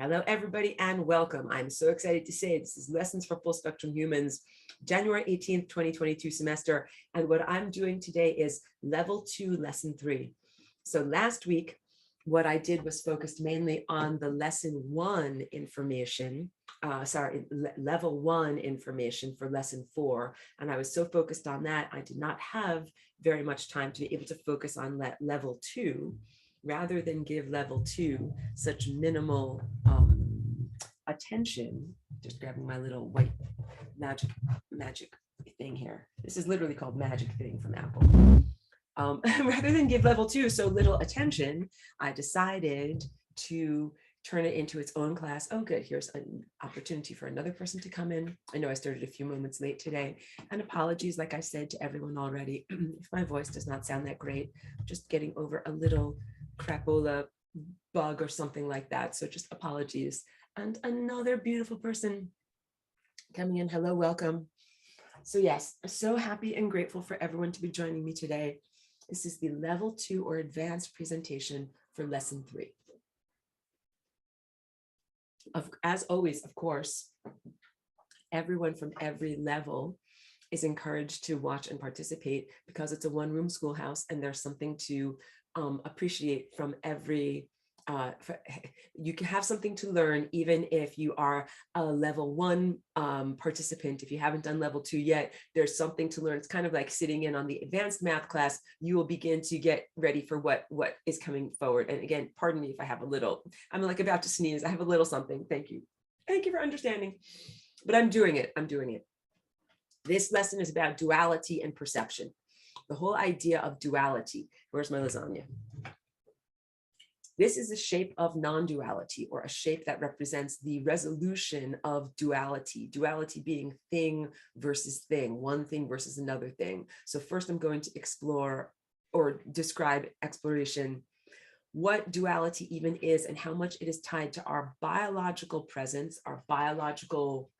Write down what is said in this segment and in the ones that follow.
Hello, everybody, and welcome. I'm so excited to say this is Lessons for Full Spectrum Humans, January 18th, 2022 semester. And what I'm doing today is Level 2, Lesson 3. So last week, what I did was focused mainly on the Lesson 1 information, Level 1 information for Lesson 4. And I was so focused on that, I did not have very much time to be able to focus on Level 2. Rather than give Level 2 such minimal attention, just grabbing my little white magic thing here. This is literally called Magic Thing from Apple. Rather than give Level 2 so little attention, I decided to turn it into its own class. Oh, good. Here's an opportunity for another person to come in. I know I started a few moments late today, and apologies, like I said to everyone already, if my voice does not sound that great, just getting over a little crapola bug or something like that. So just apologies. And another beautiful person coming in. Hello, welcome. So yes, so happy and grateful for everyone to be joining me today. This is the Level 2 or advanced presentation for Lesson 3. As always, of course, everyone from every level is encouraged to watch and participate because it's a one-room schoolhouse and there's something to appreciate from every, you can have something to learn even if you are a Level 1 participant. If you haven't done Level 2 yet, there's something to learn. It's kind of like sitting in on the advanced math class. You will begin to get ready for what is coming forward. And again, pardon me if I have a little, I'm like about to sneeze. I have a little something. Thank you. Thank you for understanding. But I'm doing it. This lesson is about duality and perception. The whole idea of duality. Where's my lasagna? This is a shape of non-duality, or a shape that represents the resolution of duality. Duality being thing versus thing, one thing versus another thing. So first I'm going to explore or describe exploration, what duality even is and how much it is tied to our biological presence, our biological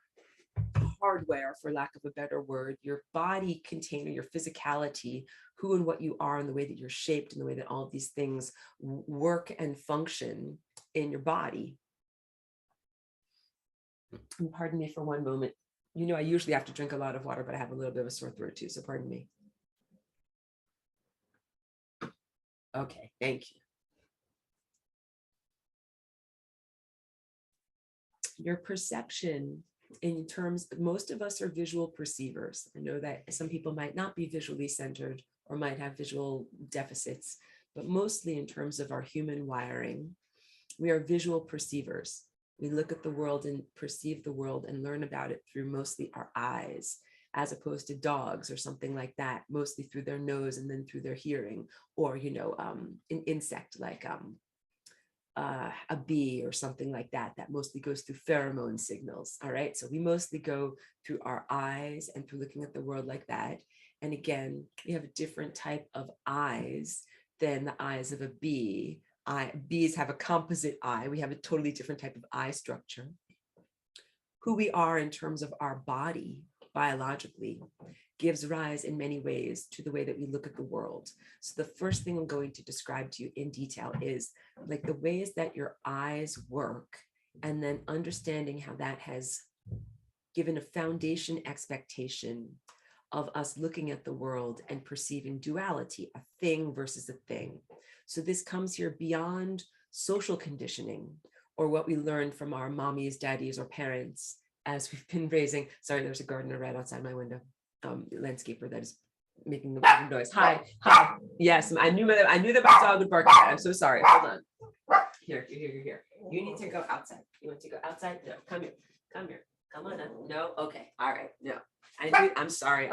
hardware, for lack of a better word, your body container, your physicality, who and what you are, and the way that you're shaped, and the way that all of these things work and function in your body. And pardon me for one moment. You know, I usually have to drink a lot of water, but I have a little bit of a sore throat too, so pardon me. Okay, thank you. Your perception, in terms, most of us are visual perceivers. I know that some people might not be visually centered or might have visual deficits, but mostly in terms of our human wiring, we are visual perceivers. We look at the world and perceive the world and learn about it through mostly our eyes, as opposed to dogs or something like that, mostly through their nose and then through their hearing, or, you know, an insect like a bee or something like that, that mostly goes through pheromone signals. All right, so we mostly go through our eyes and through looking at the world like that. And again, we have a different type of eyes than the eyes of a bee. Bees have a composite eye. We have a totally different type of eye structure. Who we are in terms of our body biologically gives rise in many ways to the way that we look at the world. So the first thing I'm going to describe to you in detail is like the ways that your eyes work, and then understanding how that has given a foundation expectation of us looking at the world and perceiving duality, a thing versus a thing. So this comes here beyond social conditioning or what we learned from our mommies, daddies, or parents as we've been raising. Sorry, there's a gardener right outside my window. Landscaper that is making the noise. Hi. Yes, I knew that my dog would bark at that. I'm so sorry. Hold on. Here. You need to go outside. You want to go outside? No, come here. Come on. No. Okay. All right. No. I'm sorry.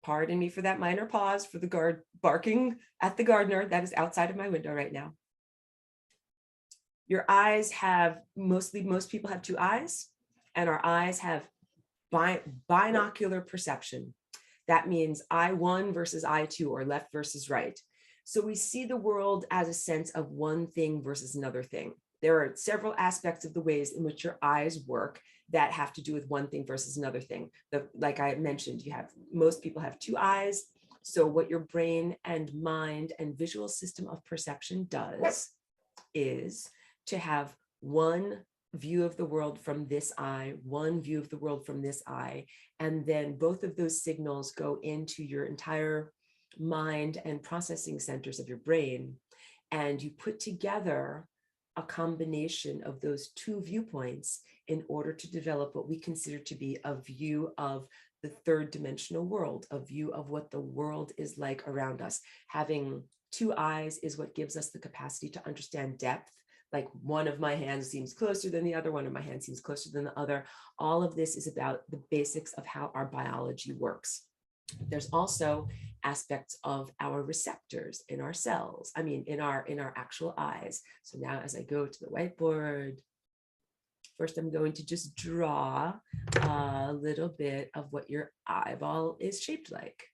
Pardon me for that minor pause for the guard barking at the gardener that is outside of my window right now. Your eyes have most people have two eyes, and our eyes have Binocular perception. That means eye one versus eye two, or left versus right. So we see the world as a sense of one thing versus another thing. There are several aspects of the ways in which your eyes work that have to do with one thing versus another thing. Like I mentioned, most people have two eyes. So what your brain and mind and visual system of perception does is to have one view of the world from this eye, one view of the world from this eye, and then both of those signals go into your entire mind and processing centers of your brain, and you put together a combination of those two viewpoints in order to develop what we consider to be a view of the third dimensional world, a view of what the world is like around us. Having two eyes is what gives us the capacity to understand depth. Like one of my hands seems closer than the other, one of my hands seems closer than the other. All of this is about the basics of how our biology works. There's also aspects of our receptors in our cells, in our actual eyes. So now as I go to the whiteboard, first I'm going to just draw a little bit of what your eyeball is shaped like.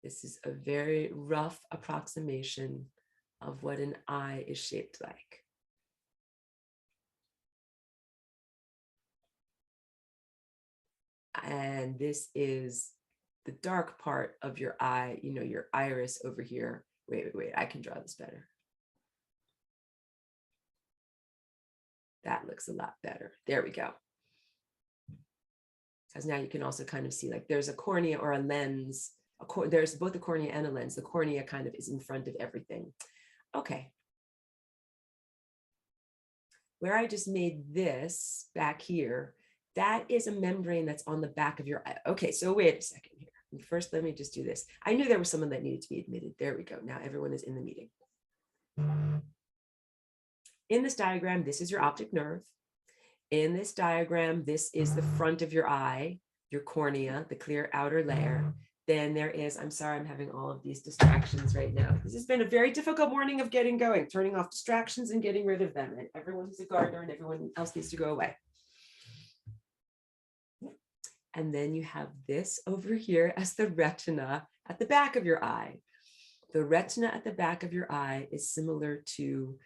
This is a very rough approximation of what an eye is shaped like. And this is the dark part of your eye, your iris over here. Wait, I can draw this better. That looks a lot better. There we go. Because now you can also kind of see, like, there's a cornea or a lens. There's both a cornea and a lens. The cornea kind of is in front of everything. Okay. Where I just made this back here, that is a membrane that's on the back of your eye. Okay, so wait a second here. First, let me just do this. I knew there was someone that needed to be admitted. There we go. Now everyone is in the meeting. In this diagram, this is your optic nerve. In this diagram, this is the front of your eye, your cornea, the clear outer layer. Then there is, I'm sorry, I'm having all of these distractions right now. This has been a very difficult morning of getting going, turning off distractions and getting rid of them. And everyone who's a gardener and everyone else needs to go away. And then you have this over here as the retina at the back of your eye. The retina at the back of your eye is similar to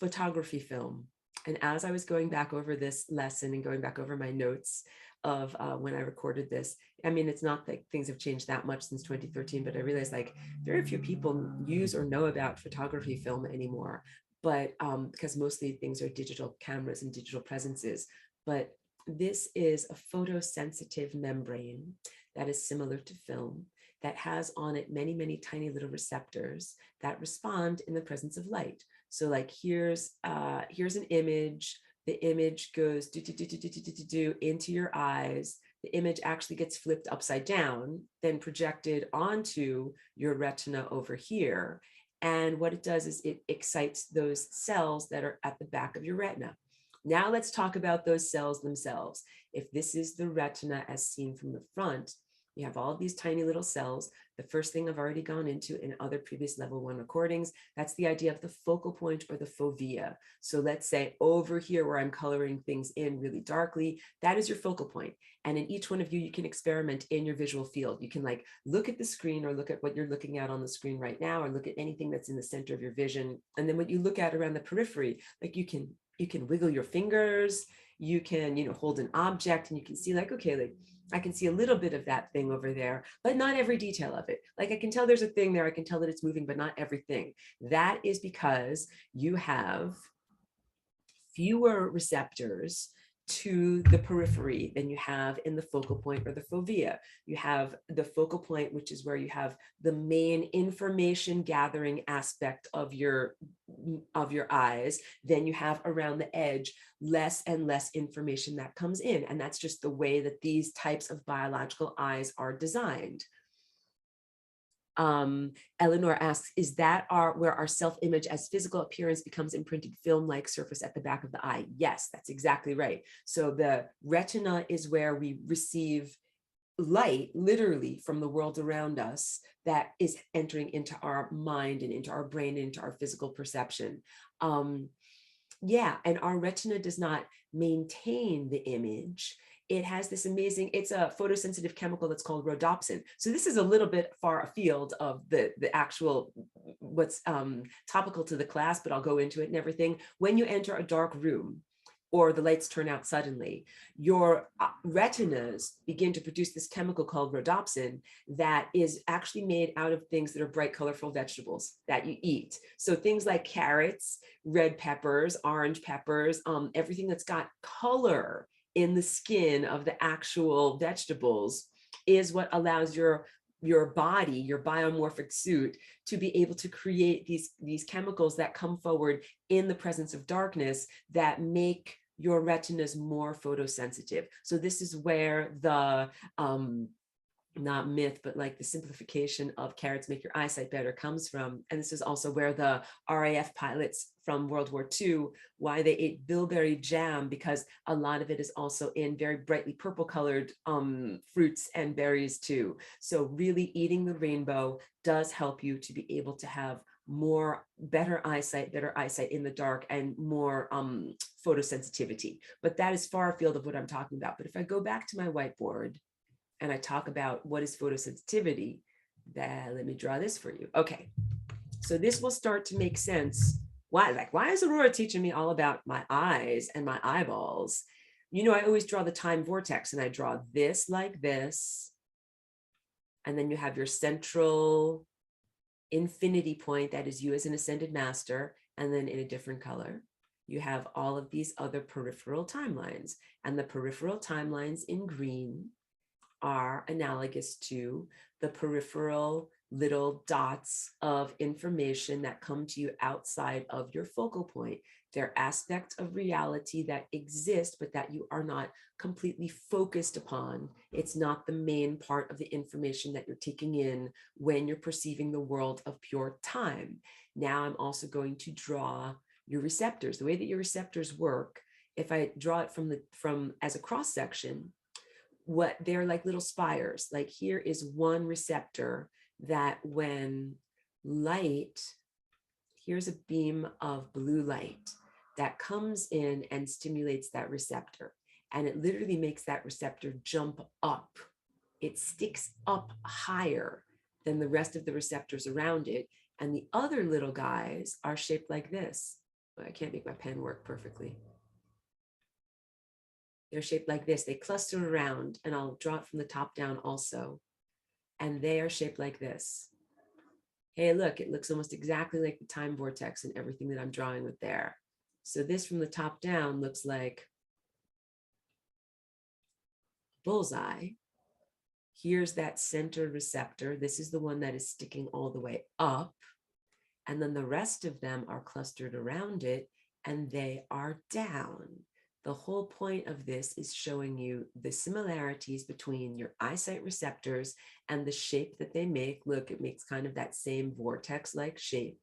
photography film. And as I was going back over this lesson and going back over my notes of when I recorded this, it's not that things have changed that much since 2013, but I realized like very few people use or know about photography film anymore, but because mostly things are digital cameras and digital presences. But this is a photosensitive membrane that is similar to film, that has on it many, many tiny little receptors that respond in the presence of light. So like here's an image. The image goes into your eyes. The image actually gets flipped upside down, then projected onto your retina over here. And what it does is it excites those cells that are at the back of your retina. Now let's talk about those cells themselves. If this is the retina as seen from the front, you have all of these tiny little cells. The first thing I've already gone into in other previous level 1 recordings, that's the idea of the focal point or the fovea. So let's say over here where I'm coloring things in really darkly, that is your focal point. And in each one of you, you can experiment in your visual field. You can like look at the screen or look at what you're looking at on the screen right now, or look at anything that's in the center of your vision. And then what you look at around the periphery, like you can wiggle your fingers, you can, hold an object and you can see like, okay, like I can see a little bit of that thing over there, but not every detail of it. Like I can tell there's a thing there, I can tell that it's moving, but not everything. That is because you have fewer receptors to the periphery than you have in the focal point or the fovea. You have the focal point, which is where you have the main information gathering aspect of your eyes. Then you have around the edge less and less information that comes in. And that's just the way that these types of biological eyes are designed. Eleanor asks, is that where our self-image as physical appearance becomes imprinted film-like surface at the back of the eye? Yes, that's exactly right. So the retina is where we receive light literally from the world around us that is entering into our mind and into our brain, into our physical perception. Yeah, and our retina does not maintain the image. It has this amazing, it's a photosensitive chemical that's called rhodopsin. So this is a little bit far afield of the actual what's topical to the class, but I'll go into it and everything. When you enter a dark room, or the lights turn out suddenly, your retinas begin to produce this chemical called rhodopsin that is actually made out of things that are bright, colorful vegetables that you eat. So things like carrots, red peppers, orange peppers, everything that's got color in the skin of the actual vegetables is what allows your body, your biomorphic suit, to be able to create these chemicals that come forward in the presence of darkness that make your retinas more photosensitive. So this is where the not myth, but like the simplification of carrots make your eyesight better comes from. And this is also where the RAF pilots from World War II, why they ate bilberry jam, because a lot of it is also in very brightly purple colored fruits and berries too. So really eating the rainbow does help you to be able to have better eyesight in the dark, and more photosensitivity. But that is far afield of what I'm talking about. But if I go back to my whiteboard, and I talk about what is photosensitivity, let me draw this for you. Okay, so this will start to make sense. Why is Aurora teaching me all about my eyes and my eyeballs? You know, I always draw the time vortex, and I draw this like this. And then you have your central infinity point, that is you as an ascended master, and then in a different color, you have all of these other peripheral timelines. And the peripheral timelines in green are analogous to the peripheral little dots of information that come to you outside of your focal point. They're aspects of reality that exist, but that you are not completely focused upon. It's not the main part of the information that you're taking in when you're perceiving the world of pure time. Now I'm also going to draw your receptors. The way that your receptors work, if I draw it from as a cross section, what they're like little spires. Like here is one receptor that when light, here's a beam of blue light that comes in and stimulates that receptor. And it literally makes that receptor jump up. It sticks up higher than the rest of the receptors around it. And the other little guys are shaped like this. I can't make my pen work perfectly. They're shaped like this. They cluster around, and I'll draw it from the top down also. And they are shaped like this. Hey, look, it looks almost exactly like the time vortex and everything that I'm drawing with there. So this from the top down looks like bullseye. Here's that center receptor. This is the one that is sticking all the way up. And then the rest of them are clustered around it, and they are down. The whole point of this is showing you the similarities between your eyesight receptors and the shape that they make. Look, it makes kind of that same vortex-like shape.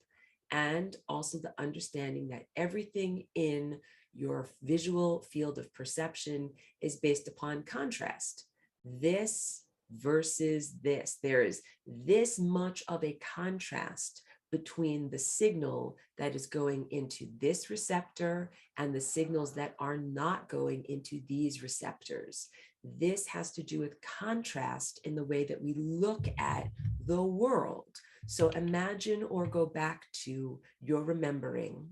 And also the understanding that everything in your visual field of perception is based upon contrast. This versus this. There is this much of a contrast between the signal that is going into this receptor and the signals that are not going into these receptors. This has to do with contrast in the way that we look at the world. So imagine or go back to your remembering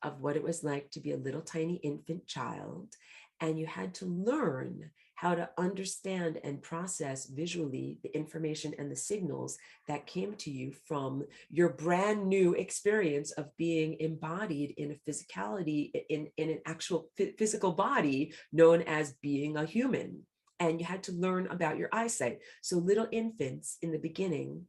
of what it was like to be a little tiny infant child, and you had to learn how to understand and process visually the information and the signals that came to you from your brand new experience of being embodied in a physicality, in an actual physical body known as being a human. And you had to learn about your eyesight. So little infants in the beginning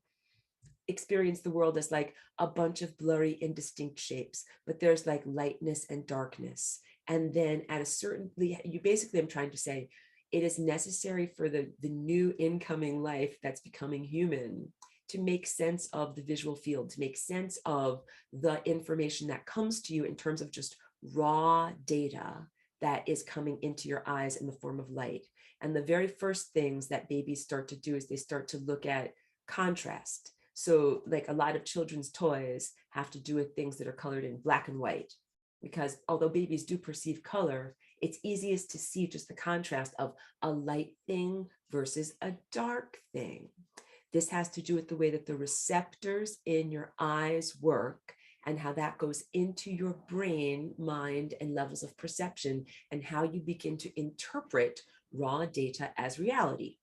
experience the world as like a bunch of blurry, indistinct shapes, but there's like lightness and darkness. And then at a certain, you basically, I'm trying to say, it is necessary for the new incoming life that's becoming human to make sense of the visual field, to make sense of the information that comes to you in terms of just raw data that is coming into your eyes in the form of light. And the very first things that babies start to do is they start to look at contrast. So like a lot of children's toys have to do with things that are colored in black and white. because although babies do perceive color, it's easiest to see just the contrast of a light thing versus a dark thing. This has to do with the way that the receptors in your eyes work and how that goes into your brain, mind, and levels of perception, and how you begin to interpret raw data as reality.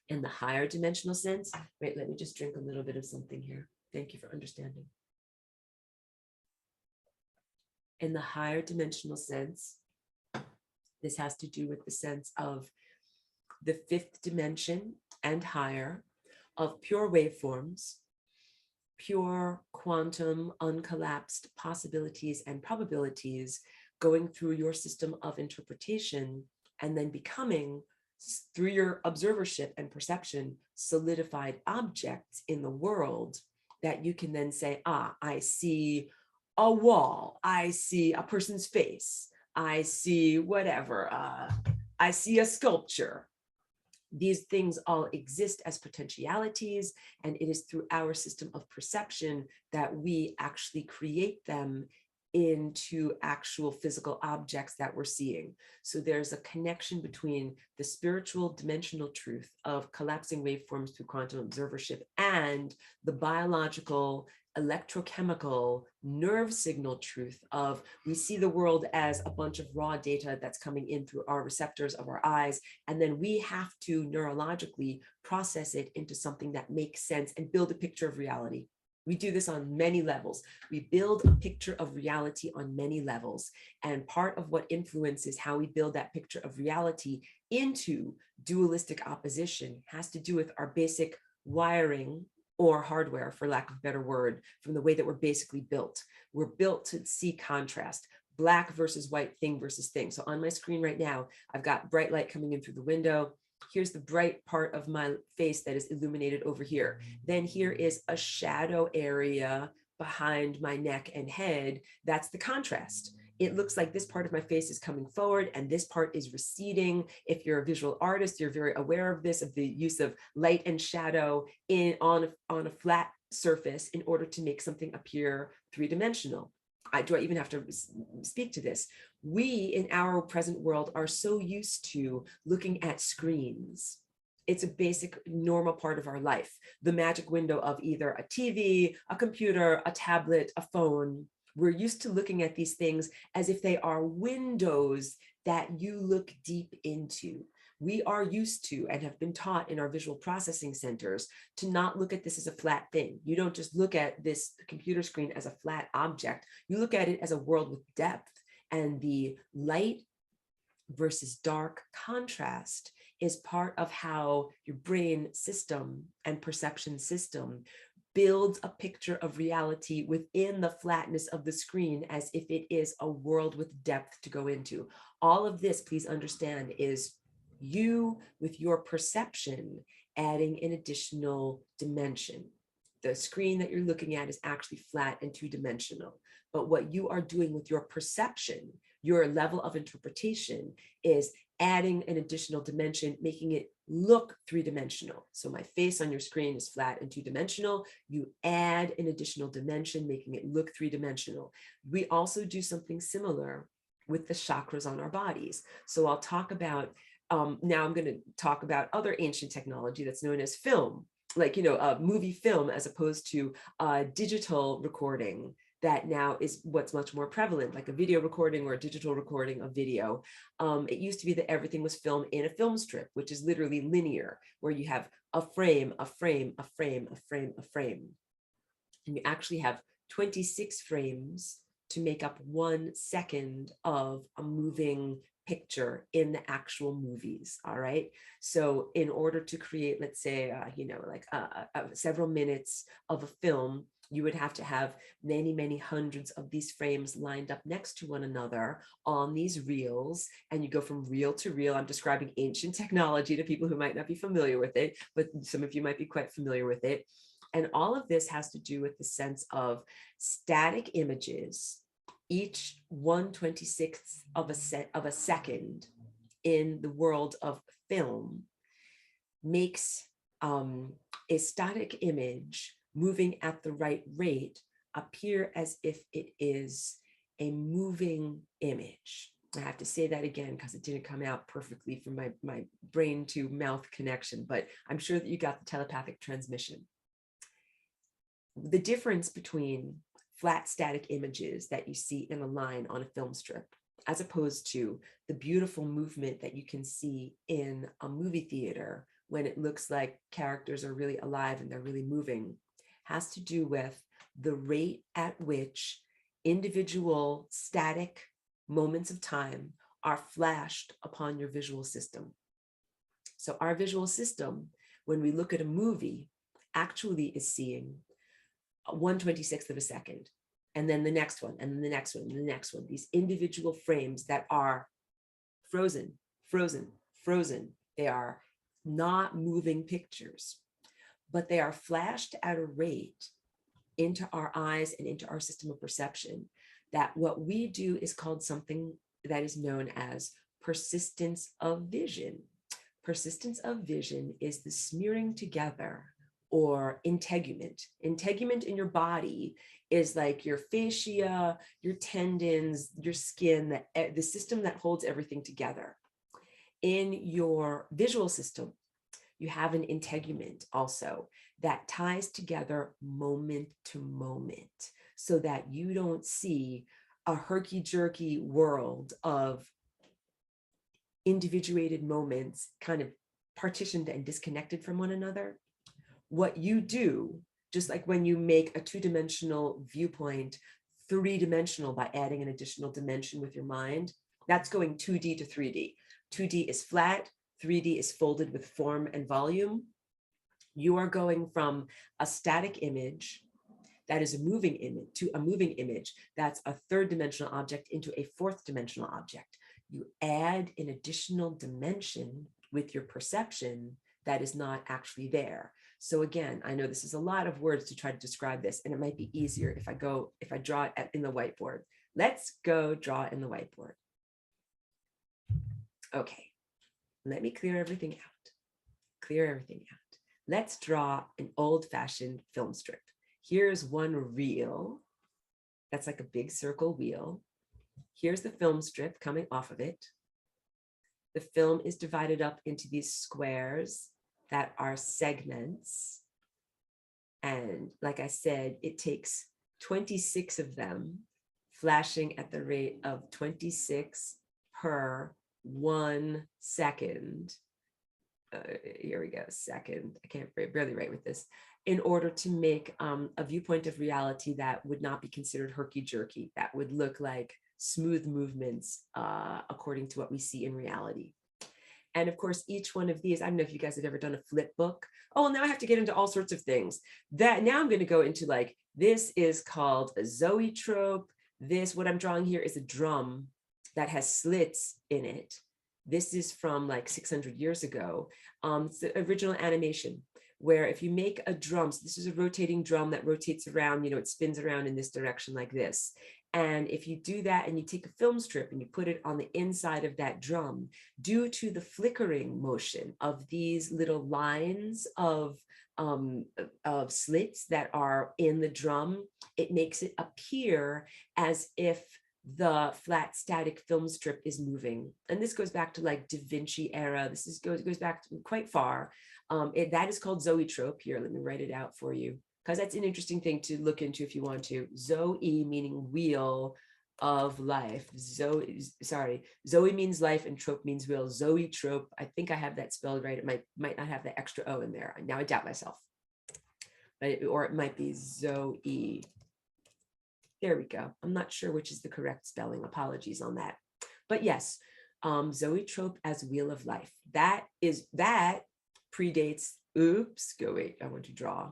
In the higher dimensional sense, wait, let me just drink a little bit of something here. Thank you for understanding. In the higher dimensional sense, this has to do with the sense of the fifth dimension and higher of pure waveforms, pure quantum uncollapsed possibilities and probabilities going through your system of interpretation and then becoming, through your observership and perception, solidified objects in the world that you can then say, ah, I see a wall, I see a person's face, I see whatever, I see a sculpture. These things all exist as potentialities, and it is through our system of perception that we actually create them into actual physical objects that we're seeing. So there's a connection between the spiritual dimensional truth of collapsing waveforms through quantum observership and the biological, electrochemical, nerve signal truth of we see the world as a bunch of raw data that's coming in through our receptors of our eyes, and then we have to neurologically process it into something that makes sense and build a picture of reality. We do this on many levels. We build a picture of reality on many levels. And part of what influences how we build that picture of reality into dualistic opposition has to do with our basic wiring or hardware, for lack of a better word, from the way that we're basically built. We're built to see contrast, black versus white, thing versus thing. So on my screen right now, I've got bright light coming in through the window. Here's the bright part of my face that is illuminated over here. Then here is a shadow area behind my neck and head. That's the contrast. It looks like this part of my face is coming forward and this part is receding. If you're a visual artist, you're very aware of this, of the use of light and shadow on a flat surface in order to make something appear three-dimensional. Do I even have to speak to this? We in our present world are so used to looking at screens. It's a basic normal part of our life. The magic window of either a TV, a computer, a tablet, a phone. We're used to looking at these things as if they are windows that you look deep into. We are used to and have been taught in our visual processing centers to not look at this as a flat thing. You don't just look at this computer screen as a flat object. You look at it as a world with depth, and the light versus dark contrast is part of how your brain system and perception system builds a picture of reality within the flatness of the screen as if it is a world with depth to go into. All of this, please understand, is you with your perception adding an additional dimension. The screen that you're looking at is actually flat and two-dimensional, but what you are doing with your perception, your level of interpretation, is adding an additional dimension, making it look three-dimensional. So my face on your screen is flat and two-dimensional. You add an additional dimension, making it look three-dimensional. We also do something similar with the chakras on our bodies. So I'll talk about, now I'm going to talk about other ancient technology that's known as film, like, a movie film, as opposed to digital recording that now is what's much more prevalent, like a video recording or a digital recording of video. It used to be that everything was filmed in a film strip, which is literally linear, where you have a frame, a frame, a frame, a frame, a frame. And you actually have 26 frames to make up 1 second of a moving picture in the actual movies. All right. So in order to create, let's say, several minutes of a film, you would have to have many, many hundreds of these frames lined up next to one another on these reels. And you go from reel to reel. I'm describing ancient technology to people who might not be familiar with it, but some of you might be quite familiar with it. And all of this has to do with the sense of static images, each 1/26th of a second in the world of film makes a static image moving at the right rate appear as if it is a moving image. I have to say that again because it didn't come out perfectly from my brain to mouth connection, but I'm sure that you got the telepathic transmission. The difference between flat static images that you see in a line on a film strip, as opposed to the beautiful movement that you can see in a movie theater when it looks like characters are really alive and they're really moving, has to do with the rate at which individual static moments of time are flashed upon your visual system. So our visual system, when we look at a movie, actually is seeing 1/26th of a second, and then the next one, and then the next one, and the next one, these individual frames that are frozen, frozen, frozen. They are not moving pictures, but they are flashed at a rate into our eyes and into our system of perception that what we do is called something that is known as persistence of vision. Persistence of vision is the smearing together or integument. Integument in your body is like your fascia, your tendons, your skin, the system that holds everything together. In your visual system, you have an integument also that ties together moment to moment so that you don't see a herky-jerky world of individuated moments kind of partitioned and disconnected from one another. What you do, just like when you make a two-dimensional viewpoint three-dimensional by adding an additional dimension with your mind, that's going 2D to 3D. 2D is flat, 3D is folded with form and volume. You are going from a static image that is a moving image to a moving image that's a third dimensional object into a fourth dimensional object. You add an additional dimension with your perception that is not actually there. So again, I know this is a lot of words to try to describe this, and it might be easier if I draw it in the whiteboard. Let's go draw in the whiteboard. Okay, let me clear everything out. Clear everything out. Let's draw an old-fashioned film strip. Here's one reel. That's like a big circle wheel. Here's the film strip coming off of it. The film is divided up into these squares that are segments. And like I said, it takes 26 of them, flashing at the rate of 26 per 1 second. Here we go, second. I can't barely write with this. In order to make a viewpoint of reality that would not be considered herky-jerky, that would look like smooth movements according to what we see in reality. And of course, each one of these, I don't know if you guys have ever done a flip book. Oh, now I have to get into all sorts of things. Now I'm going to go into like, this is called a Zoetrope. What I'm drawing here is a drum that has slits in it. This is from like 600 years ago. It's the original animation where if you make a drum, so this is a rotating drum that rotates around, it spins around in this direction like this. And if you do that and you take a film strip and you put it on the inside of that drum, due to the flickering motion of these little lines of slits that are in the drum, it makes it appear as if the flat static film strip is moving. And this goes back to like Da Vinci era. This goes back to quite far. That is called Zoetrope. Here, let me write it out for you, because that's an interesting thing to look into if you want to. Zoe meaning wheel of life. Zoe means life and trope means wheel. Zoetrope, I think I have that spelled right. It might not have the extra O in there. Now I doubt myself. Or it might be Zoe. There we go. I'm not sure which is the correct spelling. Apologies on that. But yes, Zoetrope as wheel of life. That predates, I want to draw.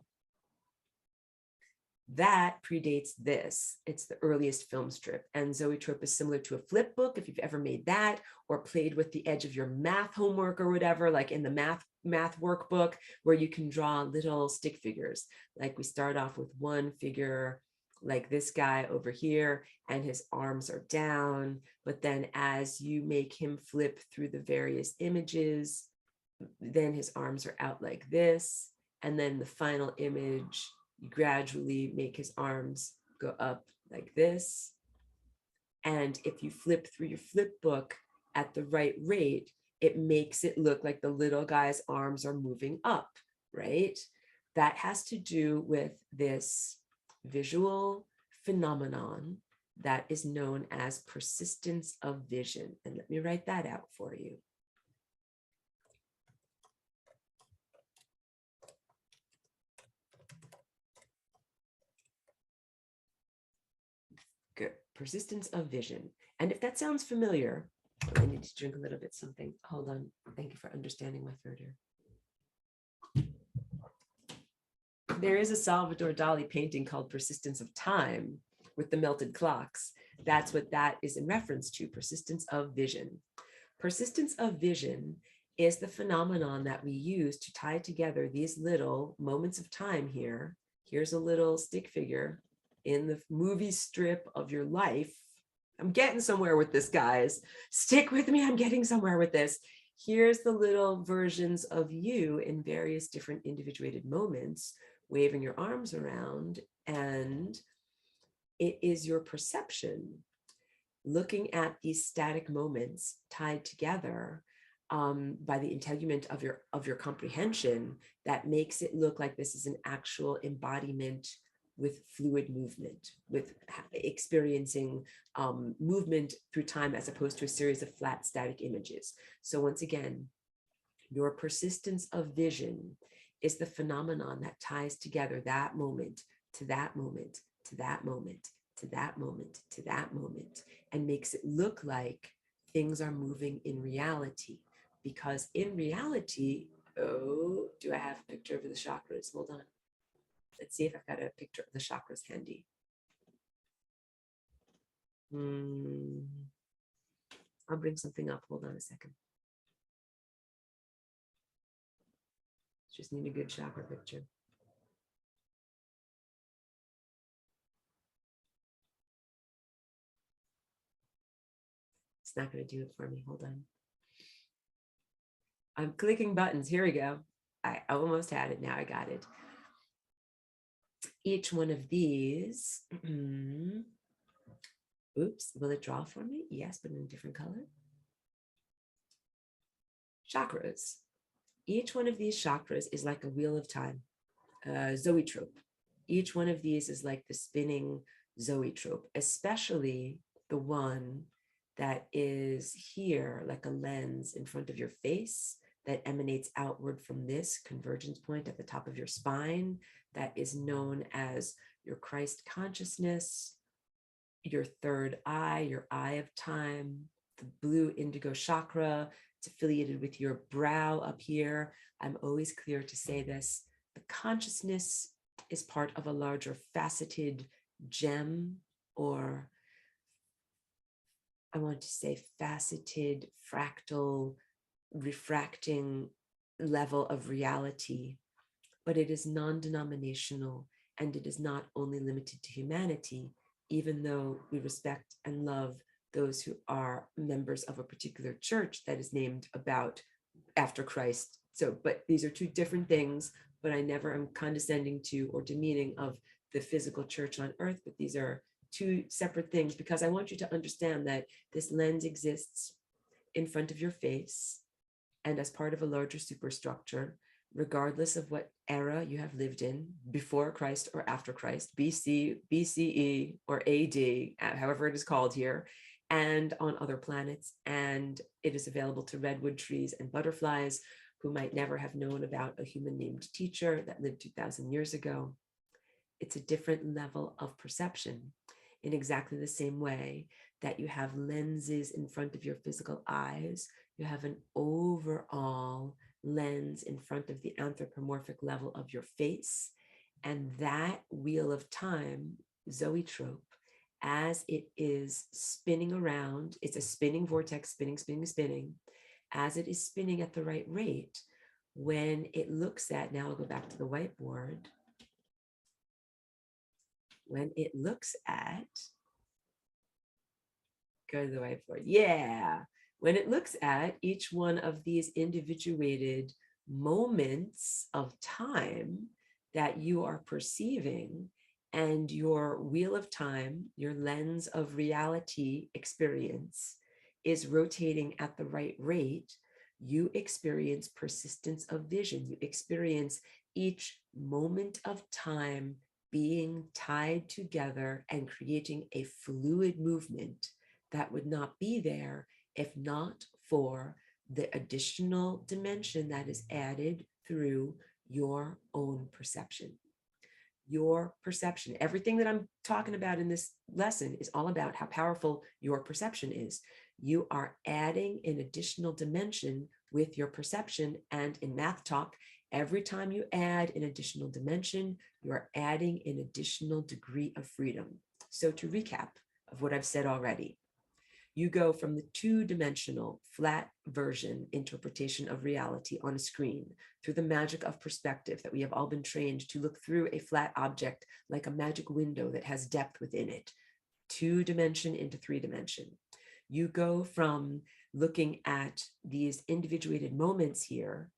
That predates this. It's the earliest film strip. And Zoetrope is similar to a flip book, if you've ever made that or played with the edge of your math homework or whatever, like in the math workbook, where you can draw little stick figures. Like we start off with one figure like this guy over here, and his arms are down. But then as you make him flip through the various images, then his arms are out like this. And then the final image, you gradually make his arms go up like this. And if you flip through your flip book at the right rate, it makes it look like the little guy's arms are moving up, right? That has to do with this visual phenomenon that is known as persistence of vision. And let me write that out for you. Good. Persistence of vision. And if that sounds familiar, I need to drink a little bit something. Hold on. Thank you for understanding my throat here. There is a Salvador Dali painting called Persistence of Time with the melted clocks. That's what that is in reference to, persistence of vision. Persistence of vision is the phenomenon that we use to tie together these little moments of time here. Here's a little stick figure in the movie strip of your life. I'm getting somewhere with this, guys. Stick with me, I'm getting somewhere with this. Here's the little versions of you in various different individuated moments, waving your arms around, and it is your perception looking at these static moments tied together by the integument of your comprehension that makes it look like this is an actual embodiment with fluid movement, with experiencing movement through time as opposed to a series of flat static images. So once again, your persistence of vision is the phenomenon that ties together that moment to that moment, to that moment, to that moment, to that moment, and makes it look like things are moving in reality. Because in reality, oh, do I have a picture of the chakras? Hold on. Let's see if I've got a picture of the chakras handy. I'll bring something up. Hold on a second. Just need a good chakra picture. It's not going to do it for me. Hold on. I'm clicking buttons. Here we go. I almost had it. Now I got it. Each one of these, oops, will it draw for me? Yes, but in a different color. Chakras. Each one of these chakras is like a wheel of time, Zoetrope. Each one of these is like the spinning Zoetrope, especially the one that is here, like a lens in front of your face that emanates outward from this convergence point at the top of your spine, that is known as your Christ consciousness, your third eye, your eye of time, the blue indigo chakra. It's affiliated with your brow up here. I'm always clear to say this. The consciousness is part of a larger faceted gem, or I want to say faceted, fractal, refracting level of reality, but it is non-denominational and it is not only limited to humanity, even though we respect and love those who are members of a particular church that is named after Christ. So, but these are two different things, but I never am condescending to or demeaning of the physical church on earth, but these are two separate things, because I want you to understand that this lens exists in front of your face and as part of a larger superstructure, regardless of what era you have lived in, before Christ or after Christ, BC, BCE, or AD, however it is called here, and on other planets. And it is available to redwood trees and butterflies who might never have known about a human named teacher that lived 2,000 years ago. It's a different level of perception, in exactly the same way that you have lenses in front of your physical eyes. You have an overall lens in front of the anthropomorphic level of your face. And that wheel of time, Zoetrope, as it is spinning around, it's a spinning vortex, spinning, spinning, spinning. As it is spinning at the right rate, when it looks at, now I'll go back to the whiteboard. When it looks at, go to the whiteboard, yeah. When it looks at each one of these individuated moments of time that you are perceiving, and your wheel of time, your lens of reality experience is rotating at the right rate, you experience persistence of vision. You experience each moment of time being tied together and creating a fluid movement that would not be there if not for the additional dimension that is added through your own perception. Your perception, everything that I'm talking about in this lesson is all about how powerful your perception is. You are adding an additional dimension with your perception, and in math talk, every time you add an additional dimension, you are adding an additional degree of freedom. So to recap of what I've said already, you go from the two-dimensional flat version interpretation of reality on a screen through the magic of perspective that we have all been trained to look through a flat object like a magic window that has depth within it, 2-dimension into 3-dimension. You go from looking at these individuated moments here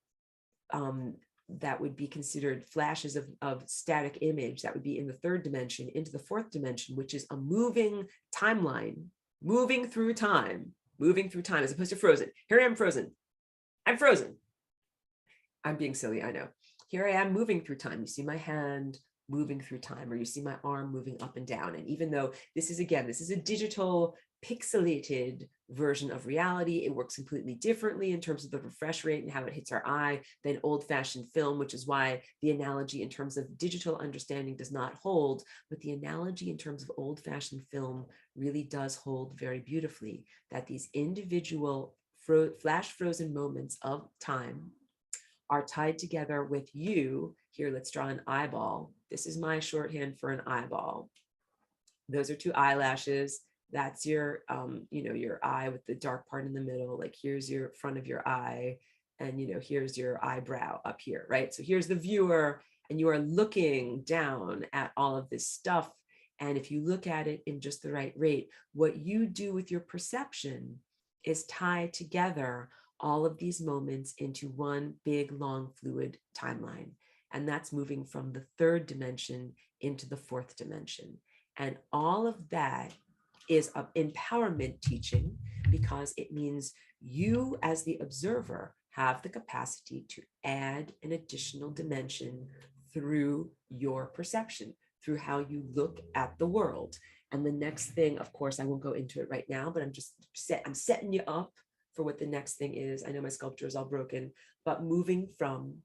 that would be considered flashes of static image that would be in the 3rd dimension into the 4th dimension, which is a moving timeline, moving through time as opposed to frozen. Here I am frozen. I'm frozen. I'm being silly, I know. Here I am moving through time. You see my hand moving through time, or you see my arm moving up and down. And even though this is a digital pixelated version of reality, it works completely differently in terms of the refresh rate and how it hits our eye than old-fashioned film, which is why the analogy in terms of digital understanding does not hold, but the analogy in terms of old-fashioned film really does hold very beautifully, that these individual flash frozen moments of time are tied together with you. Here, let's draw an eyeball. This is my shorthand for an eyeball. Those are 2 eyelashes. That's your, your eye with the dark part in the middle. Like here's your front of your eye, and here's your eyebrow up here, right? So here's the viewer, and you are looking down at all of this stuff. And if you look at it in just the right rate, what you do with your perception is tie together all of these moments into one big, long, fluid timeline. And that's moving from the 3rd dimension into the 4th dimension. And all of that is an empowerment teaching, because it means you as the observer have the capacity to add an additional dimension through your perception, through how you look at the world. And the next thing, of course, I won't go into it right now, but I'm setting you up for what the next thing is. I know my sculpture is all broken, but moving from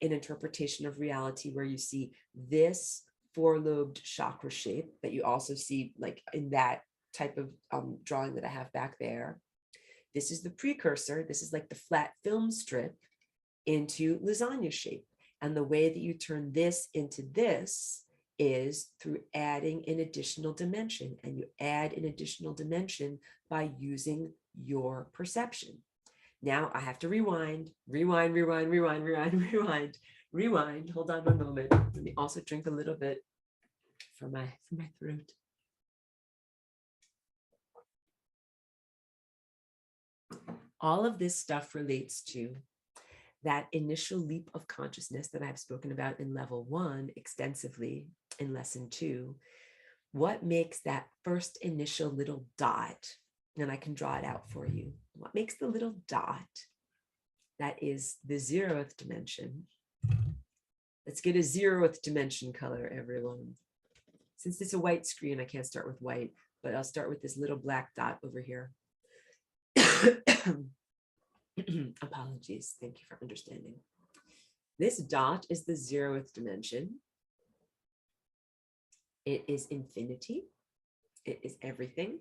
an interpretation of reality where you see this 4-lobed chakra shape that you also see like in that type of drawing that I have back there. This is the precursor. This is like the flat film strip into lasagna shape. And the way that you turn this into this is through adding an additional dimension. And you add an additional dimension by using your perception. Now I have to rewind. Hold on one moment. Let me also drink a little bit for my throat. All of this stuff relates to that initial leap of consciousness that I've spoken about in level 1 extensively in lesson 2. What makes that first initial little dot, and I can draw it out for you. What makes the little dot? That is the 0th dimension. Let's get a 0th dimension color, everyone. Since it's a white screen, I can't start with white, but I'll start with this little black dot over here. Apologies. Thank you for understanding. This dot is the 0th dimension. It is infinity. It is everything.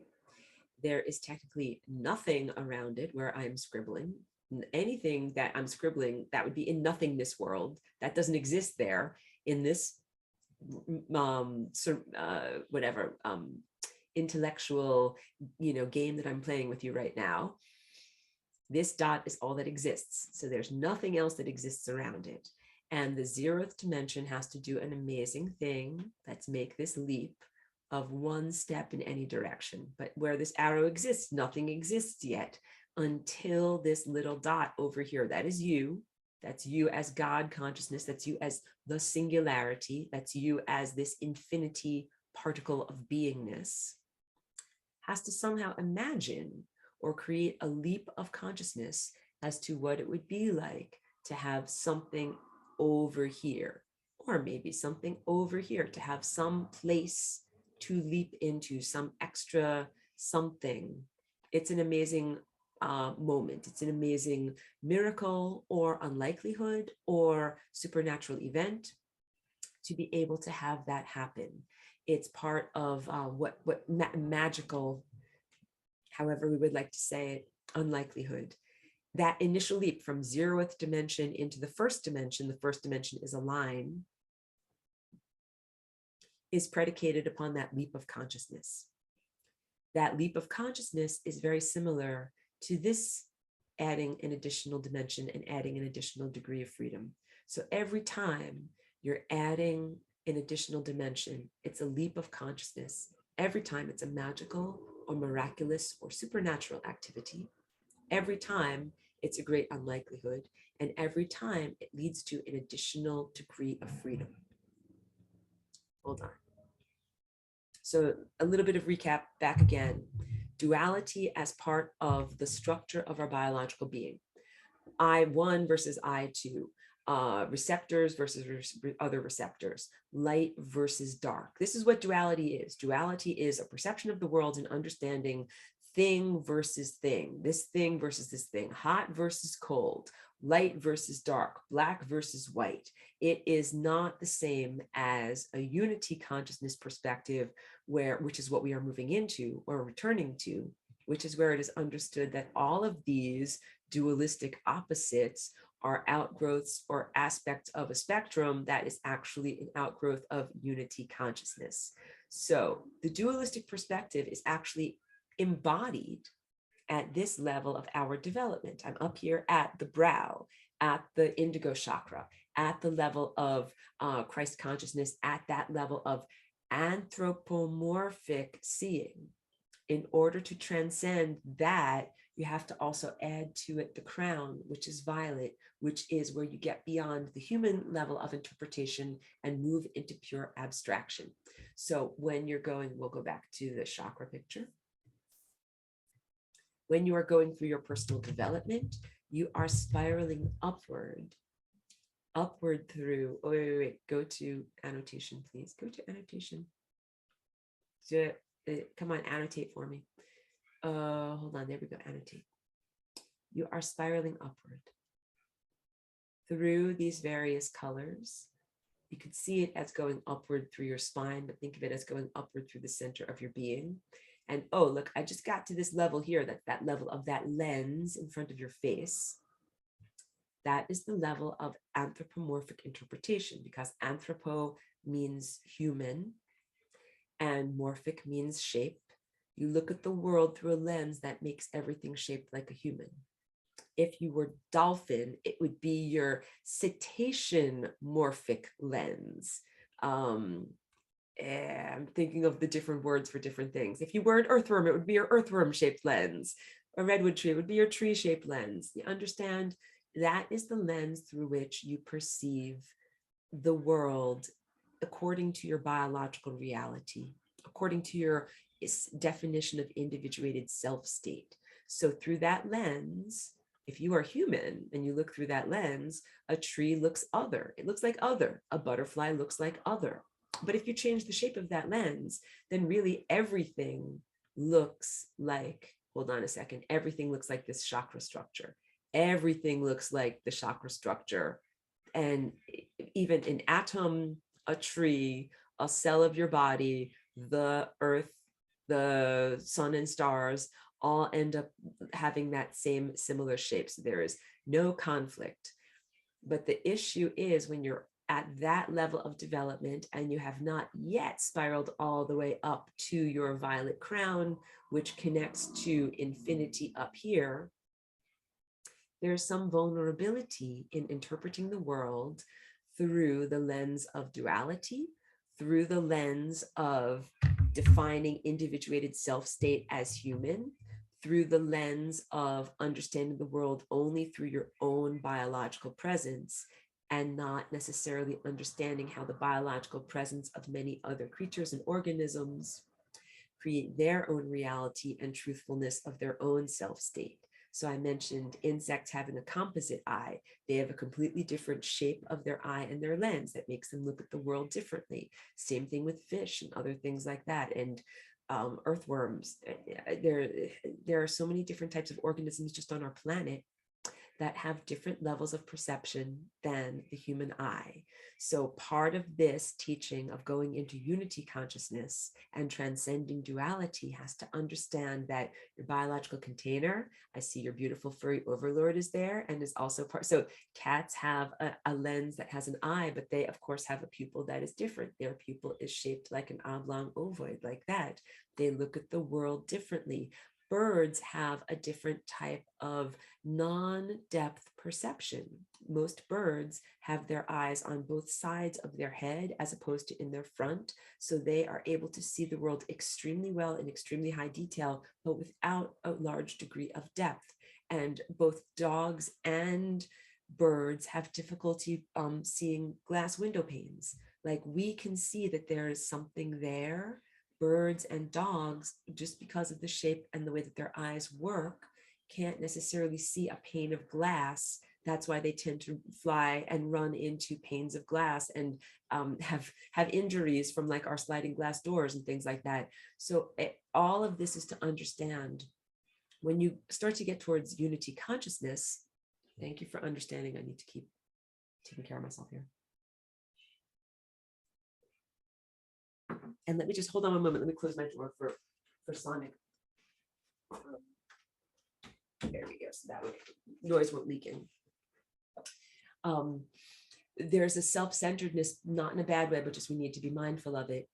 There is technically nothing around it where I'm scribbling. Anything that I'm scribbling, that would be in nothingness world. That doesn't exist there in this intellectual, game that I'm playing with you right now. This dot is all that exists. So there's nothing else that exists around it. And the 0th dimension has to do an amazing thing. Let's make this leap of one step in any direction. But where this arrow exists, nothing exists yet until this little dot over here. That is you. That's you as God consciousness. That's you as the singularity. That's you as this infinity particle of beingness, has to somehow imagine or create a leap of consciousness as to what it would be like to have something over here, or maybe something over here, to have some place to leap into, some extra something. It's an amazing moment. It's an amazing miracle or unlikelihood or supernatural event to be able to have that happen. It's part of what magical, however we would like to say it, unlikelihood. That initial leap from zeroth dimension into the first dimension is a line, is predicated upon that leap of consciousness. That leap of consciousness is very similar to this adding an additional dimension and adding an additional degree of freedom. So every time you're adding an additional dimension, it's a leap of consciousness. Every time it's a magical or miraculous or supernatural activity. Every time it's a great unlikelihood. And every time it leads to an additional degree of freedom. Hold on. So a little bit of recap back again. Duality as part of the structure of our biological being. I1 versus I2. Receptors versus other receptors, light versus dark. This is what duality is. Duality is a perception of the world and understanding thing versus thing, this thing versus this thing, hot versus cold, light versus dark, black versus white. It is not the same as a unity consciousness perspective, which is what we are moving into or returning to, which is where it is understood that all of these dualistic opposites are outgrowths or aspects of a spectrum that is actually an outgrowth of unity consciousness. So the dualistic perspective is actually embodied at this level of our development. I'm up here at the brow, at the indigo chakra, at the level of Christ consciousness, at that level of anthropomorphic seeing. In order to transcend that, you have to also add to it the crown, which is violet, which is where you get beyond the human level of interpretation and move into pure abstraction. So when you're going, we'll go back to the chakra picture. When you are going through your personal development, you are spiraling upward through, wait, go to annotation, please. Go to annotation. Come on, annotate for me. Hold on, there we go, annotate. You are spiraling upward through these various colors. You could see it as going upward through your spine, but think of it as going upward through the center of your being. And oh, look, I just got to this level here, that level of that lens in front of your face. That is the level of anthropomorphic interpretation, because anthropo means human and morphic means shape. You look at the world through a lens that makes everything shaped like a human. If you were dolphin, it would be your cetacean morphic lens. I'm thinking of the different words for different things. If you were an earthworm, it would be your earthworm shaped lens. A redwood tree would be your tree shaped lens. You understand? That is the lens through which you perceive the world according to your biological reality, according to your definition of individuated self state. So through that lens, if you are human and you look through that lens, a tree looks other. It looks like other. A butterfly looks like other. But if you change the shape of that lens, then really everything looks like, hold on a second, everything looks like this chakra structure. Everything looks like the chakra structure. And even an atom, a tree, a cell of your body, the earth, the sun and stars all end up having that same similar shape. So there is no conflict. But the issue is when you're at that level of development and you have not yet spiraled all the way up to your violet crown, which connects to infinity up here, there's some vulnerability in interpreting the world through the lens of duality, through the lens of defining individuated self-state as human, through the lens of understanding the world only through your own biological presence, and not necessarily understanding how the biological presence of many other creatures and organisms create their own reality and truthfulness of their own self state. So I mentioned insects having a composite eye. They have a completely different shape of their eye and their lens that makes them look at the world differently. Same thing with fish and other things like that. And earthworms. There are so many different types of organisms just on our planet that have different levels of perception than the human eye. So part of this teaching of going into unity consciousness and transcending duality has to understand that your biological container, I see your beautiful furry overlord is there and is also part. So cats have a lens that has an eye, but they of course have a pupil that is different. Their pupil is shaped like an oblong ovoid, like that. They look at the world differently. Birds have a different type of non-depth perception. Most birds have their eyes on both sides of their head as opposed to in their front. So they are able to see the world extremely well in extremely high detail, but without a large degree of depth. And both dogs and birds have difficulty seeing glass window panes. Like we can see that there is something there. Birds and dogs, just because of the shape and the way that their eyes work, can't necessarily see a pane of glass. That's why they tend to fly and run into panes of glass and have injuries from like our sliding glass doors and things like that. So all of this is to understand when you start to get towards unity consciousness. Thank you for understanding. I need to keep taking care of myself here. And let me just hold on a moment. Let me close my door for sonic. There we go. So that way noise won't leak in. There's a self-centeredness, not in a bad way, but just we need to be mindful of it,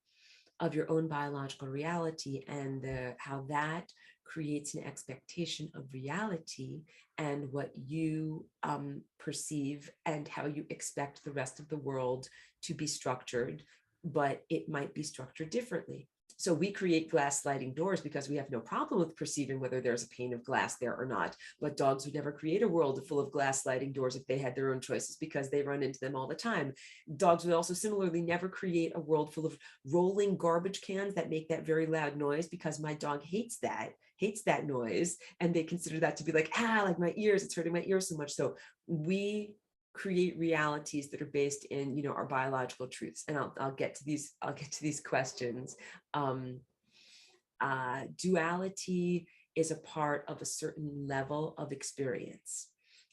of your own biological reality and how that creates an expectation of reality and what you perceive and how you expect the rest of the world to be structured, but it might be structured differently. So we create glass sliding doors because we have no problem with perceiving whether there's a pane of glass there or not. But dogs would never create a world full of glass sliding doors if they had their own choices because they run into them all the time. Dogs would also similarly never create a world full of rolling garbage cans that make that very loud noise because my dog hates that noise. And they consider that to be like, like my ears, it's hurting my ears so much. So we create realities that are based in, our biological truths. And I'll get to these questions. Duality is a part of a certain level of experience.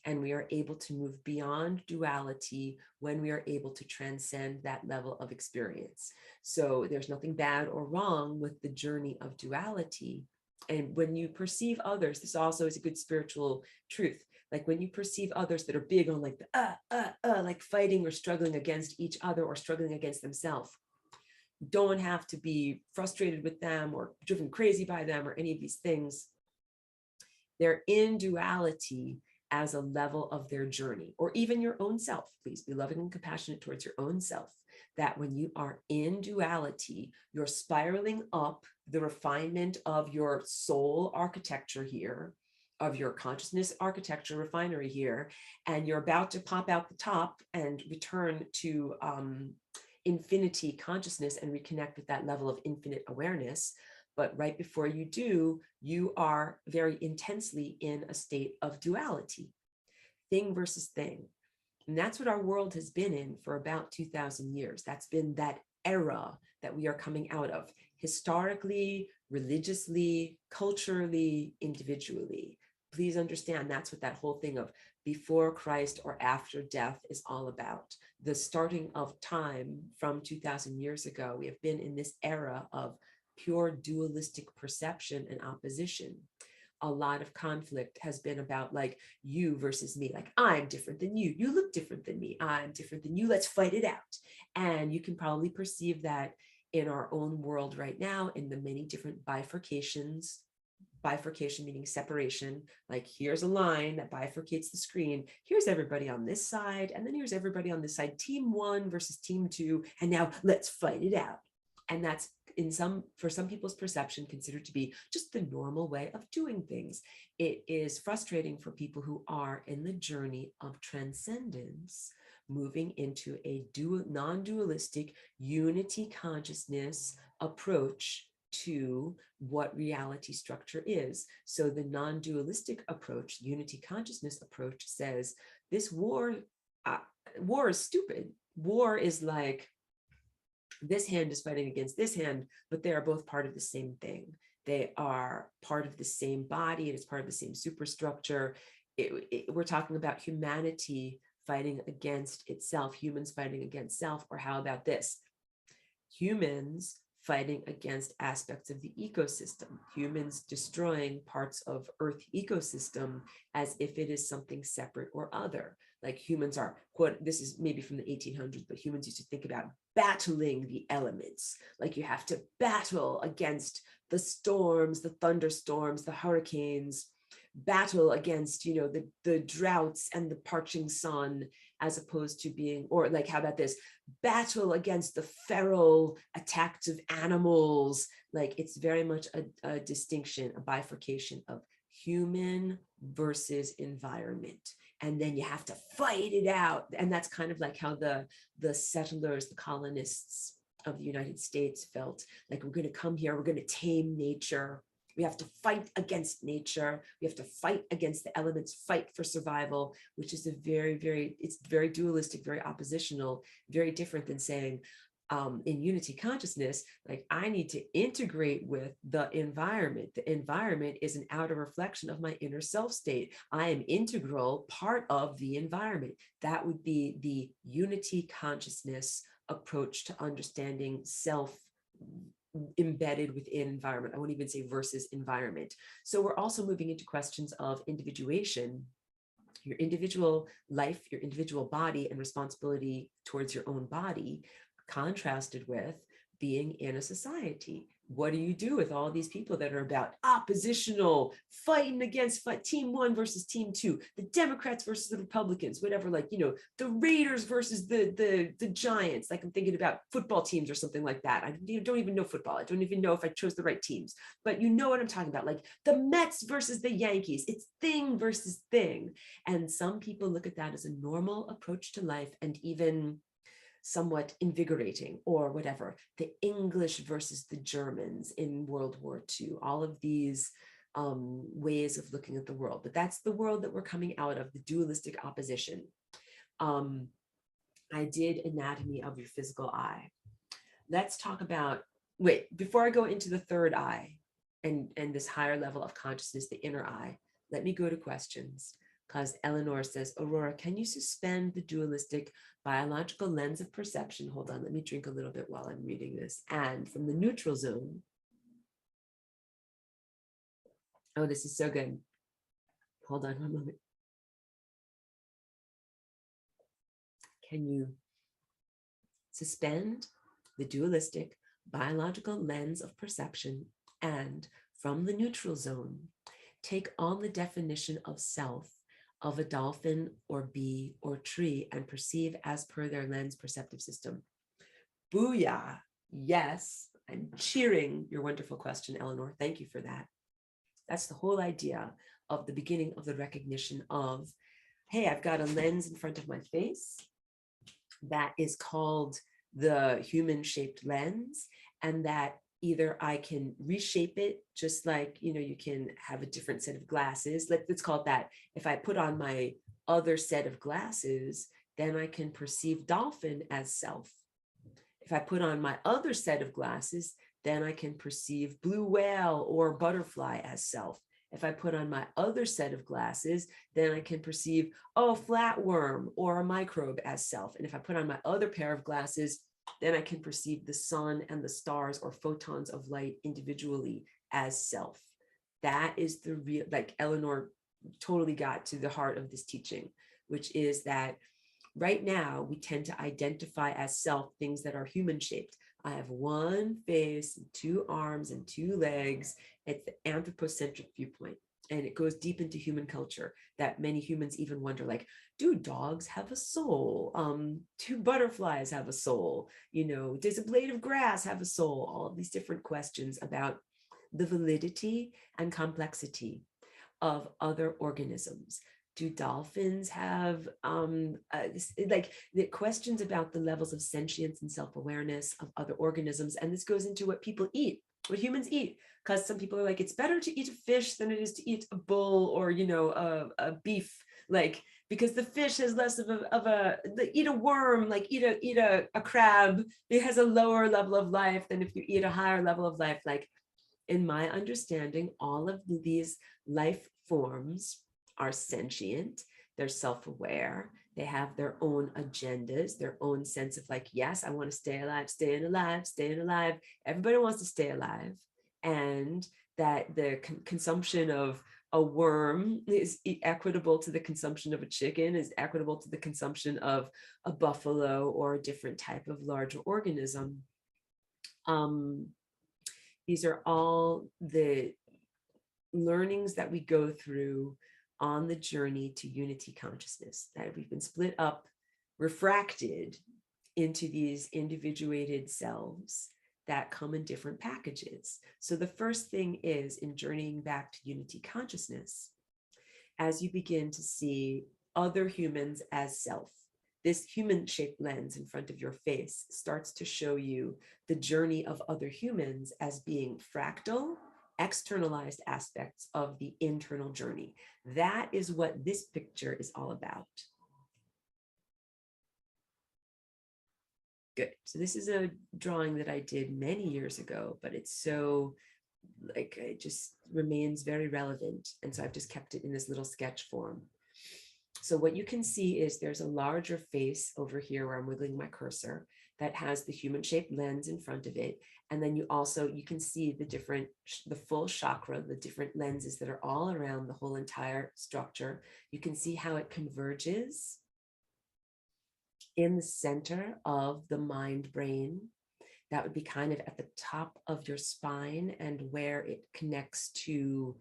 And we are able to move beyond duality when we are able to transcend that level of experience. So there's nothing bad or wrong with the journey of duality. And when you perceive others, this also is a good spiritual truth. Like when you perceive others that are big on like the like fighting or struggling against each other or struggling against themselves, you don't have to be frustrated with them or driven crazy by them or any of these things. They're in duality as a level of their journey, or even your own self. Please be loving and compassionate towards your own self. That when you are in duality, you're spiraling up the refinement of your soul architecture here, of your consciousness architecture refinery here, and you're about to pop out the top and return to infinity consciousness and reconnect with that level of infinite awareness. But right before you do, you are very intensely in a state of duality, thing versus thing. And that's what our world has been in for about 2,000 years. That's been that era that we are coming out of, historically, religiously, culturally, individually. Please understand that's what that whole thing of before Christ or after death is all about. The starting of time from 2,000 years ago, we have been in this era of pure dualistic perception and opposition. A lot of conflict has been about like you versus me, like I'm different than you, you look different than me, I'm different than you, let's fight it out. And you can probably perceive that in our own world right now in the many different bifurcations. Bifurcation meaning separation, like here's a line that bifurcates the screen, here's everybody on this side, and then here's everybody on this side, team 1 versus team 2, and now let's fight it out. And that's for some people's perception, considered to be just the normal way of doing things. It is frustrating for people who are in the journey of transcendence, moving into a non-dualistic unity consciousness approach to what reality structure is. So the non-dualistic approach, unity consciousness approach, says this war is stupid. War is like, this hand is fighting against this hand, but they are both part of the same thing. They are part of the same body, and it's part of the same superstructure. We're talking about humanity fighting against itself, humans fighting against self, or how about this? Humans fighting against aspects of the ecosystem, humans destroying parts of Earth ecosystem as if it is something separate or other. Like humans are, quote, this is maybe from the 1800s, but humans used to think about battling the elements. Like you have to battle against the storms, the thunderstorms, the hurricanes, battle against, you know, the droughts and the parching sun, as opposed to being, or like, how about this? Battle against the feral attacks of animals. Like it's very much a distinction, a bifurcation of human versus environment. And then you have to fight it out. And that's kind of like how the settlers, the colonists of the United States felt. Like, we're going to come here, we're going to tame nature. We have to fight against nature. We have to fight against the elements, fight for survival, which is a it's very dualistic, very oppositional, very different than saying, in unity consciousness, like I need to integrate with the environment. The environment is an outer reflection of my inner self state. I am integral part of the environment. That would be the unity consciousness approach to understanding self embedded within environment. I won't even say versus environment. So we're also moving into questions of individuation, your individual life, your individual body, and responsibility towards your own body, contrasted with being in a society. What do you do with all these people that are about oppositional, fighting against team one versus team two, the Democrats versus the Republicans, whatever, like, you know, the Raiders versus the Giants. Like I'm thinking about football teams or something like that. I don't even know football. I don't even know if I chose the right teams, but you know what I'm talking about. Like the Mets versus the Yankees. It's thing versus thing. And some people look at that as a normal approach to life, and even somewhat invigorating, or whatever. The English versus the Germans in World War II, all of these ways of looking at the world. But that's the world that we're coming out of, the dualistic opposition. I did anatomy of your physical eye. Let's talk about, wait, before I go into the third eye and this higher level of consciousness, the inner eye, let me go to questions. Because Eleanor says, Aurora, can you suspend the dualistic biological lens of perception? Hold on, let me drink a little bit while I'm reading this. And from the neutral zone. Oh, this is so good. Hold on one moment. Can you suspend the dualistic biological lens of perception and from the neutral zone, take on the definition of self of a dolphin or bee or tree and perceive as per their lens perceptive system? Booyah. Yes, I'm cheering your wonderful question, Eleanor. Thank you for that. That's the whole idea of the beginning of the recognition of, hey, I've got a lens in front of my face that is called the human-shaped lens, and that either I can reshape it, just like, you know, you can have a different set of glasses. Let's call it that. If I put on my other set of glasses, then I can perceive dolphin as self. If I put on my other set of glasses, then I can perceive blue whale or butterfly as self. If I put on my other set of glasses, then I can perceive, oh, flatworm or a microbe as self. And if I put on my other pair of glasses, then I can perceive the sun and the stars or photons of light individually as self. That is the real, like Eleanor totally got to the heart of this teaching, which is that right now we tend to identify as self things that are human shaped. I have one face and two arms and two legs. It's the anthropocentric viewpoint. And it goes deep into human culture that many humans even wonder, like, do dogs have a soul? Do butterflies have a soul? Does a blade of grass have a soul? All of these different questions about the validity and complexity of other organisms. Do dolphins have like the questions about the levels of sentience and self-awareness of other organisms? And this goes into what people eat, what humans eat, because some people are like, it's better to eat a fish than it is to eat a bull or a beef, like, because the fish has less of a eat a worm, like eat a crab, it has a lower level of life than if you eat a higher level of life. Like, in my understanding, all of these life forms are sentient, they're self-aware, they have their own agendas, their own sense of like, yes, I want to stay alive, staying alive, staying alive. Everybody wants to stay alive. And that the consumption of a worm is equitable to the consumption of a chicken, is equitable to the consumption of a buffalo or a different type of larger organism. These are all the learnings that we go through on the journey to unity consciousness, that we've been split up, refracted into these individuated selves that come in different packages. So the first thing is, in journeying back to unity consciousness, as you begin to see other humans as self, this human-shaped lens in front of your face starts to show you the journey of other humans as being fractal, externalized aspects of the internal journey. That is what this picture is all about. Good. So this is a drawing that I did many years ago, but it's so, like, it just remains very relevant. And so I've just kept it in this little sketch form. So what you can see is there's a larger face over here where I'm wiggling my cursor that has the human-shaped lens in front of it. And then you can see the full chakra, the different lenses that are all around the whole entire structure. You can see how it converges in the center of the mind brain. That would be kind of at the top of your spine, and where it connects to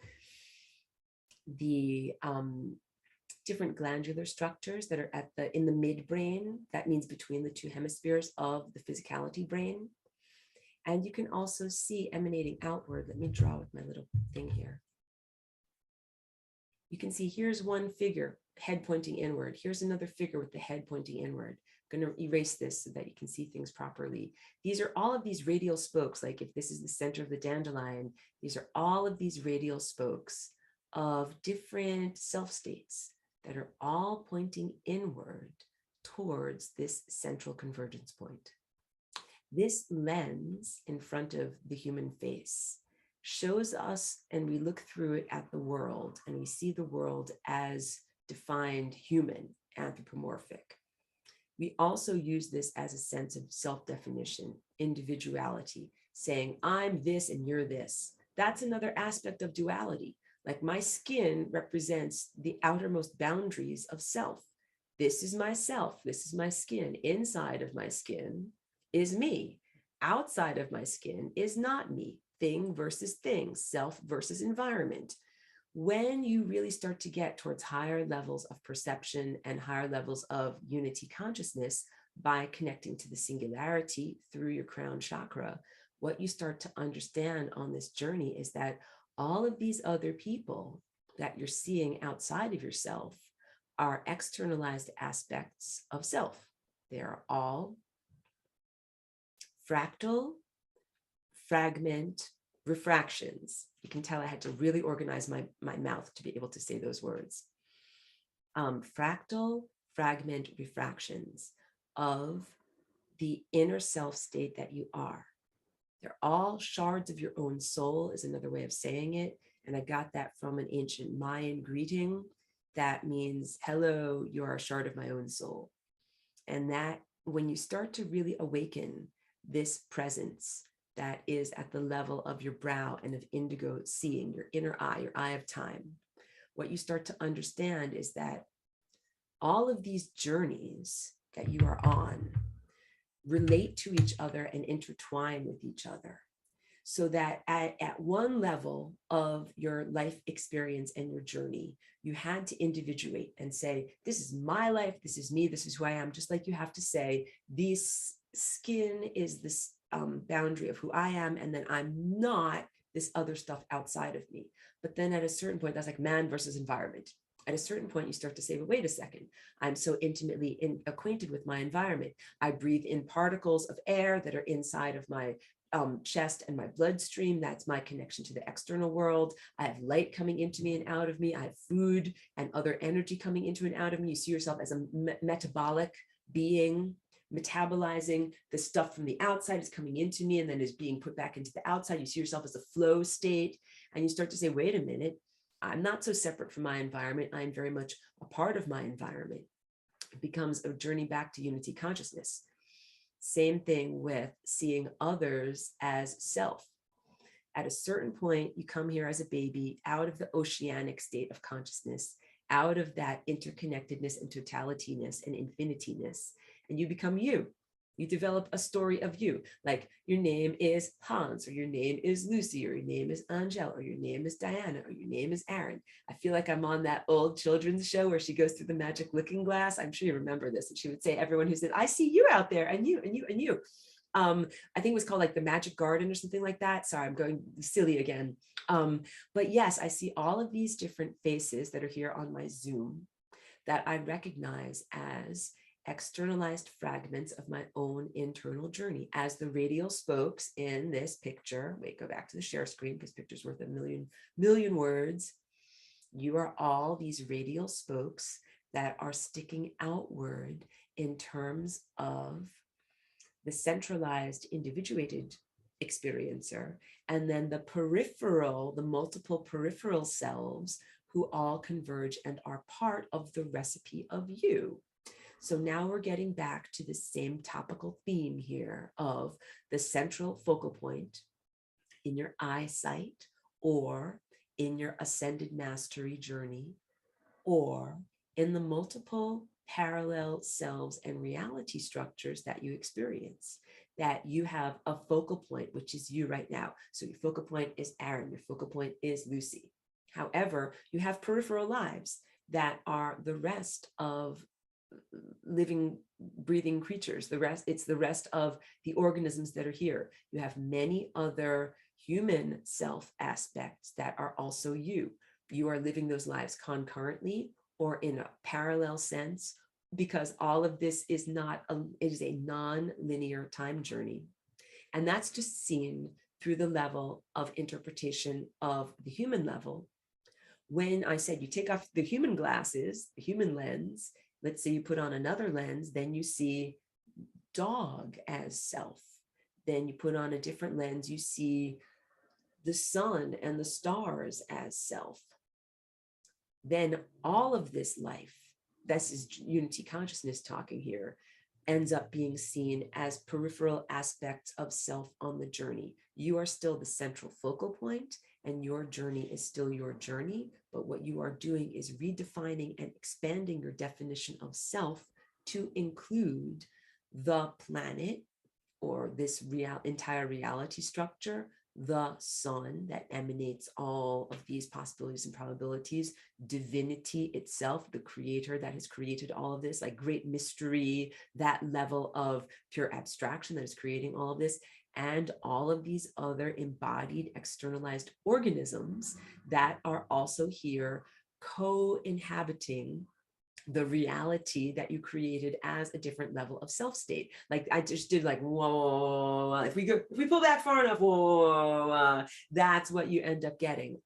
the different glandular structures that are in the midbrain. That means between the two hemispheres of the physicality brain. And you can also see emanating outward. Let me draw with my little thing here. You can see here's one figure, head pointing inward. Here's another figure with the head pointing inward. I'm going to erase this so that you can see things properly. These are all of these radial spokes. Like if this is the center of the dandelion, these are all of these radial spokes of different self states that are all pointing inward towards this central convergence point. This lens in front of the human face shows us, and we look through it at the world, and we see the world as defined human, anthropomorphic. We also use this as a sense of self-definition, individuality, saying, I'm this and you're this. That's another aspect of duality. Like my skin represents the outermost boundaries of self. This is myself. This is my skin. Inside of my skin is me. Outside of my skin is not me. Thing versus thing, self versus environment. When you really start to get towards higher levels of perception and higher levels of unity consciousness by connecting to the singularity through your crown chakra, what you start to understand on this journey is that all of these other people that you're seeing outside of yourself are externalized aspects of self. They are all fractal, fragment, refractions. You can tell I had to really organize my mouth to be able to say those words. Fractal, fragment, refractions of the inner self state that you are. They're all shards of your own soul is another way of saying it. And I got that from an ancient Mayan greeting that means, hello, you are a shard of my own soul. And that when you start to really awaken this presence that is at the level of your brow and of indigo seeing, your inner eye, your eye of time, what you start to understand is that all of these journeys that you are on relate to each other and intertwine with each other. so that at one level of your life experience and your journey, you had to individuate and say, this is my life, this is me, this is who I am, just like you have to say, this skin is this boundary of who I am, and then I'm not this other stuff outside of me. But then at a certain point, that's like man versus environment. At a certain point, you start to say, but wait a second, I'm so intimately acquainted with my environment. I breathe in particles of air that are inside of my chest and my bloodstream. That's my connection to the external world. I have light coming into me and out of me. I have food and other energy coming into and out of me. You see yourself as a metabolic being, metabolizing the stuff from the outside is coming into me and then is being put back into the outside. You see yourself as a flow state, and you start to say, wait a minute, I'm not so separate from my environment. I'm very much a part of my environment. It becomes a journey back to unity consciousness. Same thing with seeing others as self. At a certain point, you come here as a baby out of the oceanic state of consciousness, out of that interconnectedness and totalityness and infinityness, and you become you. You develop a story of you, like your name is Hans, or your name is Lucy, or your name is Angel, or your name is Diana, or your name is Aaron. I feel like I'm on that old children's show where she goes through the magic looking glass. I'm sure you remember this. And she would say, everyone who said, I see you out there, and you, and you, and you. I think it was called like the Magic Garden or something like that. Sorry, I'm going silly again. But yes, I see all of these different faces that are here on my Zoom that I recognize as externalized fragments of my own internal journey as the radial spokes in this picture. Wait, go back to the share screen because picture's worth a million words. You are all these radial spokes that are sticking outward in terms of the centralized, individuated experiencer, and then the peripheral, the multiple peripheral selves who all converge and are part of the recipe of you. So now we're getting back to the same topical theme here of the central focal point in your eyesight, or in your ascended mastery journey, or in the multiple parallel selves and reality structures that you experience, that you have a focal point, which is you right now. So your focal point is Aaron, your focal point is Lucy. However, you have peripheral lives that are the rest of living, breathing creatures. It's the rest of the organisms that are here. You have many other human self aspects that are also you. You are living those lives concurrently or in a parallel sense, because all of this is it is a non-linear time journey. And that's just seen through the level of interpretation of the human level. When I said you take off the human glasses, the human lens, let's say you put on another lens, then you see dog as self. Then you put on a different lens, you see the sun and the stars as self. Then all of this life, this is unity consciousness talking here, ends up being seen as peripheral aspects of self on the journey. You are still the central focal point, and your journey is still your journey, but what you are doing is redefining and expanding your definition of self to include the planet, or this entire reality structure, the sun that emanates all of these possibilities and probabilities, divinity itself, the creator that has created all of this, like great mystery, that level of pure abstraction that is creating all of this, and all of these other embodied externalized organisms that are also here co-inhabiting the reality that you created as a different level of self state. Like I just did like, whoa, if we pull back far enough, whoa, that's what you end up getting.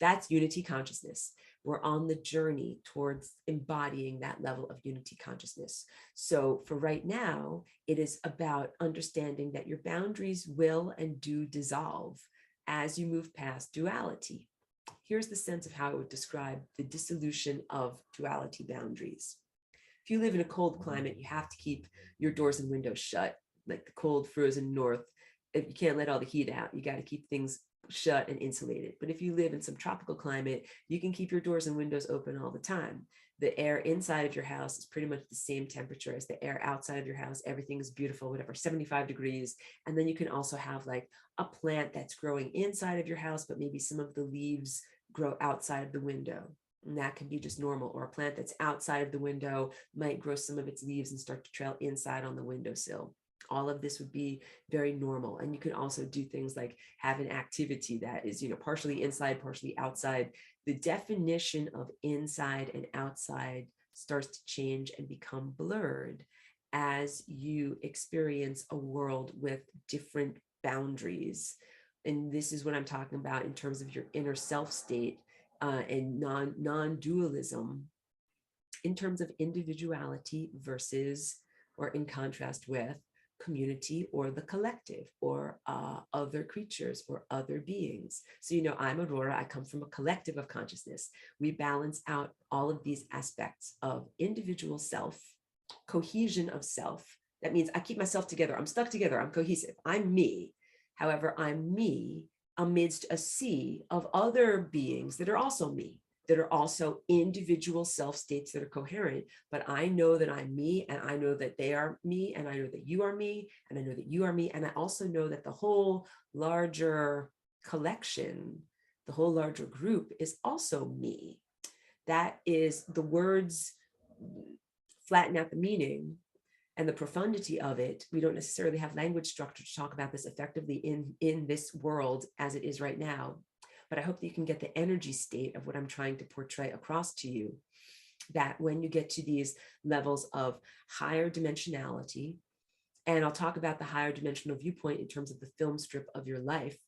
That's unity consciousness. We're on the journey towards embodying that level of unity consciousness. So for right now, it is about understanding that your boundaries will and do dissolve as you move past duality. Here's the sense of how I would describe the dissolution of duality boundaries. If you live in a cold climate, you have to keep your doors and windows shut, like the cold, frozen north. If you can't let all the heat out, you got to keep things shut and insulated. But if you live in some tropical climate, you can keep your doors and windows open all the time. The air inside of your house is pretty much the same temperature as the air outside of your house. Everything is beautiful, whatever, 75 degrees. And then you can also have like a plant that's growing inside of your house, but maybe some of the leaves grow outside of the window. And that can be just normal. Or a plant that's outside of the window might grow some of its leaves and start to trail inside on the windowsill. All of this would be very normal. And you can also do things like have an activity that is, partially inside, partially outside. The definition of inside and outside starts to change and become blurred as you experience a world with different boundaries. And this is what I'm talking about in terms of your inner self state and non-dualism, in terms of individuality versus, or in contrast with, community or the collective, or other creatures or other beings. So, I'm Aurora. I come from a collective of consciousness. We balance out all of these aspects of individual self, cohesion of self. That means I keep myself together. I'm stuck together. I'm cohesive. I'm me. However, I'm me amidst a sea of other beings that are also me, that are also individual self states that are coherent. But I know that I'm me, and I know that they are me, and I know that you are me, and I know that you are me. And I also know that the whole larger collection, the whole larger group is also me. That is, the words flatten out the meaning and the profundity of it. We don't necessarily have language structure to talk about this effectively in this world as it is right now. But I hope that you can get the energy state of what I'm trying to portray across to you, that when you get to these levels of higher dimensionality, and I'll talk about the higher dimensional viewpoint in terms of the film strip of your life,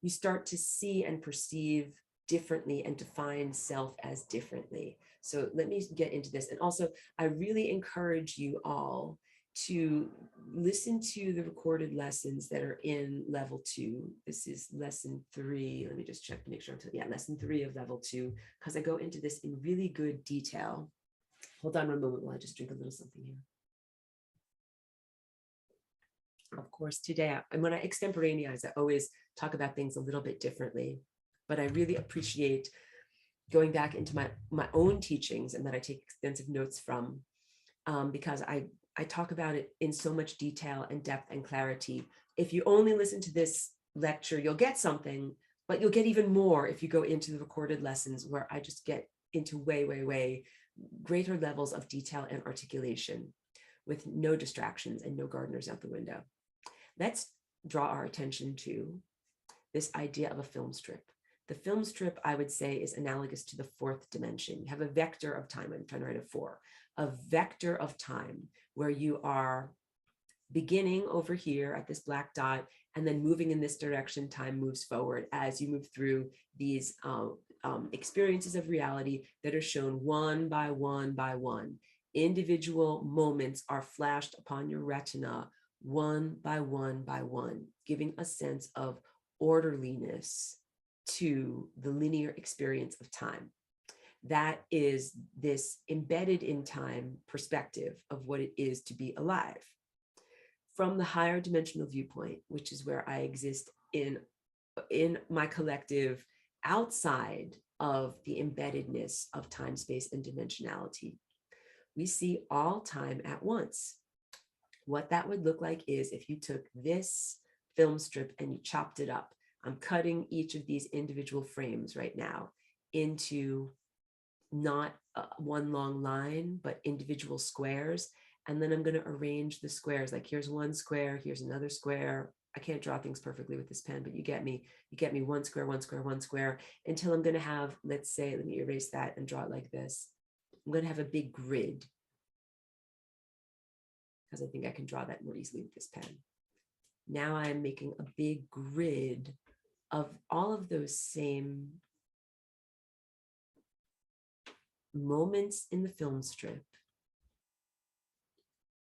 you start to see and perceive differently and define self as differently. So let me get into this. And also, I really encourage you all to listen to the recorded lessons that are in level 2. This is lesson 3. Let me just check to make sure. Lesson 3 of level 2, because I go into this in really good detail. Hold on one moment while I just drink a little something here. Of course, today, and when I extemporaneous, I always talk about things a little bit differently, but I really appreciate going back into my own teachings, and that I take extensive notes from, because I talk about it in so much detail and depth and clarity. If you only listen to this lecture, you'll get something, but you'll get even more if you go into the recorded lessons, where I just get into way, way, way greater levels of detail and articulation with no distractions and no gardeners out the window. Let's draw our attention to this idea of a film strip. The film strip, I would say, is analogous to the 4th dimension. You have a vector of time. I'm trying to write a 4. A vector of time where you are beginning over here at this black dot, and then moving in this direction. Time moves forward as you move through these experiences of reality that are shown one by one by one. Individual moments are flashed upon your retina one by one by one, giving a sense of orderliness to the linear experience of time. That is this embedded in time perspective of what it is to be alive. From the higher dimensional viewpoint, which is where I exist in my collective, outside of the embeddedness of time, space, and dimensionality, we see all time at once. What that would look like is if you took this film strip and you chopped it up. I'm cutting each of these individual frames right now into not one long line, but individual squares. And then I'm going to arrange the squares. Like, here's one square, here's another square. I can't draw things perfectly with this pen, but you get me. You get me one square, one square, one square, until I'm going to have, let's say, let me erase that and draw it like this. I'm going to have a big grid, because I think I can draw that more easily with this pen. Now I'm making a big grid of all of those same moments in the film strip.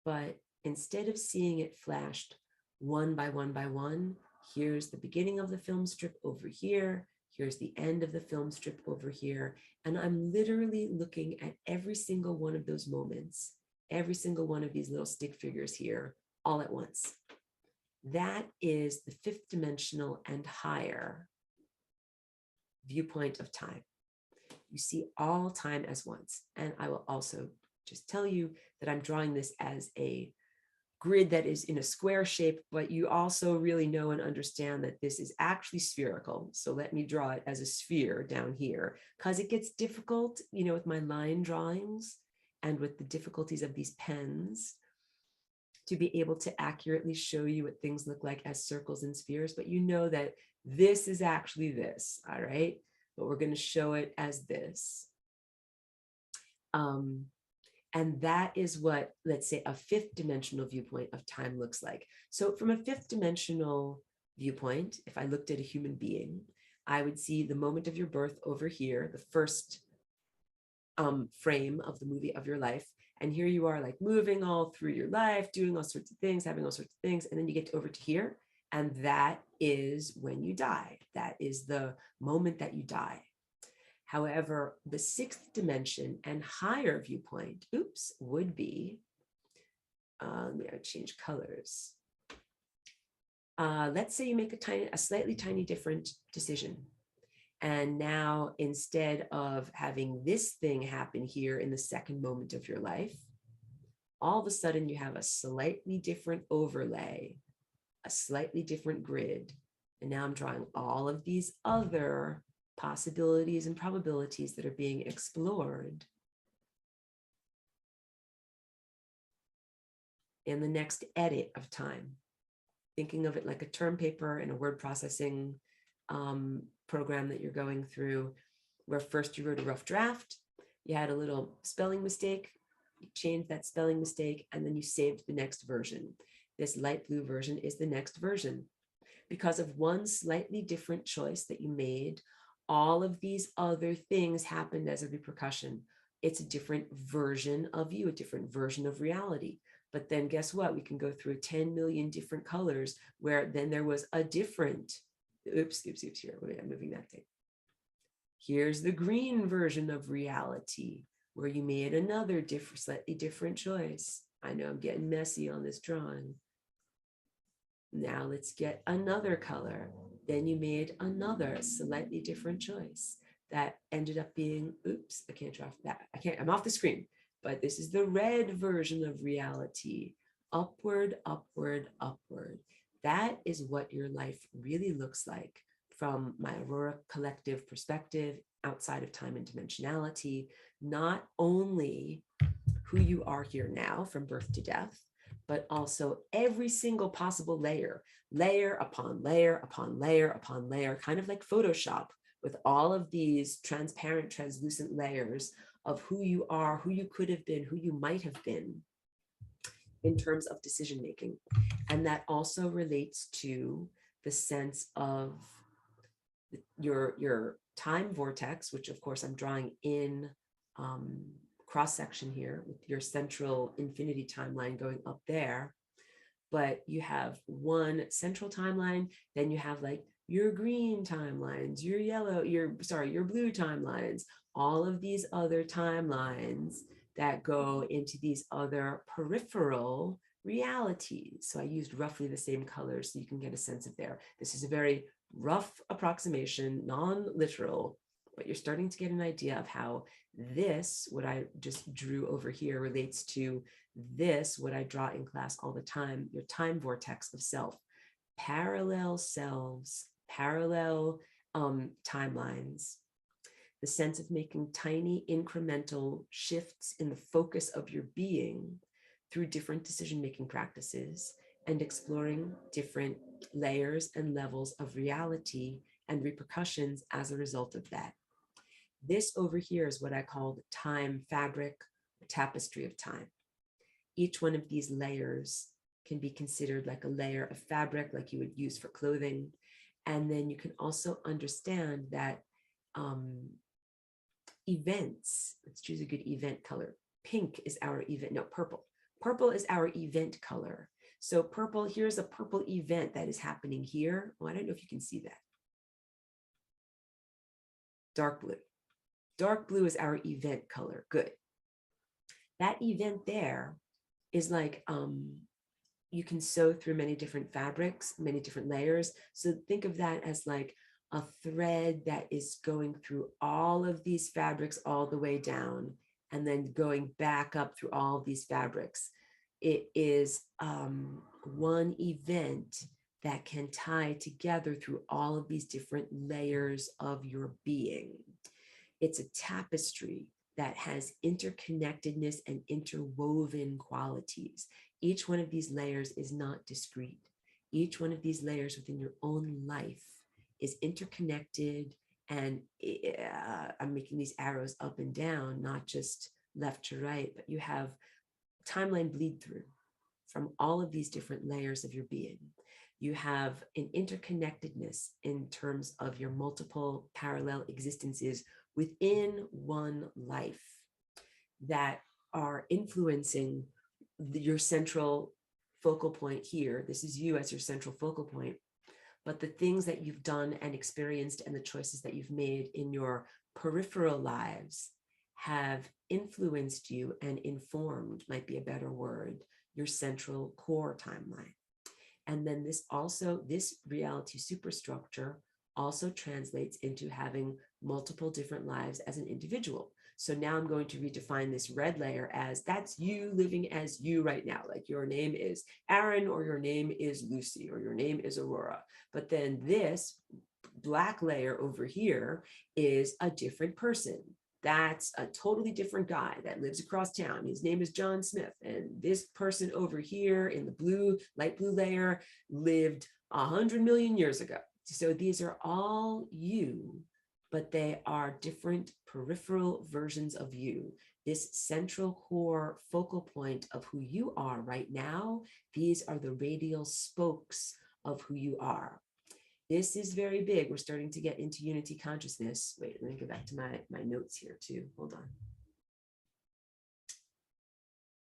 But instead of seeing it flashed one by one by one, here's the beginning of the film strip over here. Here's the end of the film strip over here. And I'm literally looking at every single one of those moments, every single one of these little stick figures here, all at once. That is the 5th dimensional and higher viewpoint of time. You see all time as once. And I will also just tell you that I'm drawing this as a grid that is in a square shape, but you also really know and understand that this is actually spherical. So let me draw it as a sphere down here, because it gets difficult, you know, with my line drawings and with the difficulties of these pens to be able to accurately show you what things look like as circles and spheres, but you know that this is actually this, all right? But we're going to show it as this. And that is what, let's say, a fifth dimensional viewpoint of time looks like. So from a fifth dimensional viewpoint, if I looked at a human being, I would see the moment of your birth over here, the first frame of the movie of your life. And here you are, like moving all through your life, doing all sorts of things, having all sorts of things. And then you get over to here. And that is when you die. That is the moment that you die. However, the sixth dimension and higher viewpoint, would be, let me change colors. Let's say you make a slightly tiny different decision. And now instead of having this thing happen here in the second moment of your life, all of a sudden you have a slightly different overlay, a slightly different grid. And now I'm drawing all of these other possibilities and probabilities that are being explored in the next edit of time. Thinking of it like a term paper and a word processing program that you're going through, where first you wrote a rough draft, you had a little spelling mistake, you changed that spelling mistake, and then you saved the next version. This light blue version is the next version. Because of one slightly different choice that you made, all of these other things happened as a repercussion. It's a different version of you, a different version of reality. But then guess what? We can go through 10 million different colors where then there was a different, here, wait, I'm moving that thing. Here's the green version of reality where you made another slightly different choice. I know I'm getting messy on this drawing. Now let's get another color. Then you made another slightly different choice that ended up being, I can't draw that. I'm off the screen, but this is the red version of reality. Upward, upward, upward. That is what your life really looks like from my Aurora collective perspective, outside of time and dimensionality, not only who you are here now from birth to death, but also every single possible layer upon layer upon layer upon layer, kind of like Photoshop, with all of these transparent, translucent layers of who you are, who you could have been, who you might have been in terms of decision making. And that also relates to the sense of your time vortex, which of course I'm drawing in cross section here with your central infinity timeline going up there. But you have one central timeline, then you have like your green timelines, your yellow, your blue timelines, all of these other timelines that go into these other peripheral realities. So I used roughly the same colors so you can get a sense of there. This is a very rough approximation, non-literal, but you're starting to get an idea of how this, what I just drew over here, relates to this, what I draw in class all the time, your time vortex of self. Parallel selves, parallel timelines, the sense of making tiny incremental shifts in the focus of your being through different decision-making practices and exploring different layers and levels of reality and repercussions as a result of that. This over here is what I call the time fabric, the tapestry of time. Each one of these layers can be considered like a layer of fabric, like you would use for clothing. And then you can also understand that events, let's choose a good event color. Pink is our event, no, purple. Purple is our event color. So purple, here's a purple event that is happening here. Well, I don't know if you can see that. Dark blue. Dark blue is our event color, good. That event there is like, you can sew through many different fabrics, many different layers. So think of that as like a thread that is going through all of these fabrics all the way down and then going back up through all of these fabrics. It is one event that can tie together through all of these different layers of your being. It's a tapestry that has interconnectedness and interwoven qualities. Each one of these layers is not discrete. Each one of these layers within your own life is interconnected, and I'm making these arrows up and down, not just left to right, but you have timeline bleed through from all of these different layers of your being. You have an interconnectedness in terms of your multiple parallel existences within one life that are influencing your central focal point here. This is you as your central focal point. But the things that you've done and experienced and the choices that you've made in your peripheral lives have influenced you and informed, might be a better word, your central core timeline. And then this reality superstructure also translates into having multiple different lives as an individual. So now I'm going to redefine this red layer as that's you living as you right now. Like your name is Aaron, or your name is Lucy, or your name is Aurora. But then this black layer over here is a different person. That's a totally different guy that lives across town. His name is John Smith. And this person over here in the blue, light blue layer lived 100 million years ago. So these are all you, but they are different peripheral versions of you. This central core focal point of who you are right now, these are the radial spokes of who you are. This is very big. We're starting to get into unity consciousness. Wait, let me go back to my notes here too. Hold on.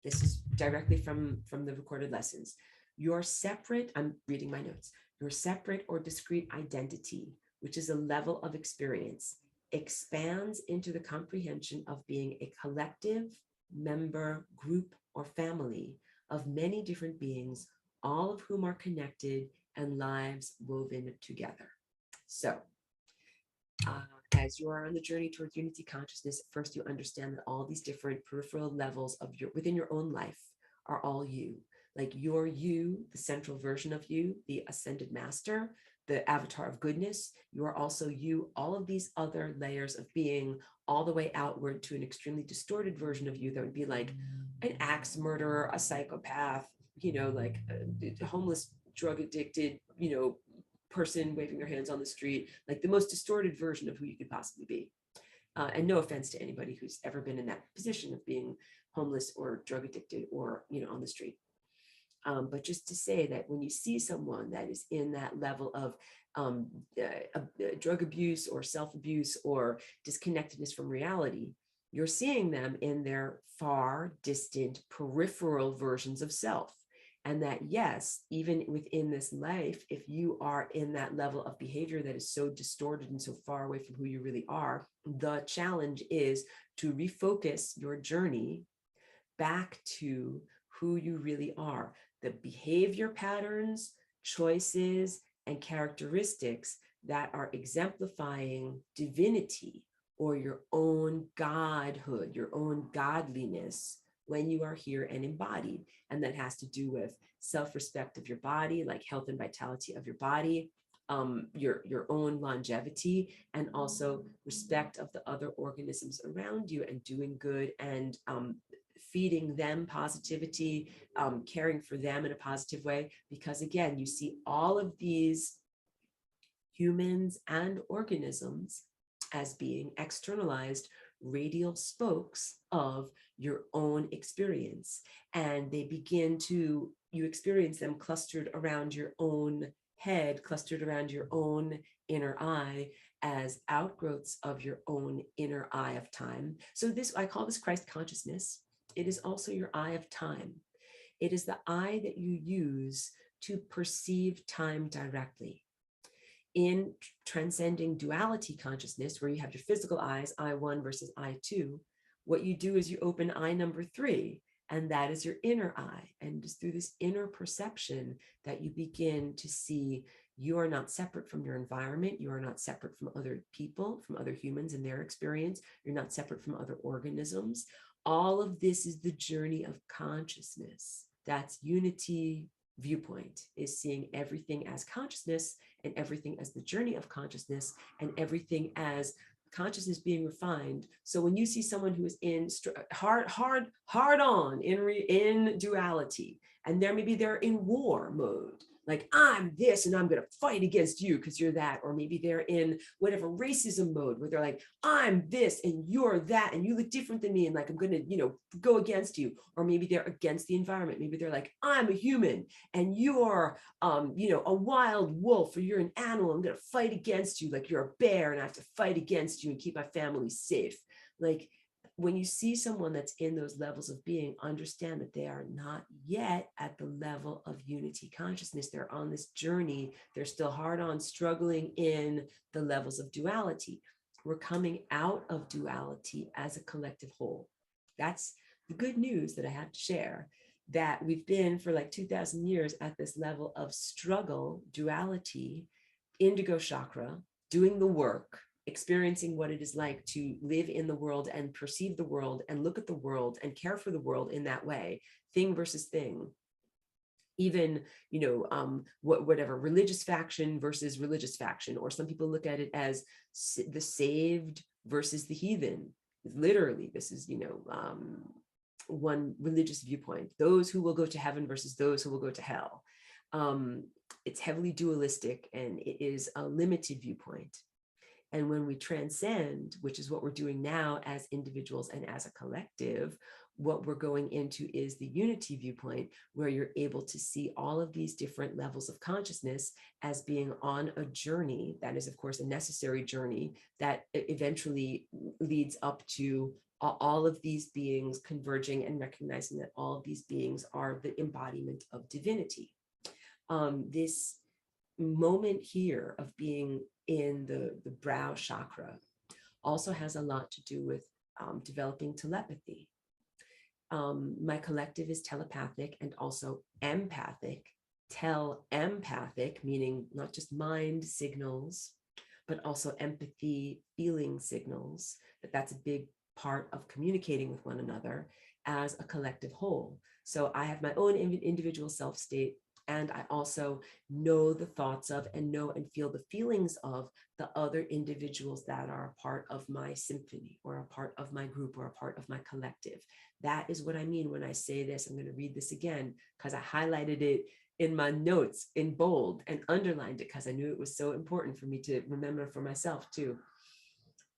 This is directly from the recorded lessons. Your separate, I'm reading my notes, your separate or discrete identity, which is a level of experience, expands into the comprehension of being a collective, member, group, or family of many different beings, all of whom are connected and lives woven together. So, as you are on the journey towards unity consciousness, first you understand that all these different peripheral levels of within your own life are all you. Like you're you, the central version of you, the ascended master, the avatar of goodness. You are also you, all of these other layers of being, all the way outward to an extremely distorted version of you that would be like an axe murderer, a psychopath, like a homeless, drug addicted, person waving their hands on the street, like the most distorted version of who you could possibly be. And no offense to anybody who's ever been in that position of being homeless or drug addicted or, on the street. But just to say that when you see someone that is in that level of drug abuse or self-abuse or disconnectedness from reality, you're seeing them in their far distant peripheral versions of self. And that, yes, even within this life, if you are in that level of behavior that is so distorted and so far away from who you really are, the challenge is to refocus your journey back to who you really are. The behavior patterns, choices, and characteristics that are exemplifying divinity or your own godhood, your own godliness when you are here and embodied. And that has to do with self-respect of your body, like health and vitality of your body, your own longevity, and also respect of the other organisms around you and doing good and feeding them positivity, caring for them in a positive way. Because again, you see all of these humans and organisms as being externalized radial spokes of your own experience. And they begin to, you experience them clustered around your own head, clustered around your own inner eye as outgrowths of your own inner eye of time. So this, I call this Christ consciousness. It is also your eye of time. It is the eye that you use to perceive time directly. In transcending duality consciousness, where you have your physical eyes, eye 1 versus eye 2, what you do is you open eye number 3, and that is your inner eye. And it's through this inner perception that you begin to see You are not separate from your environment. You are not separate from other people, from other humans and their experience. You're not separate from other organisms. All of this is the journey of consciousness. That's unity. Viewpoint is seeing everything as consciousness and everything as the journey of consciousness and everything as consciousness being refined. So when you see someone who is in hard on in duality, and maybe they're in war mode, like I'm this and I'm going to fight against you because you're that, or maybe they're in whatever racism mode where they're like, I'm this and you're that and you look different than me and like I'm going to go against you, or maybe they're against the environment. Maybe they're like, I'm a human and you're a wild wolf, or you're an animal, I'm going to fight against you, like you're a bear and I have to fight against you and keep my family safe. Like when you see someone that's in those levels of being, understand that they are not yet at the level of unity consciousness. They're on this journey. They're still hard on struggling in the levels of duality. We're coming out of duality as a collective whole. That's the good news that I have to share, that we've been for like 2000 years at this level of struggle, duality, indigo chakra, doing the work, experiencing what it is like to live in the world and perceive the world and look at the world and care for the world in that way, thing versus thing. Even, whatever, religious faction versus religious faction, or some people look at it as the saved versus the heathen. Literally, this is, one religious viewpoint, those who will go to heaven versus those who will go to hell. It's heavily dualistic and it is a limited viewpoint. And when we transcend, which is what we're doing now as individuals and as a collective, what we're going into is the unity viewpoint, where you're able to see all of these different levels of consciousness as being on a journey that is, of course, a necessary journey that eventually leads up to all of these beings converging and recognizing that all of these beings are the embodiment of divinity. This moment here of being in the brow chakra also has a lot to do with developing telepathy. My collective is telepathic and also empathic. Empathic, meaning not just mind signals, but also empathy, feeling signals. That's a big part of communicating with one another as a collective whole. So I have my own individual self state, and I also know the thoughts of and know and feel the feelings of the other individuals that are a part of my symphony or a part of my group or a part of my collective. That is what I mean when I say this. I'm going to read this again because I highlighted it in my notes in bold and underlined it because I knew it was so important for me to remember for myself too.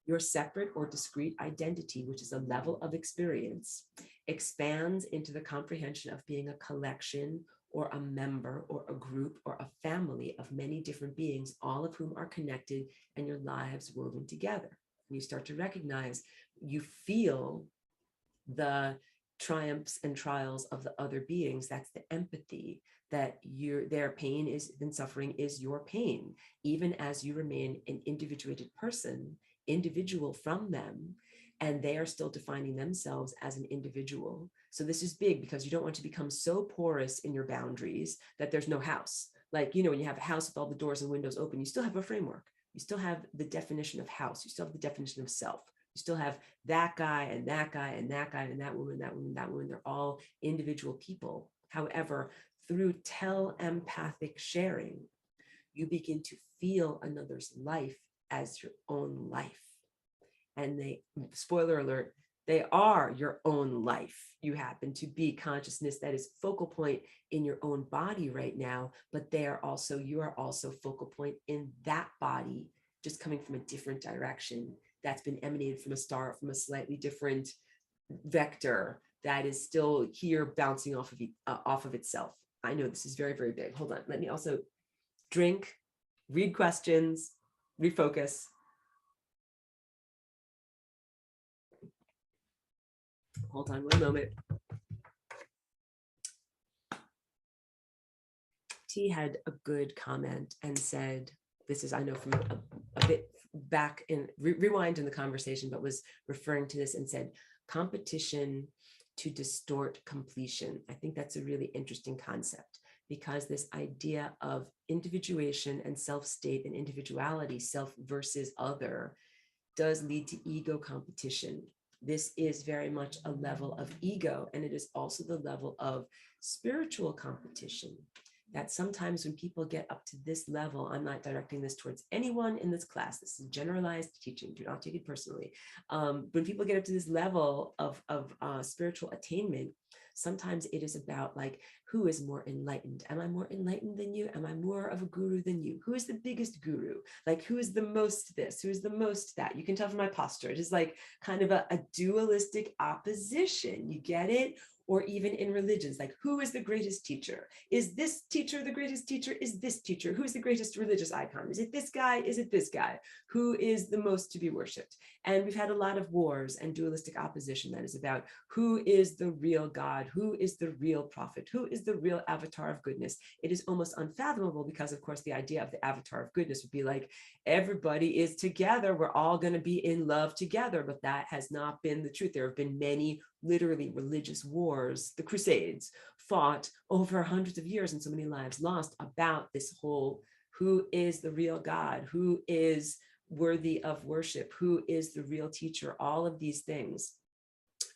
Your separate or discrete identity, which is a level of experience, expands into the comprehension of being a collection or a member or a group or a family of many different beings, all of whom are connected and your lives woven together. And you start to recognize, you feel the triumphs and trials of the other beings. That's the empathy, that their pain and suffering is your pain, even as you remain an individuated person, individual from them, and they are still defining themselves as an individual. So this is big because you don't want to become so porous in your boundaries that there's no house. Like, when you have a house with all the doors and windows open, you still have a framework. You still have the definition of house. You still have the definition of self. You still have that guy and that guy and that guy and that woman, that woman, that woman. They're all individual people. However, through telepathic sharing, you begin to feel another's life as your own life. And spoiler alert, they are your own life. You happen to be consciousness that is focal point in your own body right now, but you are also focal point in that body, just coming from a different direction that's been emanated from a star, from a slightly different vector that is still here bouncing off of itself. I know this is very, very big. Hold on. Let me also drink, read questions, refocus. Hold on one moment. T had a good comment and said, this is, I know, from a bit back in, rewind in the conversation, but was referring to this and said, competition to distort completion. I think that's a really interesting concept, because this idea of individuation and self-state and individuality, self versus other, does lead to ego competition. This is very much a level of ego, and it is also the level of spiritual competition. That sometimes when people get up to this level, I'm not directing this towards anyone in this class, this is generalized teaching, do not take it personally. When people get up to this level of spiritual attainment, sometimes it is about like, who is more enlightened? Am I more enlightened than you? Am I more of a guru than you? Who is the biggest guru? Like, who is the most this? Who is the most that? You can tell from my posture. It is like kind of a dualistic opposition. You get it? Or even in religions, like, who is the greatest teacher? Is this teacher the greatest teacher? Is this teacher? Who's the greatest religious icon? Is it this guy? Is it this guy? Who is the most to be worshipped? And we've had a lot of wars and dualistic opposition that is about who is the real God? Who is the real prophet? Who is the real avatar of goodness? It is almost unfathomable because, of course, the idea of the avatar of goodness would be like, everybody is together. We're all going to be in love together. But that has not been the truth. There have been many literally religious wars, the Crusades, fought over hundreds of years and so many lives lost about this whole, who is the real God? Who is worthy of worship? Who is the real teacher? All of these things.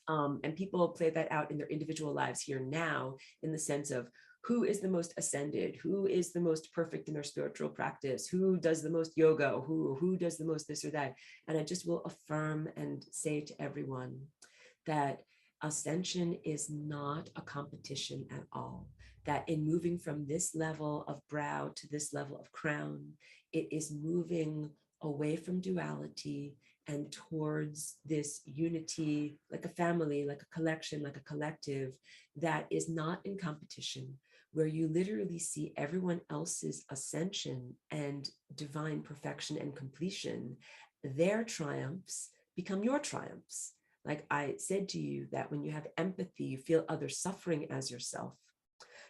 And people play that out in their individual lives here now, in the sense of who is the most ascended, who is the most perfect in their spiritual practice, who does the most yoga, who does the most this or that. And I just will affirm and say to everyone that ascension is not a competition at all. That in moving from this level of brow to this level of crown, it is moving away from duality and towards this unity, like a family, like a collection, like a collective, that is not in competition, where you literally see everyone else's ascension and divine perfection and completion. Their triumphs become your triumphs. Like I said to you, that when you have empathy, you feel others suffering as yourself.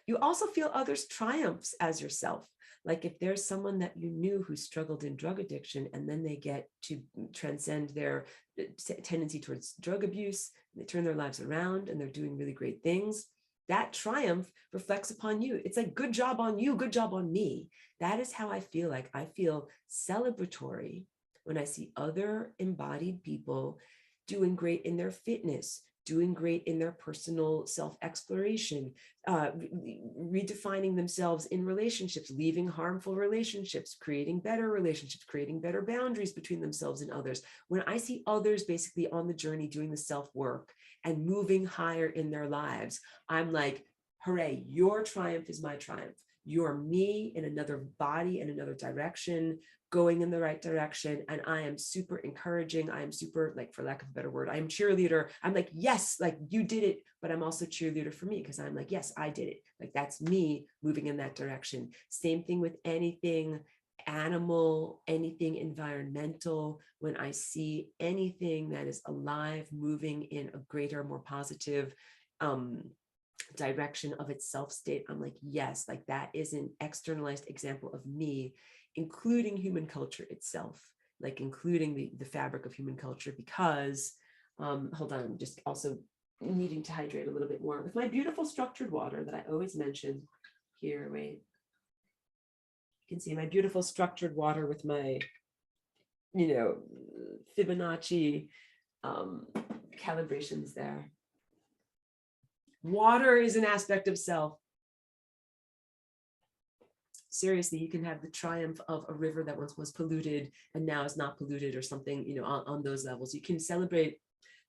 You also feel others' triumphs as yourself. Like if there's someone that you knew who struggled in drug addiction, and then they get to transcend their tendency towards drug abuse, they turn their lives around and they're doing really great things, that triumph reflects upon you. It's like, good job on you, good job on me. That is how I feel. Like I feel celebratory when I see other embodied people doing great in their fitness, doing great in their personal self-exploration, redefining themselves in relationships, leaving harmful relationships, creating better relationships, creating better boundaries between themselves and others. When I see others basically on the journey doing the self-work and moving higher in their lives, I'm like, hooray, your triumph is my triumph. You're me in another body, in another direction, going in the right direction. And I am super encouraging. I am super, like, for lack of a better word, I am cheerleader. I'm like, yes, like you did it, but I'm also cheerleader for me, because I'm like, yes, I did it. Like that's me moving in that direction. Same thing with anything animal, anything environmental. When I see anything that is alive, moving in a greater, more positive direction of its self-state, I'm like, yes, like that is an externalized example of me, including human culture itself, like including the fabric of human culture. Because hold on, I'm just also needing to hydrate a little bit more with my beautiful structured water that I always mention here. Wait, you can see my beautiful structured water with my, you know, Fibonacci calibrations there. Water is an aspect of self. Seriously, you can have the triumph of a river that once was polluted and now is not polluted, or something, you know, on those levels. You can celebrate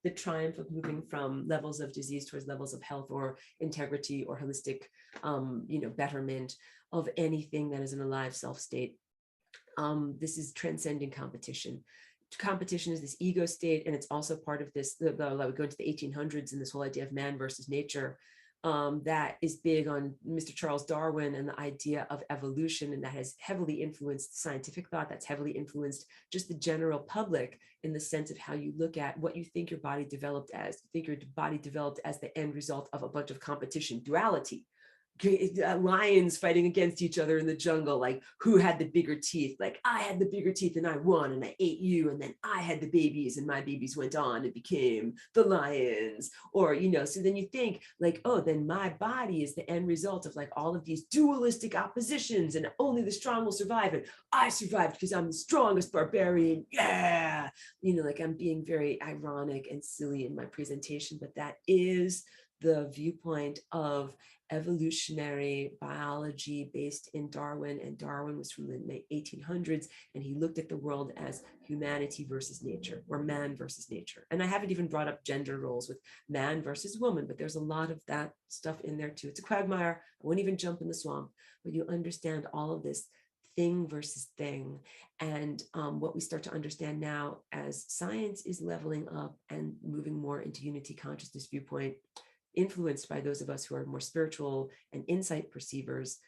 the triumph of moving from levels of disease towards levels of health or integrity or holistic, you know, betterment of anything that is an alive self state. This is transcending competition. Competition is this ego state, and it's also part of this, we go into the 1800s and this whole idea of man versus nature, that is big on Mr. Charles Darwin and the idea of evolution, and that has heavily influenced scientific thought, that's heavily influenced just the general public in the sense of how you look at what you think your body developed as. You think your body developed as the end result of a bunch of competition, duality. lions fighting against each other in the jungle, like who had the bigger teeth, like I had the bigger teeth and I won and I ate you, and then I had the babies and my babies went on and became the lions. Or, you know, so then you think like, oh, then my body is the end result of like all of these dualistic oppositions, and only the strong will survive, and I survived because I'm the strongest barbarian. Yeah, you know, like I'm being very ironic and silly in my presentation, but that is the viewpoint of evolutionary biology based in Darwin. And Darwin was from the 1800s, and he looked at the world as humanity versus nature, or man versus nature. And I haven't even brought up gender roles with man versus woman, but there's a lot of that stuff in there too. It's a quagmire. I won't even jump in the swamp, but you understand all of this thing versus thing. And what we start to understand now as science is leveling up and moving more into unity consciousness viewpoint, influenced by those of us who are more spiritual and insight perceivers,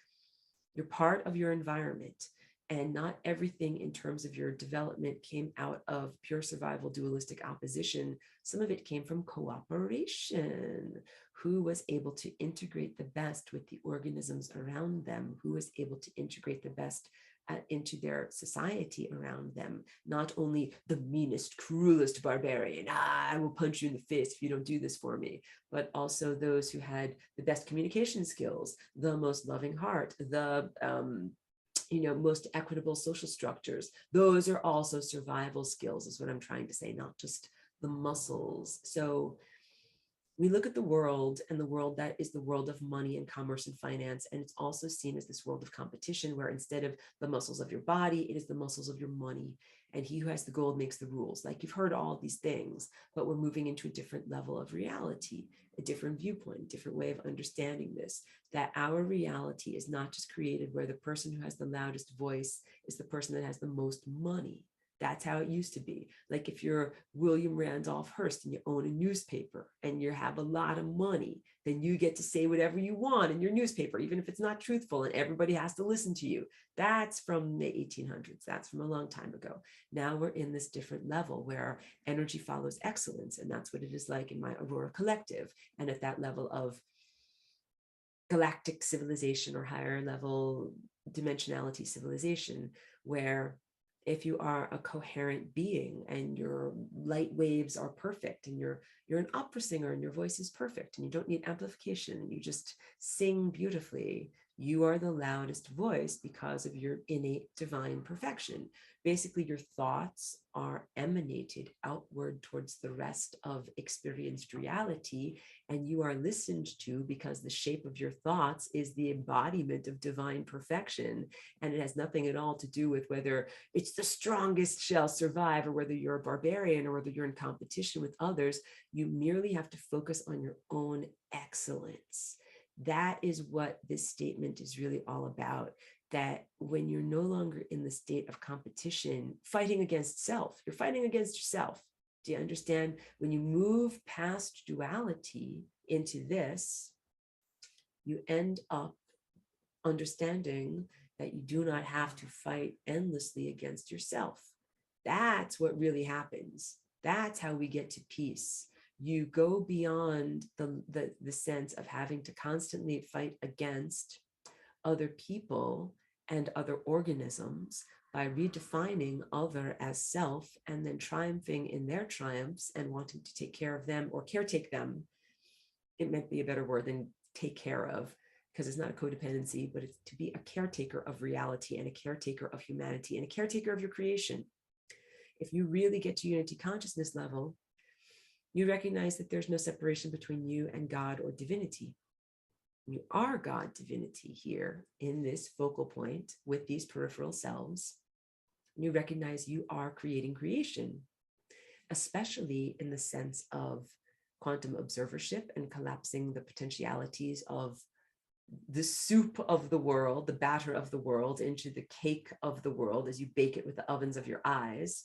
you're part of your environment. And not everything in terms of your development came out of pure survival dualistic opposition. Some of it came from cooperation. Who was able to integrate the best with the organisms around them? Who was able to integrate the best into their society around them? Not only the meanest, cruelest barbarian, I will punch you in the face if you don't do this for me, but also those who had the best communication skills, the most loving heart, the most equitable social structures. Those are also survival skills, is what I'm trying to say, not just the muscles. So we look at the world, and the world that is the world of money and commerce and finance. And it's also seen as this world of competition, where instead of the muscles of your body, it is the muscles of your money. And he who has the gold makes the rules. Like, you've heard all these things, but we're moving into a different level of reality, a different viewpoint, a different way of understanding this, that our reality is not just created where the person who has the loudest voice is the person that has the most money. That's how it used to be. Like, if you're William Randolph Hearst and you own a newspaper and you have a lot of money, then you get to say whatever you want in your newspaper, even if it's not truthful, and everybody has to listen to you. That's from the 1800s. That's from a long time ago. Now we're in this different level where energy follows excellence. And that's what it is like in my Aurora Collective. And at that level of galactic civilization, or higher level dimensionality civilization, where if you are a coherent being and your light waves are perfect, and you're an opera singer and your voice is perfect and you don't need amplification and you just sing beautifully, you are the loudest voice because of your innate divine perfection. Basically, your thoughts are emanated outward towards the rest of experienced reality, and you are listened to because the shape of your thoughts is the embodiment of divine perfection. And it has nothing at all to do with whether it's the strongest shall survive, or whether you're a barbarian, or whether you're in competition with others. You merely have to focus on your own excellence. That is what this statement is really all about. That when you're no longer in the state of competition, fighting against self, you're fighting against yourself. Do you understand? When you move past duality into this, you end up understanding that you do not have to fight endlessly against yourself. That's what really happens. That's how we get to peace. You go beyond the sense of having to constantly fight against other people and other organisms by redefining other as self, and then triumphing in their triumphs and wanting to take care of them or caretake them. It might be a better word than take care of, because it's not a codependency, but it's to be a caretaker of reality, and a caretaker of humanity, and a caretaker of your creation. If you really get to unity consciousness level, you recognize that there's no separation between you and God or divinity. You are God divinity here in this focal point with these peripheral selves. You recognize you are creating creation, especially in the sense of quantum observership and collapsing the potentialities of the soup of the world, the batter of the world, into the cake of the world as you bake it with the ovens of your eyes.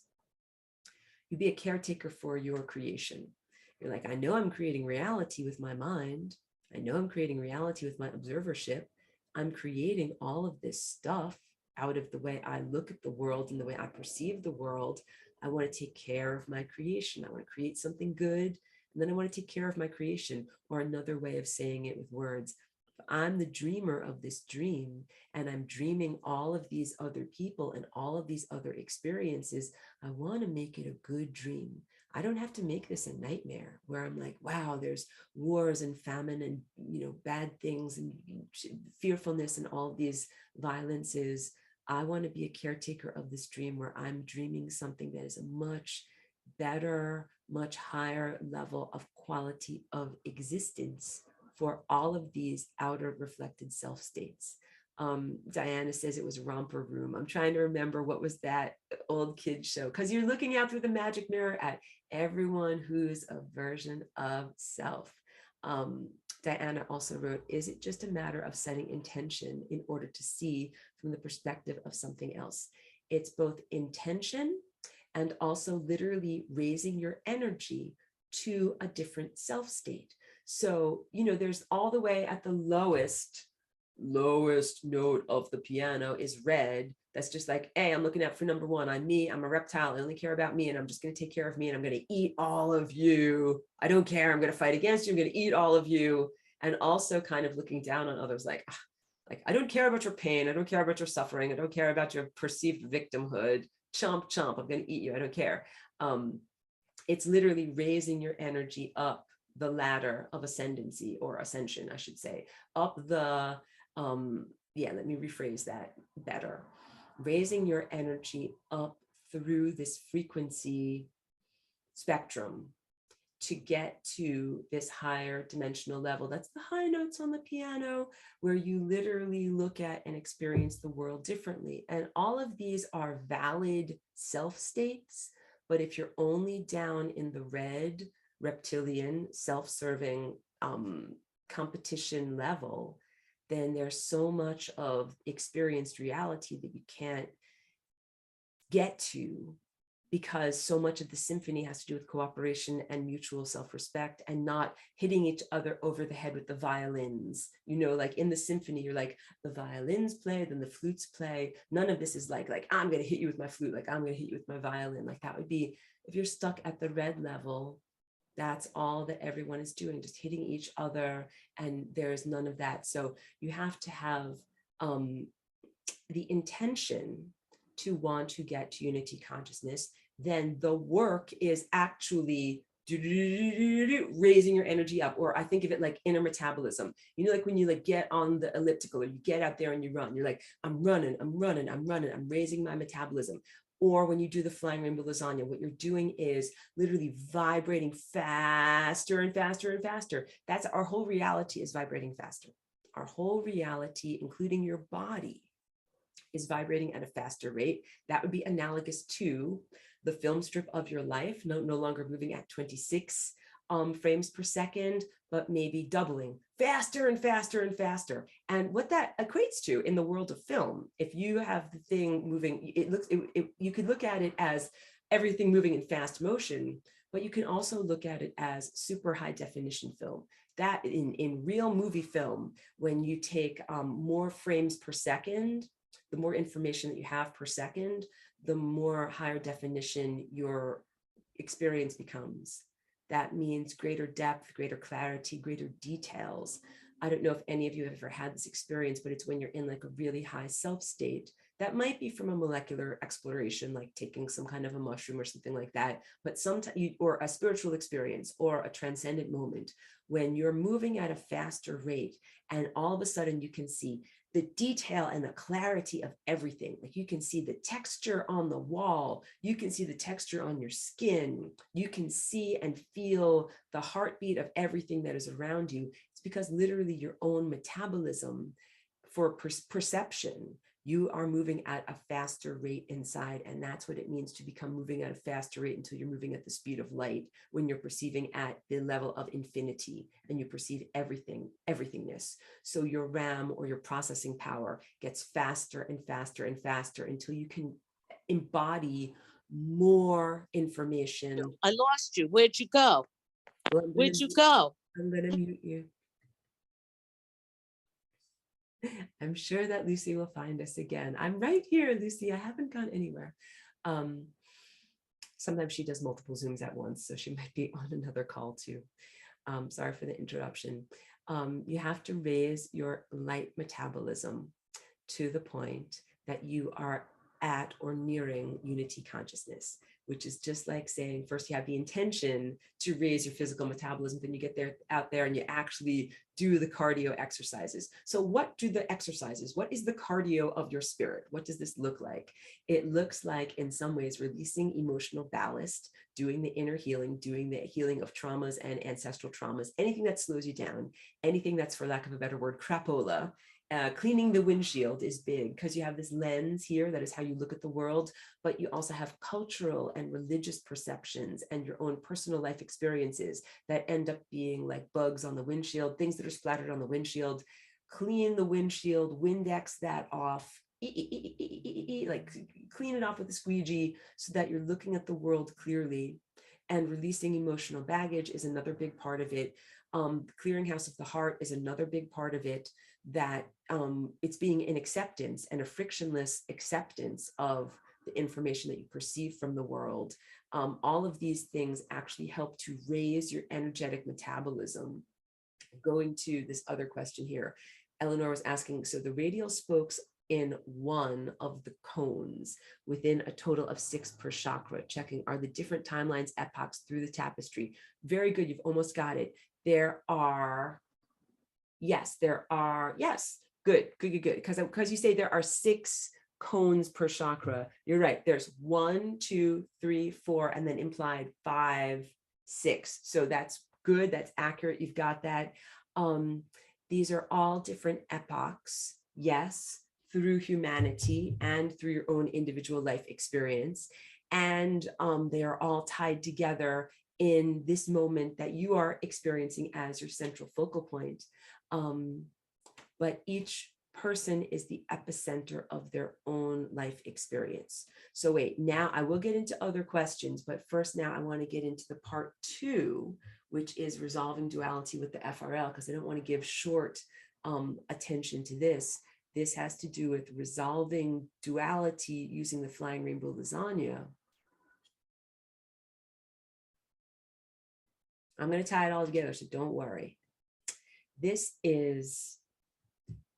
You be a caretaker for your creation. You're like, I know I'm creating reality with my mind. I know I'm creating reality with my observership. I'm creating all of this stuff out of the way I look at the world and the way I perceive the world. I want to take care of my creation. I want to create something good. And then I want to take care of my creation. Or another way of saying it with words, I'm the dreamer of this dream, and I'm dreaming all of these other people and all of these other experiences. I want to make it a good dream. I don't have to make this a nightmare where I'm like, wow, there's wars and famine and, bad things and fearfulness and all of these violences. I want to be a caretaker of this dream where I'm dreaming something that is a much better, much higher level of quality of existence for all of these outer reflected self states. Diana says it was Romper Room. I'm trying to remember what was that old kid show, because you're looking out through the magic mirror at everyone who's a version of self. Diana also wrote, is it just a matter of setting intention in order to see from the perspective of something else? It's both intention and also literally raising your energy to a different self state. So, there's all the way at the lowest note of the piano is red. That's just like, hey, I'm looking out for number one. I'm me. I'm a reptile. I only care about me, and I'm just going to take care of me, and I'm going to eat all of you. I don't care. I'm going to fight against you. I'm going to eat all of you. And also kind of looking down on others like, I don't care about your pain. I don't care about your suffering. I don't care about your perceived victimhood. Chomp, chomp. I'm going to eat you. I don't care. It's literally raising your energy up the ladder of ascendancy, or ascension, I should say, up the, let me rephrase that better. Raising your energy up through this frequency spectrum to get to this higher dimensional level. That's the high notes on the piano, where you literally look at and experience the world differently. And all of these are valid self states. But if you're only down in the red, reptilian, self-serving competition level, then there's so much of experienced reality that you can't get to, because so much of the symphony has to do with cooperation and mutual self-respect, and not hitting each other over the head with the violins. Like in the symphony, you're like, the violins play, then the flutes play. None of this is like I'm going to hit you with my flute, like I'm going to hit you with my violin. Like that would be, if you're stuck at the red level, that's all that everyone is doing, just hitting each other, and there's none of that. So you have to have the intention to want to get to unity consciousness. Then the work is actually raising your energy up. Or I think of it like inner metabolism. Like when you like get on the elliptical, or you get out there and you run, you're like, I'm running, I'm raising my metabolism. Or when you do the flying rainbow lasagna, what you're doing is literally vibrating faster and faster and faster. That's our whole reality, is vibrating faster. Our whole reality, including your body, is vibrating at a faster rate. That would be analogous to the film strip of your life, no longer moving at 26 frames per second, but maybe doubling, faster and faster and faster. And what that equates to in the world of film, if you have the thing moving, you could look at it as everything moving in fast motion, but you can also look at it as super high definition film. That in real movie film, when you take more frames per second, the more information that you have per second, the more higher definition your experience becomes. That means greater depth, greater clarity, greater details. I don't know if any of you have ever had this experience, but it's when you're in like a really high self state. That might be from a molecular exploration, like taking some kind of a mushroom or something like that, but sometimes, or a spiritual experience or a transcendent moment, when you're moving at a faster rate, and all of a sudden you can see the detail and the clarity of everything. Like you can see the texture on the wall, you can see the texture on your skin, you can see and feel the heartbeat of everything that is around you. It's because literally your own metabolism for perception, you are moving at a faster rate inside. And that's what it means to become moving at a faster rate, until you're moving at the speed of light, when you're perceiving at the level of infinity and you perceive everythingness. So your RAM, or your processing power, gets faster and faster and faster until you can embody more information. I lost you. Where'd you go? Well, Where'd you go? I'm going to mute you. I'm sure that Lucy will find us again. I'm right here, Lucy. I haven't gone anywhere. Sometimes she does multiple Zooms at once, so she might be on another call too. Sorry for the interruption. You have to raise your light metabolism to the point that you are at or nearing unity consciousness, which is just like saying, first you have the intention to raise your physical metabolism, then you get there out there and you actually do the cardio exercises. So what do the exercises, what is the cardio of your spirit? What does this look like? It looks like, in some ways, releasing emotional ballast, doing the inner healing, doing the healing of traumas and ancestral traumas, anything that slows you down, anything that's, for lack of a better word, crapola. Cleaning the windshield is big because you have this lens here that is how you look at the world, but you also have cultural and religious perceptions and your own personal life experiences that end up being like bugs on the windshield, things that are splattered on the windshield. Clean the windshield, Windex that off, like clean it off with a squeegee so that you're looking at the world clearly. And releasing emotional baggage is another big part of it. Clearinghouse of the heart is another big part of it, that it's being an acceptance and a frictionless acceptance of the information that you perceive from the world. All of these things actually help to raise your energetic metabolism. Going to this other question here, Eleanor was asking, so the radial spokes in one of the cones within a total of 6 per chakra, checking, are the different timelines, epochs through the tapestry? Very good, you've almost got it. There are, yes, good. Because you say there are 6 cones per chakra. You're right. There's 1, 2, 3, 4, and then implied 5, 6. So that's good. That's accurate. You've got that. These are all different epochs. Yes, through humanity and through your own individual life experience. And they are all tied together in this moment that you are experiencing as your central focal point. But each person is the epicenter of their own life experience. So wait, now I will get into other questions, but first now I want to get into the part 2, which is resolving duality with the FRL, because I don't want to give short attention to this. This has to do with resolving duality using the flying rainbow lasagna. I'm going to tie it all together, so don't worry. This is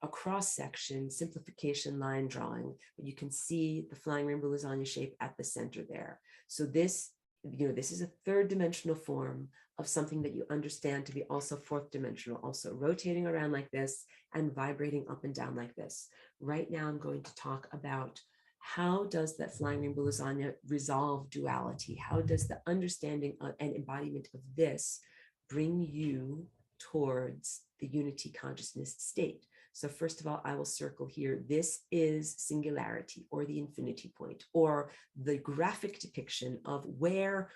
a cross-section simplification line drawing, but you can see the flying rainbow lasagna shape at the center there. So this, this is a 3rd dimensional form of something that you understand to be also 4th dimensional, also rotating around like this and vibrating up and down like this. Right now, I'm going to talk about how does that flying rainbow lasagna resolve duality? How does the understanding and embodiment of this bring you towards the unity consciousness state? So first of all, I will circle here. This is singularity, or the infinity point, or the graphic depiction of where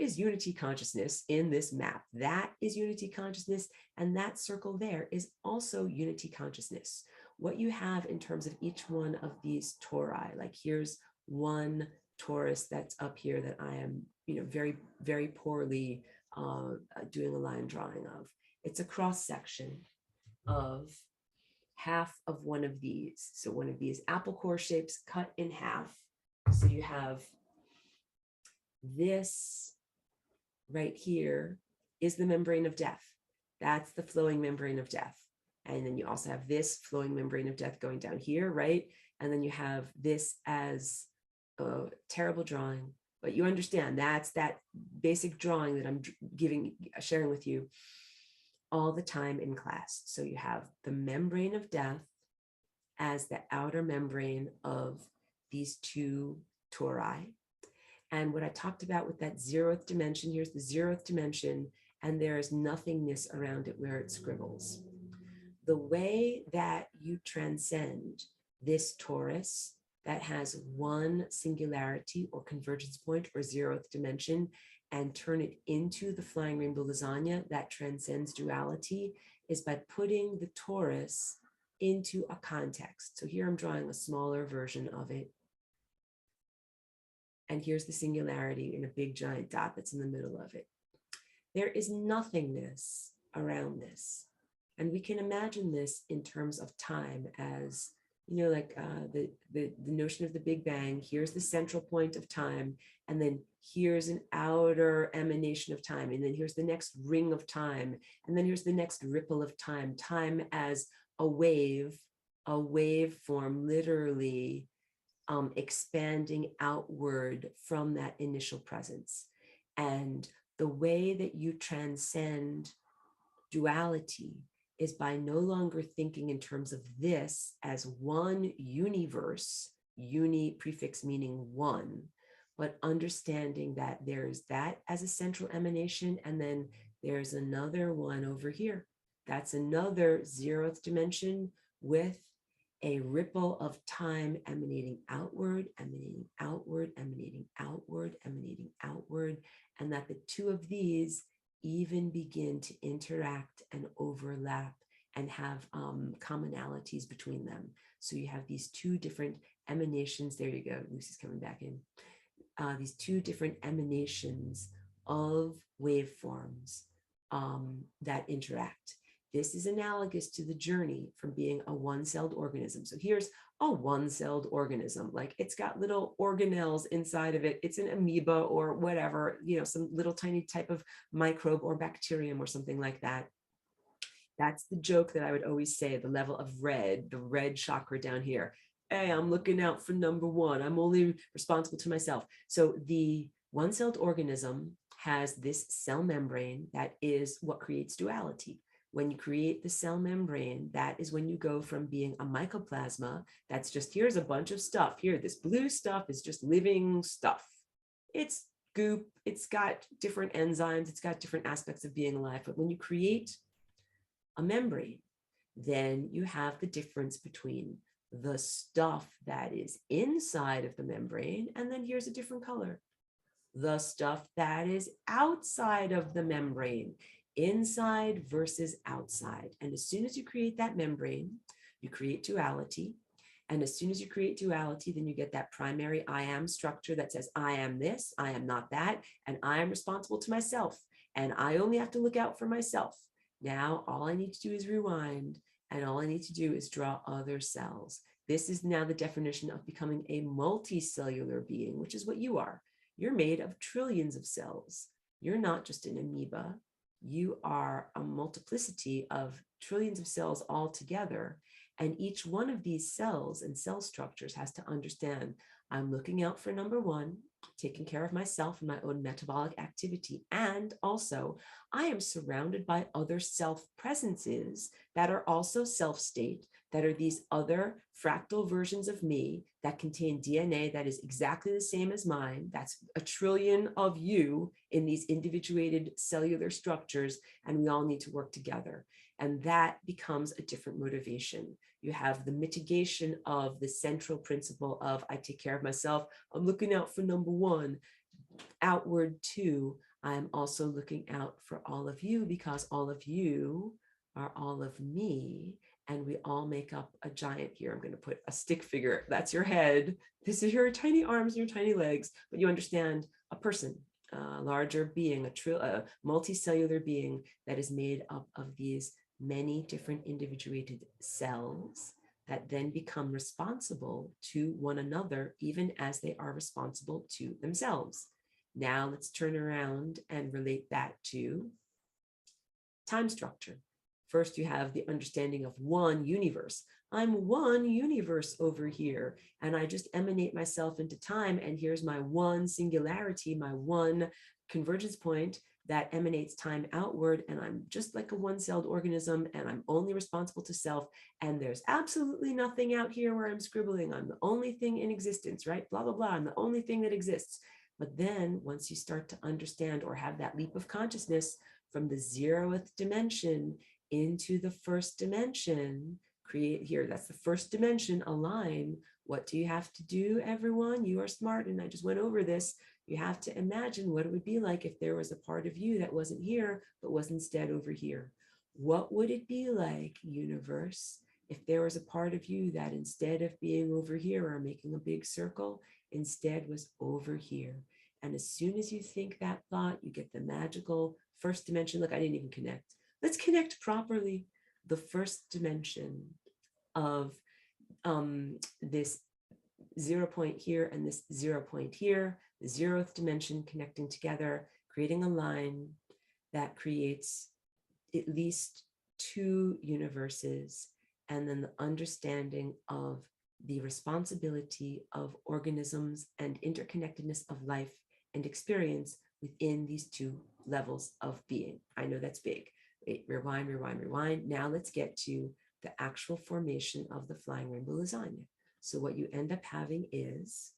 is unity consciousness in this map. That is unity consciousness, and that circle there is also unity consciousness. What you have in terms of each one of these tori, like here's one torus that's up here that I am, very, very poorly doing a line drawing of. It's a cross section of half of one of these. So one of these apple core shapes cut in half. So you have this right here is the membrane of death. That's the flowing membrane of death. And then you also have this flowing membrane of death going down here, right? And then you have this as a terrible drawing, but you understand that's that basic drawing that I'm sharing with you all the time in class. So you have the membrane of death as the outer membrane of these 2 tori. And what I talked about with that zeroth dimension, here's the zeroth dimension, and there is nothingness around it where it scribbles. The way that you transcend this torus that has one singularity or convergence point or zeroth dimension and turn it into the flying rainbow lasagna that transcends duality is by putting the torus into a context. So here I'm drawing a smaller version of it. And here's the singularity in a big giant dot that's in the middle of it. There is nothingness around this. And we can imagine this in terms of time as like the notion of the Big Bang. Here's the central point of time, and then here's an outer emanation of time, and then here's the next ring of time, and then here's the next ripple of time. Time as a waveform, literally expanding outward from that initial presence. And the way that you transcend duality is by no longer thinking in terms of this as one universe, uni prefix meaning one, but understanding that there's that as a central emanation, and then there's another one over here. That's another zeroth dimension with a ripple of time emanating outward, emanating outward, emanating outward, emanating outward, and that the two of these even begin to interact and overlap and have commonalities between them. So you have these two different emanations. There you go. Lucy's coming back in. These two different emanations of waveforms that interact. This is analogous to the journey from being a one-celled organism. So here's a one-celled organism, like it's got little organelles inside of it. It's an amoeba or whatever, some little tiny type of microbe or bacterium or something like that. That's the joke that I would always say, the level of red, the red chakra down here. Hey, I'm looking out for number one. I'm only responsible to myself. So the one-celled organism has this cell membrane that is what creates duality. When you create the cell membrane, that is when you go from being a mycoplasma, that's just, here's a bunch of stuff. Here, this blue stuff is just living stuff. It's goop, it's got different enzymes, it's got different aspects of being alive. But when you create a membrane, then you have the difference between the stuff that is inside of the membrane, and then here's a different color. The stuff that is outside of the membrane, inside versus outside. And as soon as you create that membrane, you create duality. And as soon as you create duality, then you get that primary I am structure that says, I am this, I am not that, and I am responsible to myself. And I only have to look out for myself. Now, all I need to do is rewind, and all I need to do is draw other cells. This is now the definition of becoming a multicellular being, which is what you are. You're made of trillions of cells. You're not just an amoeba. You are a multiplicity of trillions of cells all together. And each one of these cells and cell structures has to understand, I'm looking out for number one, taking care of myself and my own metabolic activity. And also, I am surrounded by other self-presences that are also self-state, that are these other fractal versions of me that contain DNA that is exactly the same as mine. That's a trillion of you in these individuated cellular structures, and we all need to work together. And that becomes a different motivation. You have the mitigation of the central principle of I take care of myself. I'm looking out for number one. Outward to, I'm also looking out for all of you, because all of you are all of me, and we all make up a giant. Here, I'm going to put a stick figure. That's your head. This is your tiny arms and your tiny legs, but you understand a person, a larger being, a multicellular being that is made up of these many different individuated cells that then become responsible to one another, even as they are responsible to themselves. Now let's turn around and relate that to time structure. First, you have the understanding of one universe. I'm one universe over here, and I just emanate myself into time, and here's my one singularity, my one convergence point that emanates time outward, and I'm just like a one-celled organism, and I'm only responsible to self, and there's absolutely nothing out here where I'm scribbling. I'm the only thing in existence, right? Blah, blah, blah. I'm the only thing that exists. But then once you start to understand or have that leap of consciousness from the zeroth dimension into the first dimension, create here, that's the first dimension, align. What do you have to do, everyone? You are smart, and I just went over this. You have to imagine what it would be like if there was a part of you that wasn't here, but was instead over here. What would it be like, universe, if there was a part of you that instead of being over here or making a big circle, instead was over here? And as soon as you think that thought, you get the magical first dimension. Look, I didn't even connect. Let's connect properly. The first dimension of this 0 point here and this 0 point here, the zeroth dimension connecting together, creating a line that creates at least 2 universes, and then the understanding of the responsibility of organisms and interconnectedness of life and experience within these 2 levels of being. I know that's big. Wait, rewind, rewind, rewind. Now let's get to the actual formation of the flying rainbow lasagna. So what you end up having is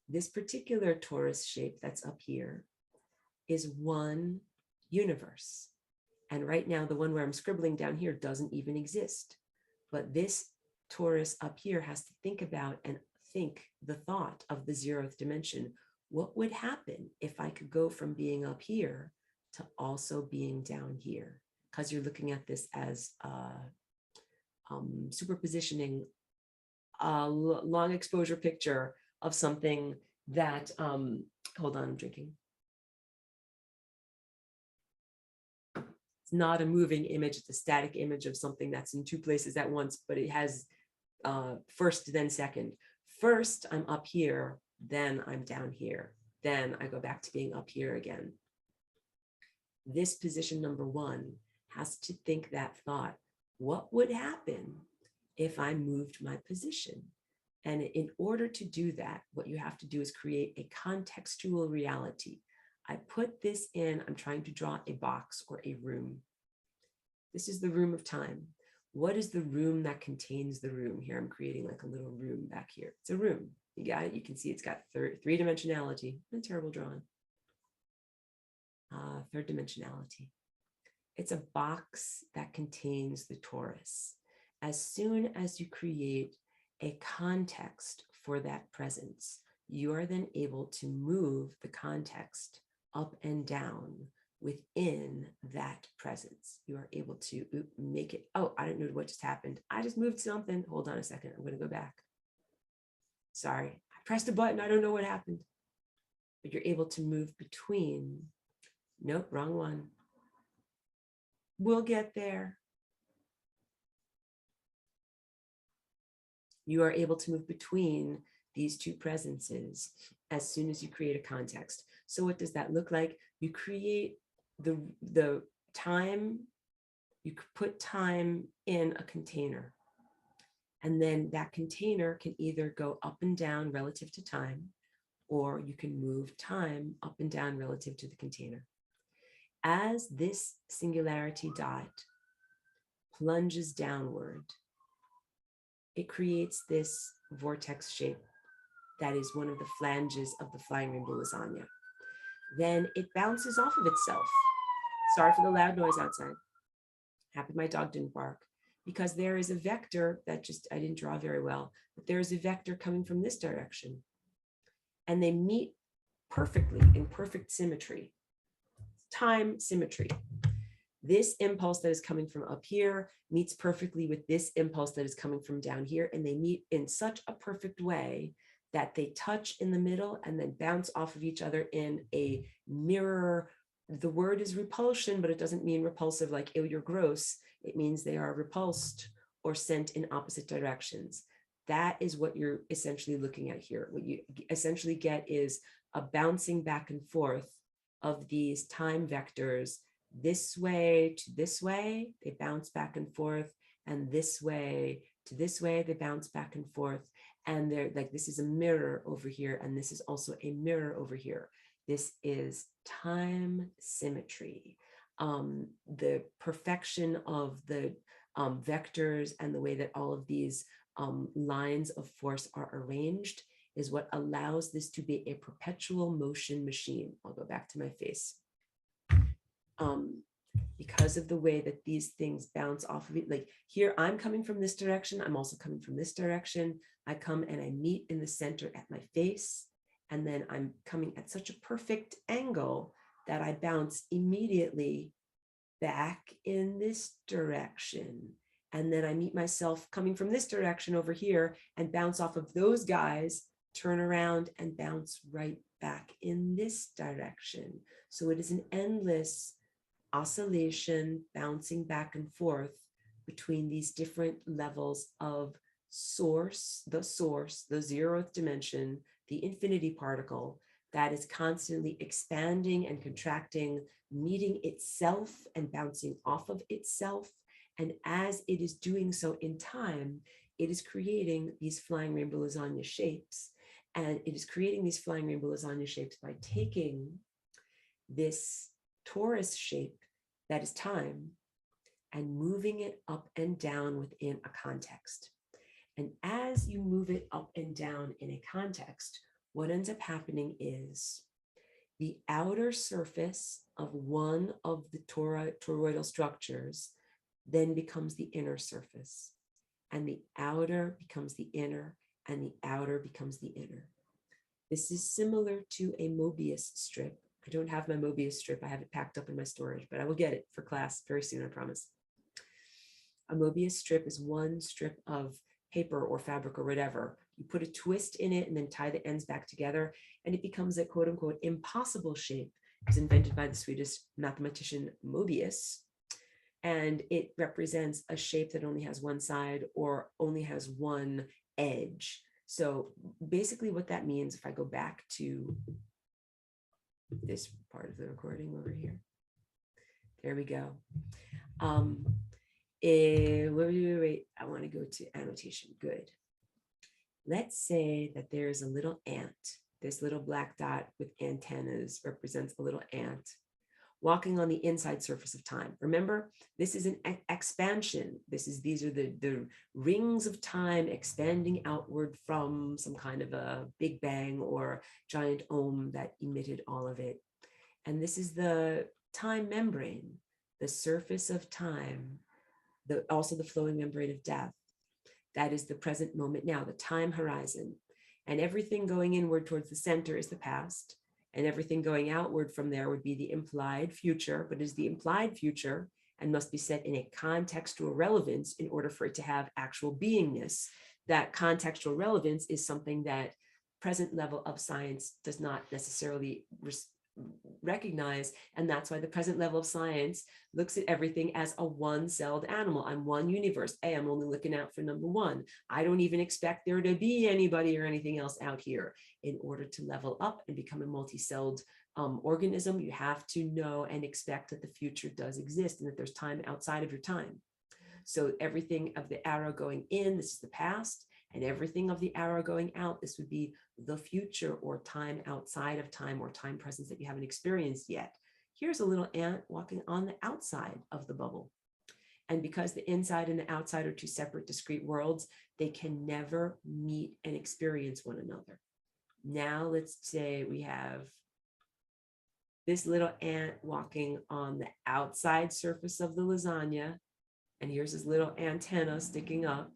this particular torus shape that's up here is 1 universe. And right now, the one where I'm scribbling down here doesn't even exist. But this torus up here has to think about and think the thought of the 0th dimension. What would happen if I could go from being up here to also being down here? Because you're looking at this as superpositioning a long exposure picture of something that, hold on, I'm drinking. It's not a moving image, it's a static image of something that's in 2 places at once, but it has first, then second. First, I'm up here, then I'm down here. Then I go back to being up here again. This position number 1 has to think that thought. What would happen if I moved my position? And in order to do that, what you have to do is create a contextual reality. I put this in, I'm trying to draw a box or a room. This is the room of time. What is the room that contains the room? Here I'm creating like a little room back here. It's a room. You got it? You can see it's got 3 dimensionality. A terrible drawing. 3rd dimensionality. It's a box that contains the torus. As soon as you create a context for that presence, you are then able to move the context up and down within that presence. You are able to make it, oh, I don't know what just happened. I just moved something. Hold on a second. I'm going to go back. Sorry, I pressed a button. I don't know what happened. But you're able to move between, nope, wrong one. We'll get there. You are able to move between these 2 presences as soon as you create a context. So what does that look like? You create the time, you put time in a container. And then that container can either go up and down relative to time, or you can move time up and down relative to the container. As this singularity dot plunges downward, it creates this vortex shape that is one of the flanges of the flying rainbow lasagna. Then it bounces off of itself. Sorry for the loud noise outside. Happy my dog didn't bark. Because there is a vector that I didn't draw very well, but there is a vector coming from this direction. And they meet perfectly in perfect symmetry. Time symmetry. This impulse that is coming from up here meets perfectly with this impulse that is coming from down here, and they meet in such a perfect way that they touch in the middle and then bounce off of each other in a mirror. The word is repulsion, but it doesn't mean repulsive like, ew, you're gross. It means they are repulsed or sent in opposite directions. That is what you're essentially looking at here. What you essentially get is a bouncing back and forth of these time vectors. This way to this way, they bounce back and forth, and this way to this way, they bounce back and forth. And they're like, this is a mirror over here, and this is also a mirror over here. This is time symmetry. The perfection of the vectors and the way that all of these lines of force are arranged is what allows this to be a perpetual motion machine. I'll go back to my face. Because of the way that these things bounce off of it, like here, I'm coming from this direction. I'm also coming from this direction. I come and I meet in the center at my face. And then I'm coming at such a perfect angle that I bounce immediately back in this direction. And then I meet myself coming from this direction over here and bounce off of those guys, turn around and bounce right back in this direction. So it is an endless oscillation, bouncing back and forth between these different levels of source, the zeroth dimension, the infinity particle that is constantly expanding and contracting, meeting itself and bouncing off of itself. And as it is doing so in time, it is creating these flying rainbow lasagna shapes. And it is creating these flying rainbow lasagna shapes by taking this torus shape that is time and moving it up and down within a context. And as you move it up and down in a context, what ends up happening is the outer surface of one of the toroidal structures then becomes the inner surface, and the outer becomes the inner, and the outer becomes the inner. This is similar to a Mobius strip. I don't have my Mobius strip. I have it packed up in my storage, but I will get it for class very soon, I promise. A Mobius strip is one strip of paper or fabric or whatever. You put a twist in it and then tie the ends back together, and it becomes a quote unquote impossible shape. It was invented by the Swedish mathematician Mobius. And it represents a shape that only has one side or only has one edge. So basically what that means, if I go back to this part of the recording over here, there we go. Wait, I want to go to annotation. Good. Let's say that there is a little ant. This little black dot with antennas represents a little ant walking on the inside surface of time. Remember, this is an expansion. These are the rings of time expanding outward from some kind of a big bang or giant ohm that emitted all of it. And this is the time membrane, the surface of time, also the flowing membrane of death. That is the present moment now, the time horizon. And everything going inward towards the center is the past. And everything going outward from there would be the implied future, but is the implied future and must be set in a contextual relevance in order for it to have actual beingness. That contextual relevance is something that present level of science does not necessarily recognize. And that's why the present level of science looks at everything as a one-celled animal. I'm one universe. Hey, I'm only looking out for number one. I don't even expect there to be anybody or anything else out here. In order to level up and become a multi-celled organism, you have to know and expect that the future does exist and that there's time outside of your time. So everything of the arrow going in, this is the past, and everything of the arrow going out, this would be the future or time outside of time or time presence that you haven't experienced yet. Here's a little ant walking on the outside of the bubble. And because the inside and the outside are two separate discrete worlds, they can never meet and experience one another. Now let's say we have this little ant walking on the outside surface of the lasagna, and here's his little antenna sticking up.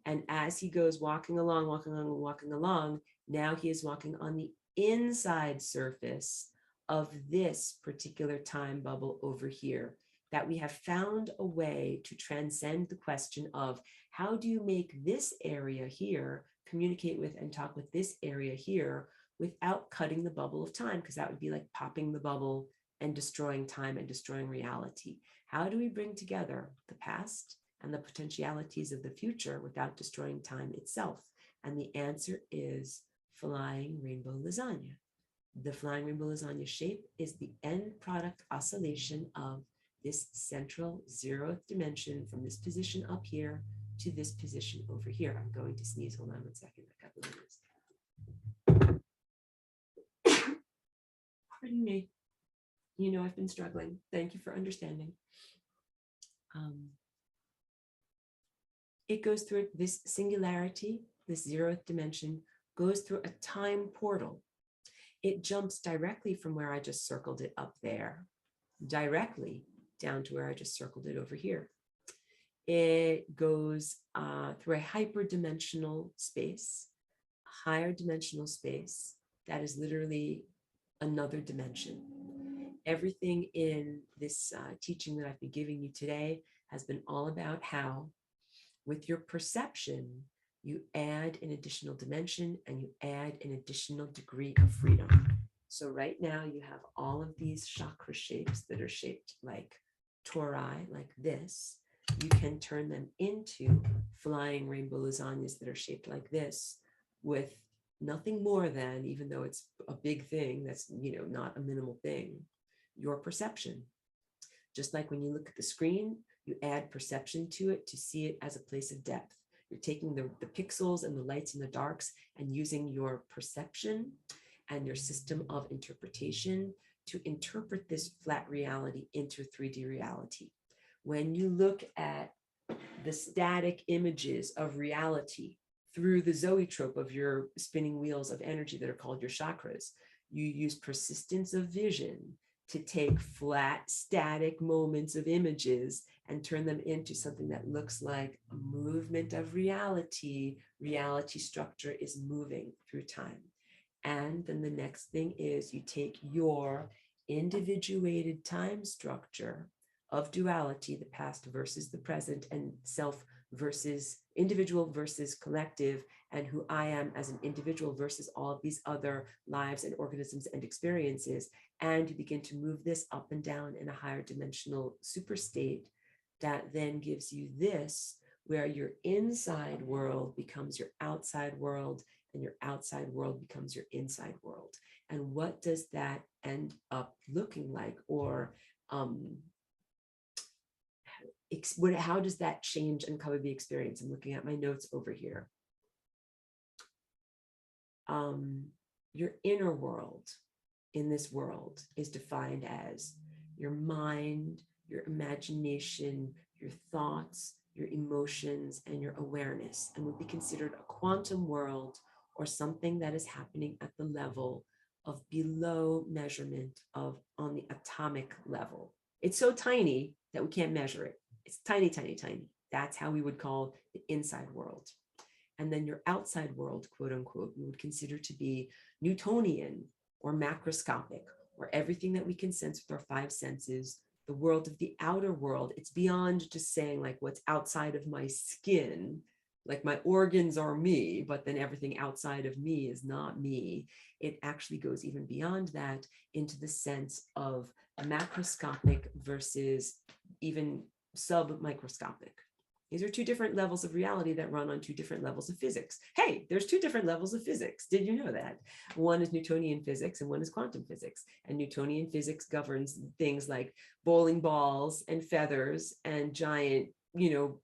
And as he goes walking along, now he is walking on the inside surface of this particular time bubble over here, that we have found a way to transcend the question of how do you make this area here communicate with and talk with this area here without cutting the bubble of time, because that would be like popping the bubble and destroying time and destroying reality. How do we bring together the past and the potentialities of the future without destroying time itself? And the answer is flying rainbow lasagna. The flying rainbow lasagna shape is the end product oscillation of this central zeroth dimension from this position up here to this position over here. I'm going to sneeze. Hold on 1 second. I got the noise. Pardon me. You know, I've been struggling. Thank you for understanding. It goes through this singularity, this zeroth dimension, goes through a time portal. It jumps directly from where I just circled it up there, directly down to where I just circled it over here. It goes through a hyperdimensional space, a higher dimensional space that is literally another dimension. Everything in this teaching that I've been giving you today has been all about how, with your perception, you add an additional dimension and you add an additional degree of freedom. So right now you have all of these chakra shapes that are shaped like tori, like this. you can turn them into flying rainbow lasagnas that are shaped like this, with nothing more than, even though it's a big thing, that's, not a minimal thing, your perception. Just like when you look at the screen, you add perception to it to see it as a place of depth. You're taking the pixels and the lights and the darks and using your perception and your system of interpretation to interpret this flat reality into 3D reality. When you look at the static images of reality through the Zoetrope of your spinning wheels of energy that are called your chakras, you use persistence of vision to take flat, static moments of images and turn them into something that looks like a movement of reality. Reality structure is moving through time. And then the next thing is you take your individuated time structure of duality, the past versus the present, and self versus individual versus collective, and who I am as an individual versus all of these other lives and organisms and experiences. And you begin to move this up and down in a higher dimensional super state that then gives you this, where your inside world becomes your outside world, and your outside world becomes your inside world. And what does that end up looking like? Or how does that change and color the experience? I'm looking at my notes over here. Your inner world in this world is defined as your mind, your imagination, your thoughts, your emotions, and your awareness, and would be considered a quantum world, or something that is happening at the level of below measurement of on the atomic level. It's so tiny that we can't measure it. It's tiny, tiny, tiny. That's how we would call the inside world. And then your outside world, quote unquote, we would consider to be Newtonian or macroscopic, or everything that we can sense with our five senses, the world of the outer world. It's beyond just saying like what's outside of my skin, like my organs are me, but then everything outside of me is not me. It actually goes even beyond that into the sense of macroscopic versus even submicroscopic. These are two different levels of reality that run on two different levels of physics. Hey, there's two different levels of physics. Did you know that? One is Newtonian physics and one is quantum physics. And Newtonian physics governs things like bowling balls and feathers and giant,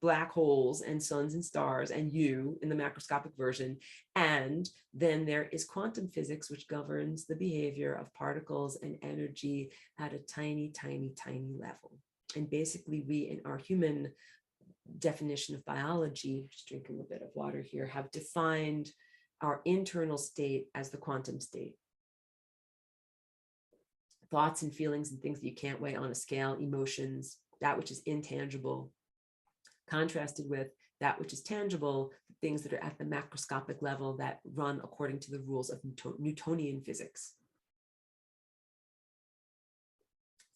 black holes and suns and stars and you in the macroscopic version. And then there is quantum physics, which governs the behavior of particles and energy at a tiny, tiny, tiny level. And basically we in our human definition of biology, just drinking a bit of water here, have defined our internal state as the quantum state. Thoughts and feelings and things that you can't weigh on a scale, emotions, that which is intangible, contrasted with that which is tangible, things that are at the macroscopic level that run according to the rules of Newtonian physics.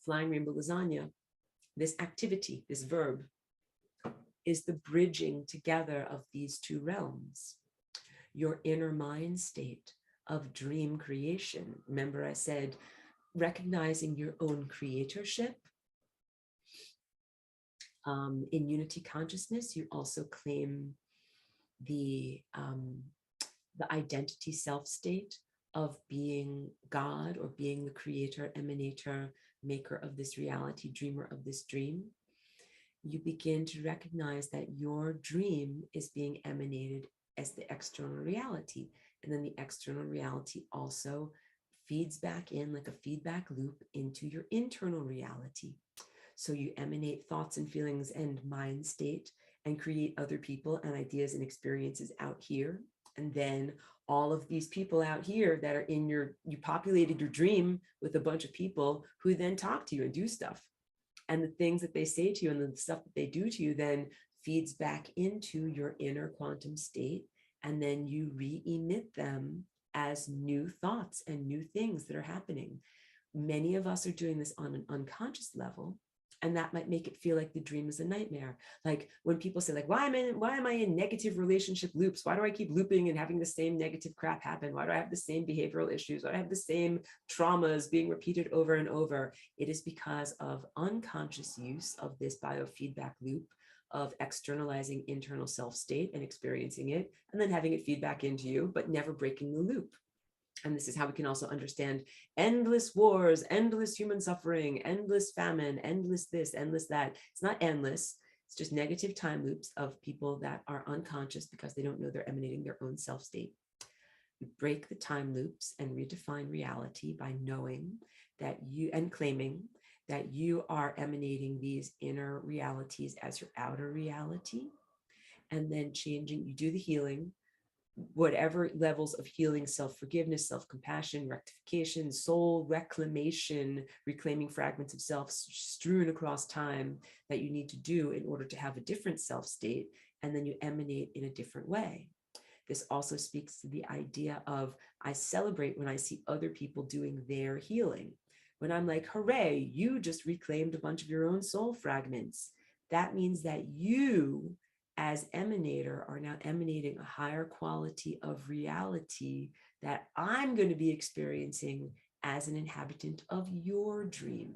Flying rainbow lasagna, this activity, this verb, is the bridging together of these two realms. Your inner mind state of dream creation. Remember I said, recognizing your own creatorship. In unity consciousness, you also claim the identity self state of being God, or being the creator, emanator, maker of this reality, dreamer of this dream. You begin to recognize that your dream is being emanated as the external reality. And then the external reality also feeds back in like a feedback loop into your internal reality. So you emanate thoughts and feelings and mind state and create other people and ideas and experiences out here. And then all of these people out here that are in you populated your dream with a bunch of people who then talk to you and do stuff. And the things that they say to you and the stuff that they do to you then feeds back into your inner quantum state. And then you re-emit them as new thoughts and new things that are happening. Many of us are doing this on an unconscious level. And that might make it feel like the dream is a nightmare. Like when people say like, why am I in negative relationship loops? Why do I keep looping and having the same negative crap happen? Why do I have the same behavioral issues? Why do I have the same traumas being repeated over and over? It is because of unconscious use of this biofeedback loop of externalizing internal self-state and experiencing it, and then having it feed back into you, but never breaking the loop. And this is how we can also understand endless wars, endless human suffering, endless famine, endless this, endless that. It's not endless. It's just negative time loops of people that are unconscious because they don't know they're emanating their own self-state. We break the time loops and redefine reality by knowing that you, and claiming that you are emanating these inner realities as your outer reality, and then changing, you do the healing, whatever levels of healing, self-forgiveness, self-compassion, rectification, soul reclamation, reclaiming fragments of self strewn across time that you need to do in order to have a different self-state, and then you emanate in a different way. This also speaks to the idea of, I celebrate when I see other people doing their healing. When I'm like, hooray, you just reclaimed a bunch of your own soul fragments. That means that you, as emanator, are now emanating a higher quality of reality that I'm going to be experiencing as an inhabitant of your dream.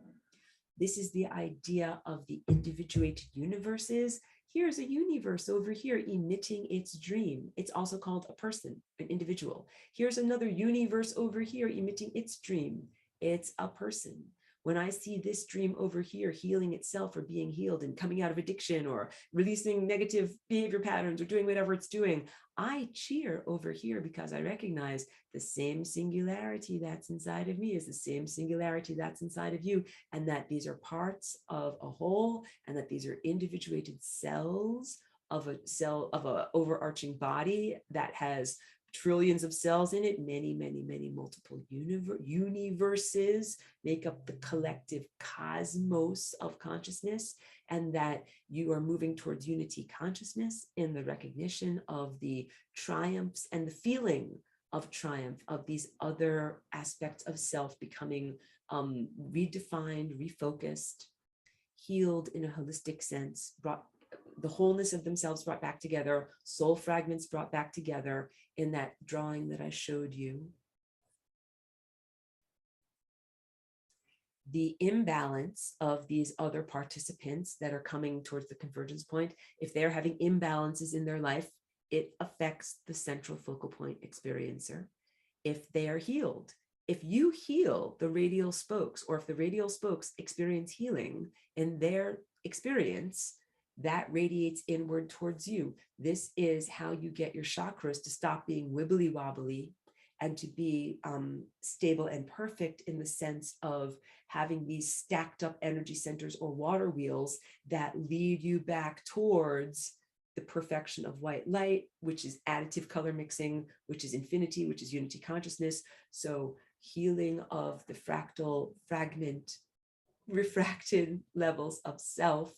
This is the idea of the individuated universes. Here's a universe over here emitting its dream. It's also called a person, an individual. Here's another universe over here emitting its dream. It's a person. When I see this dream over here healing itself or being healed and coming out of addiction or releasing negative behavior patterns or doing whatever it's doing, I cheer over here because I recognize the same singularity that's inside of me is the same singularity that's inside of you, and that these are parts of a whole, and that these are individuated cells of a cell of a overarching body that has trillions of cells in it, many, many, many multiple universes make up the collective cosmos of consciousness, and that you are moving towards unity consciousness in the recognition of the triumphs and the feeling of triumph of these other aspects of self becoming redefined, refocused, healed in a holistic sense, brought the wholeness of themselves brought back together, soul fragments brought back together in that drawing that I showed you. The imbalance of these other participants that are coming towards the convergence point, if they're having imbalances in their life, it affects the central focal point experiencer. If they are healed, if you heal the radial spokes, or if the radial spokes experience healing in their experience, that radiates inward towards you. This is how you get your chakras to stop being wibbly wobbly and to be stable and perfect, in the sense of having these stacked up energy centers or water wheels that lead you back towards the perfection of white light, which is additive color mixing, which is infinity, which is unity consciousness. So healing of the fractal fragment, refracted levels of self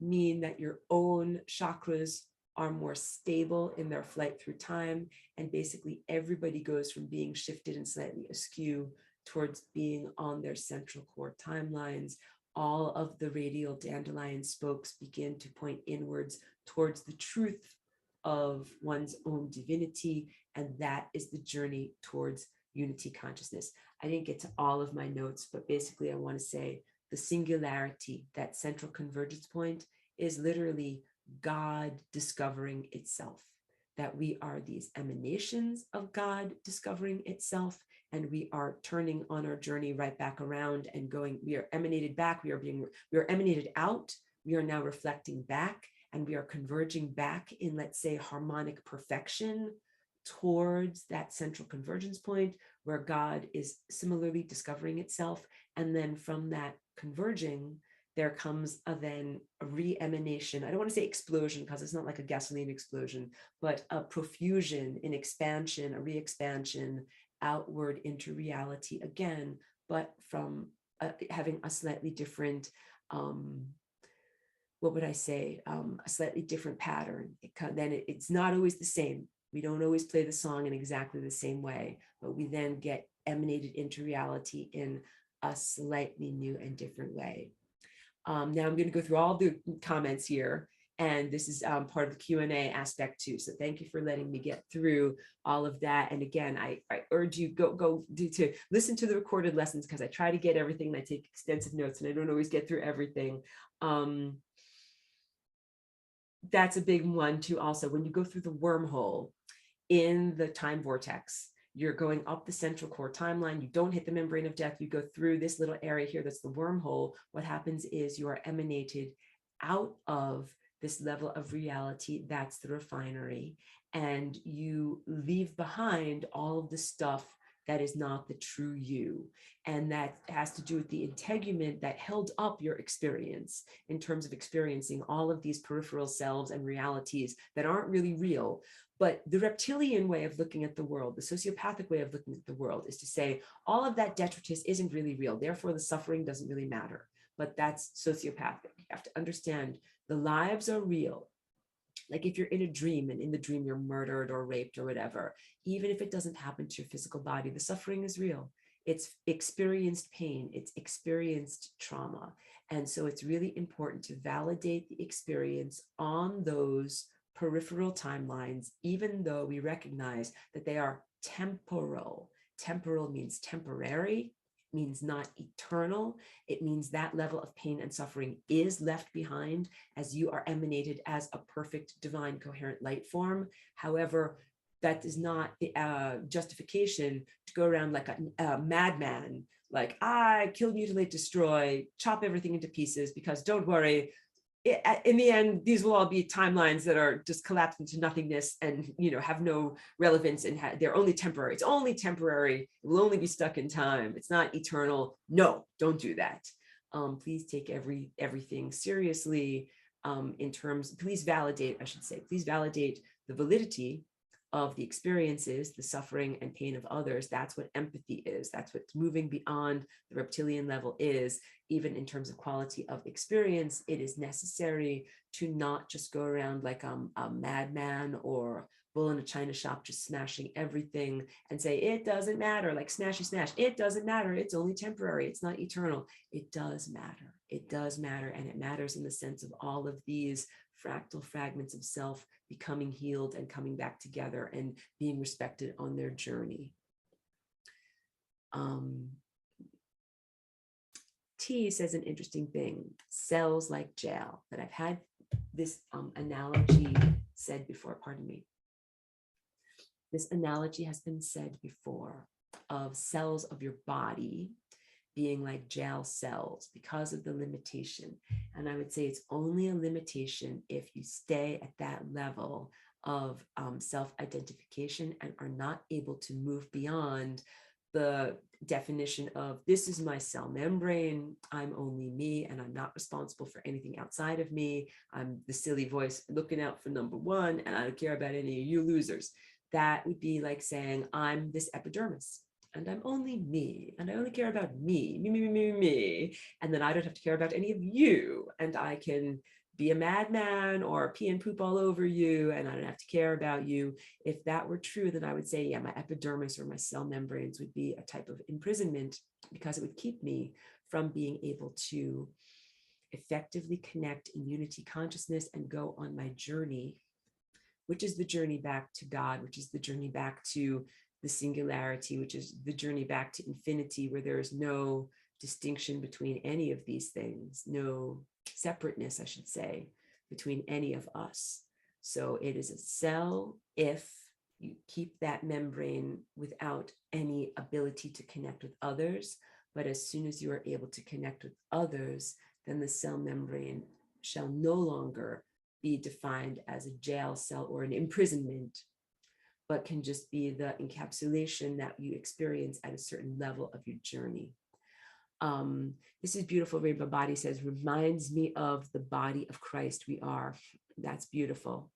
mean that your own chakras are more stable in their flight through time. And basically everybody goes from being shifted and slightly askew towards being on their central core timelines. All of the radial dandelion spokes begin to point inwards towards the truth of one's own divinity. And that is the journey towards unity consciousness. I didn't get to all of my notes, but basically I want to say the singularity, that central convergence point, is literally God discovering itself, that we are these emanations of God discovering itself, and we are turning on our journey right back around and going, we are emanated back, we are emanated out, we are now reflecting back, and we are converging back in, let's say, harmonic perfection towards that central convergence point where God is similarly discovering itself. And then from that converging, there comes then a re-emanation. I don't want to say explosion because it's not like a gasoline explosion, but a profusion, an expansion, a re-expansion outward into reality again, but from having a slightly different, what would I say, a slightly different pattern. It's not always the same. We don't always play the song in exactly the same way, but we then get emanated into reality in a slightly new and different way. Now I'm going to go through all the comments here, and this is part of the Q&A aspect too. So thank you for letting me get through all of that. And again, I urge you to listen to the recorded lessons, because I try to get everything and I take extensive notes and I don't always get through everything. that's a big one too. Also, when you go through the wormhole in the time vortex, you're going up the central core timeline. You don't hit the membrane of death. You go through this little area here. That's the wormhole. What happens is you are emanated out of this level of reality. That's the refinery. And you leave behind all of the stuff that is not the true you. And that has to do with the integument that held up your experience in terms of experiencing all of these peripheral selves and realities that aren't really real. But the reptilian way of looking at the world, the sociopathic way of looking at the world, is to say all of that detritus isn't really real. Therefore, the suffering doesn't really matter. But that's sociopathic. You have to understand the lives are real. Like if you're in a dream and in the dream you're murdered or raped or whatever, even if it doesn't happen to your physical body, the suffering is real. It's experienced pain, it's experienced trauma. And so it's really important to validate the experience on those peripheral timelines, even though we recognize that they are temporal. Temporal means temporary, means not eternal. It means that level of pain and suffering is left behind as you are emanated as a perfect, divine, coherent light form. However, that is not the justification to go around like a madman, like I kill, mutilate, destroy, chop everything into pieces, because don't worry, in the end, these will all be timelines that are just collapsed into nothingness and, you know, have no relevance, and they're only temporary. It's only temporary. It will only be stuck in time. It's not eternal. No, don't do that. Please take everything seriously in terms, please validate, I should say, please validate the validity of the experiences, the suffering and pain of others. That's what empathy is. That's what's moving beyond the reptilian level is. Even in terms of quality of experience, it is necessary to not just go around like a madman or bull in a china shop, just smashing everything and say, it doesn't matter, like smashy smash. It doesn't matter. It's only temporary. It's not eternal. It does matter. It does matter. And it matters in the sense of all of these fractal fragments of self becoming healed and coming back together and being respected on their journey. T says an interesting thing, cells like jail, that I've had this analogy said before, pardon me. This analogy has been said before of cells of your body being like jail cells because of the limitation. And I would say it's only a limitation if you stay at that level of self-identification and are not able to move beyond the definition of this is my cell membrane, I'm only me, and I'm not responsible for anything outside of me. I'm the silly voice looking out for number one, and I don't care about any of you losers. That would be like saying I'm this epidermis and I'm only me, and I only care about me, me. And then I don't have to care about any of you, and I can be a madman or pee and poop all over you, and I don't have to care about you. If that were true, then I would say, yeah, my epidermis or my cell membranes would be a type of imprisonment, because it would keep me from being able to effectively connect in unity consciousness and go on my journey, which is the journey back to God, which is the journey back to the singularity, which is the journey back to infinity, where there is no distinction between any of these things, no separateness, I should say, between any of us. So it is a cell if you keep that membrane without any ability to connect with others. But as soon as you are able to connect with others, then the cell membrane shall no longer be defined as a jail cell or an imprisonment, but can just be the encapsulation that you experience at a certain level of your journey. This is beautiful. Rainbow Body says, reminds me of the body of Christ we are. That's beautiful.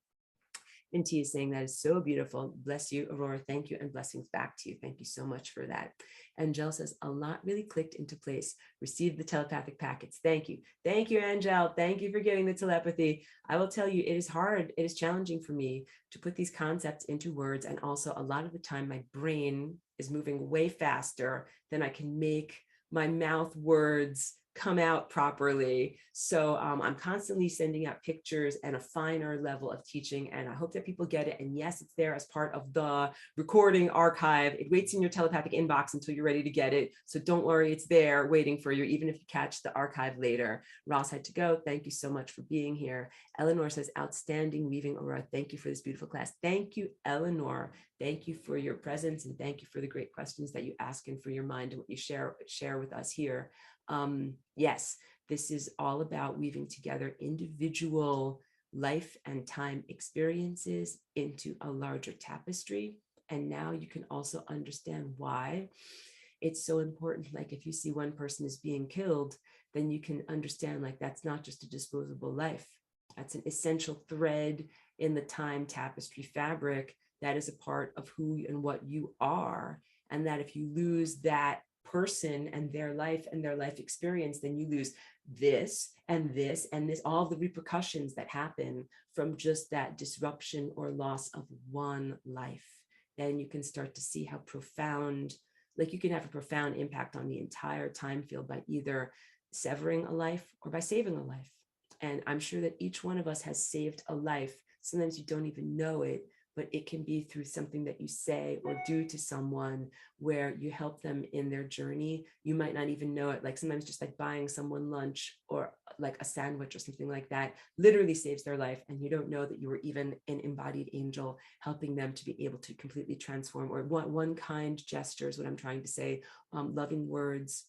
And T is saying that is so beautiful. Bless you, Aurora. Thank you, and blessings back to you. Thank you so much for that. Angel says, a lot really clicked into place. Received the telepathic packets. Thank you. Thank you, Angel. Thank you for giving the telepathy. I will tell you, it is hard. It is challenging for me to put these concepts into words. And also a lot of the time, my brain is moving way faster than I can make my mouth words come out properly. So I'm constantly sending out pictures and a finer level of teaching, and I hope that people get it. And yes, it's there as part of the recording archive. It waits in your telepathic inbox until you're ready to get it. So don't worry, it's there waiting for you, even if you catch the archive later. Ross had to go. Thank you so much for being here. Eleanor says, outstanding weaving, Aurora. Thank you for this beautiful class. Thank you, Eleanor. Thank you for your presence, and thank you for the great questions that you ask and for your mind and what you share with us here. Yes, this is all about weaving together individual life and time experiences into a larger tapestry. And now you can also understand why it's so important. Like if you see one person is being killed, then you can understand like that's not just a disposable life. That's an essential thread in the time tapestry fabric that is a part of who and what you are. And that if you lose that person and their life experience, then you lose this and this and this, all the repercussions that happen from just that disruption or loss of one life. Then you can start to see how profound, like you can have a profound impact on the entire time field by either severing a life or by saving a life. And I'm sure that each one of us has saved a life. Sometimes you don't even know it, but it can be through something that you say or do to someone where you help them in their journey. You might not even know it. Like sometimes just like buying someone lunch or like a sandwich or something like that literally saves their life. And you don't know that you were even an embodied angel helping them to be able to completely transform. Or one kind gesture is what I'm trying to say. Loving words,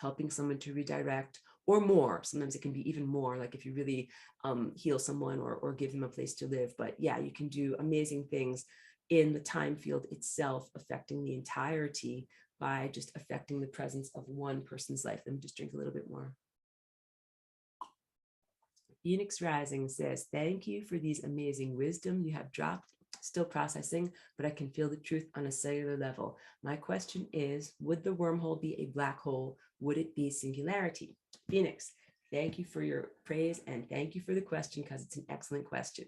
helping someone to redirect, or more. Sometimes it can be even more, like if you really heal someone or give them a place to live. But yeah, you can do amazing things in the time field itself, affecting the entirety by just affecting the presence of one person's life. Let me just drink a little bit more. Phoenix Rising says, thank you for these amazing wisdom you have dropped. Still processing, but I can feel the truth on a cellular level. My question is, would the wormhole be a black hole? Would it be singularity? Phoenix, thank you for your praise and thank you for the question because it's an excellent question.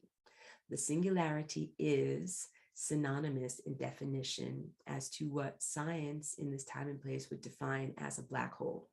The singularity is synonymous in definition as to what science in this time and place would define as a black hole.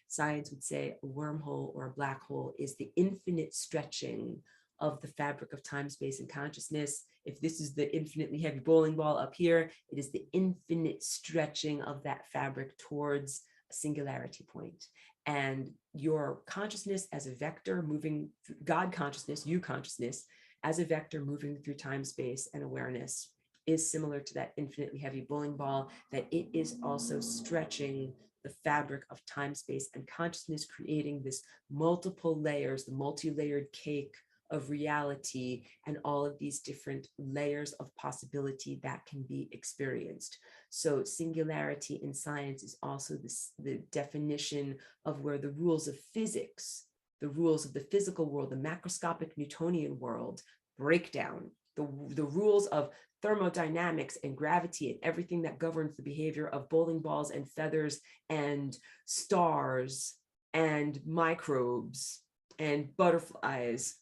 Science would say a wormhole or a black hole is the infinite stretching of the fabric of time, space, and consciousness. If this is the infinitely heavy bowling ball up here, it is the infinite stretching of that fabric towards a singularity point. And your consciousness as a vector moving, God consciousness, you consciousness, as a vector moving through time, space, and awareness is similar to that infinitely heavy bowling ball, that it is also stretching the fabric of time, space, and consciousness, creating this multiple layers, the multi-layered cake of reality and all of these different layers of possibility that can be experienced. So singularity in science is also the definition of where the rules of physics, the rules of the physical world, the macroscopic Newtonian world break down. The rules of thermodynamics and gravity and everything that governs the behavior of bowling balls and feathers and stars and microbes and butterflies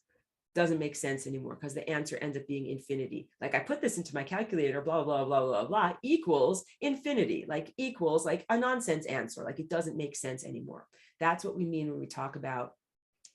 doesn't make sense anymore because the answer ends up being infinity. Like I put this into my calculator, blah, blah, blah, blah, blah, equals infinity, like equals like a nonsense answer. Like it doesn't make sense anymore. That's what we mean when we talk about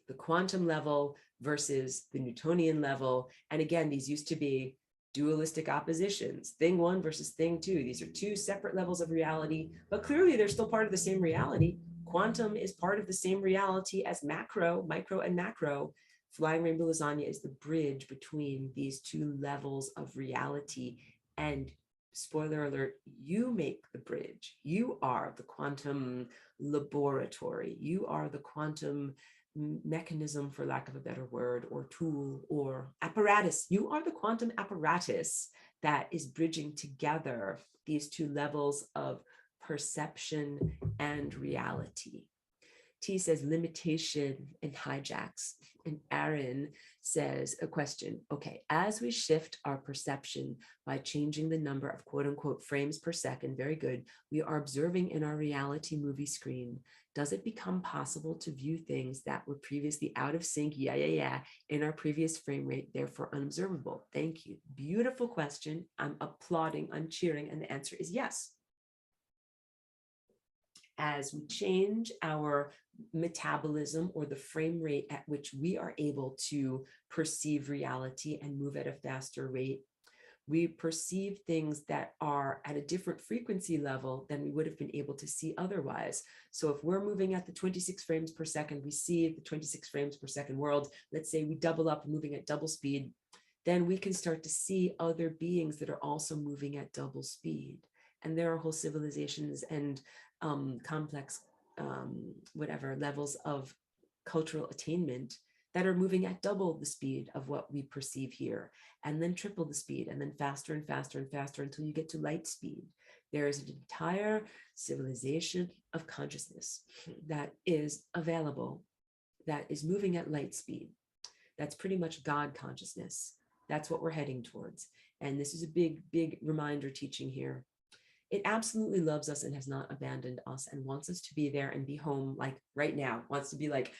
the quantum level versus the Newtonian level. And again, these used to be dualistic oppositions, thing one versus thing two. These are two separate levels of reality, but clearly they're still part of the same reality. Quantum is part of the same reality as macro, micro, and macro. Flying Rainbow Lasagna is the bridge between these two levels of reality. And spoiler alert, you make the bridge. You are the quantum laboratory. You are the quantum mechanism, for lack of a better word, or tool or apparatus. You are the quantum apparatus that is bridging together these two levels of perception and reality. T says limitation and hijacks. And Aaron says a question. Okay, as we shift our perception by changing the number of quote unquote frames per second, very good, we are observing in our reality movie screen. Does it become possible to view things that were previously out of sync, in our previous frame rate, therefore unobservable? Thank you. Beautiful question. I'm applauding, I'm cheering, and the answer is yes. as we change our metabolism or the frame rate at which we are able to perceive reality and move at a faster rate, we perceive things that are at a different frequency level than we would have been able to see otherwise. So if we're moving at the 26 frames per second, we see the 26 frames per second world. Let's say we double up, moving at double speed, then we can start to see other beings that are also moving at double speed. And there are whole civilizations and complex whatever levels of cultural attainment that are moving at double the speed of what we perceive here, and then triple the speed, and then faster and faster and faster until you get to light speed. There is an entire civilization of consciousness that is available, that is moving at light speed. That's pretty much God consciousness. That's what we're heading towards. And this is a big, big reminder teaching here. It absolutely loves us and has not abandoned us and wants us to be there and be home like right now, wants to be like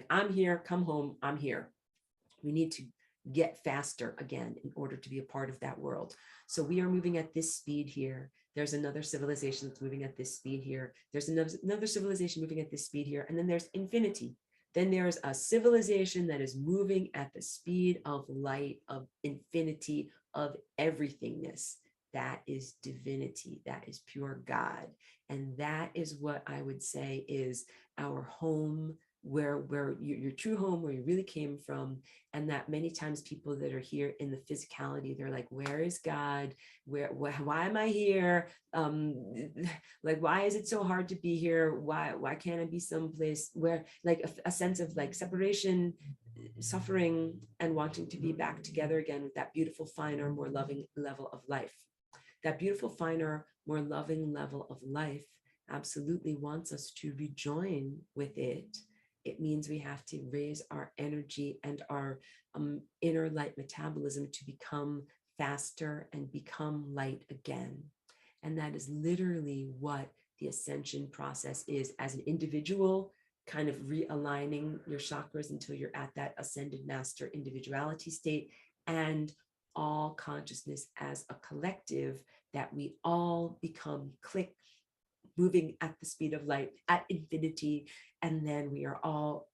I'm here, come home, I'm here. We need to get faster again in order to be a part of that world. So we are moving at this speed here. There's another civilization that's moving at this speed here. There's another civilization moving at this speed here. And then there's infinity. Then there's a civilization that is moving at the speed of light, of infinity, of everythingness. That is divinity. That is pure God. And that is what I would say is our home, where your true home, where you really came from. And that many times people that are here in the physicality, they're like, where is God? Why am I here? Like, why is it so hard to be here? Why can't I be someplace where, like, a sense of like separation, suffering, and wanting to be back together again with that beautiful, finer, more loving level of life. That beautiful, finer, more loving level of life absolutely wants us to rejoin with it. It means we have to raise our energy and our inner light metabolism to become faster and become light again. And that is literally what the ascension process is. As an individual, kind of realigning your chakras until you're at that ascended master individuality state, and all consciousness as a collective, that we all become click, moving at the speed of light, at infinity, and then we are all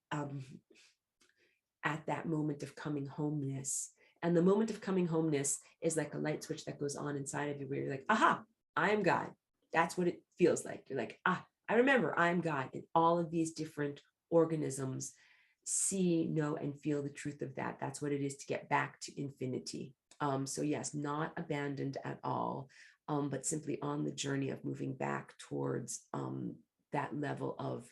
at that moment of coming homeness. And the moment of coming homeness is like a light switch that goes on inside of you, where you're like, aha, I am God. That's what it feels like. You're like, I remember I'm God. And all of these different organisms see, know, and feel the truth of that. That's what it is to get back to infinity. So yes, not abandoned at all, but simply on the journey of moving back towards that level of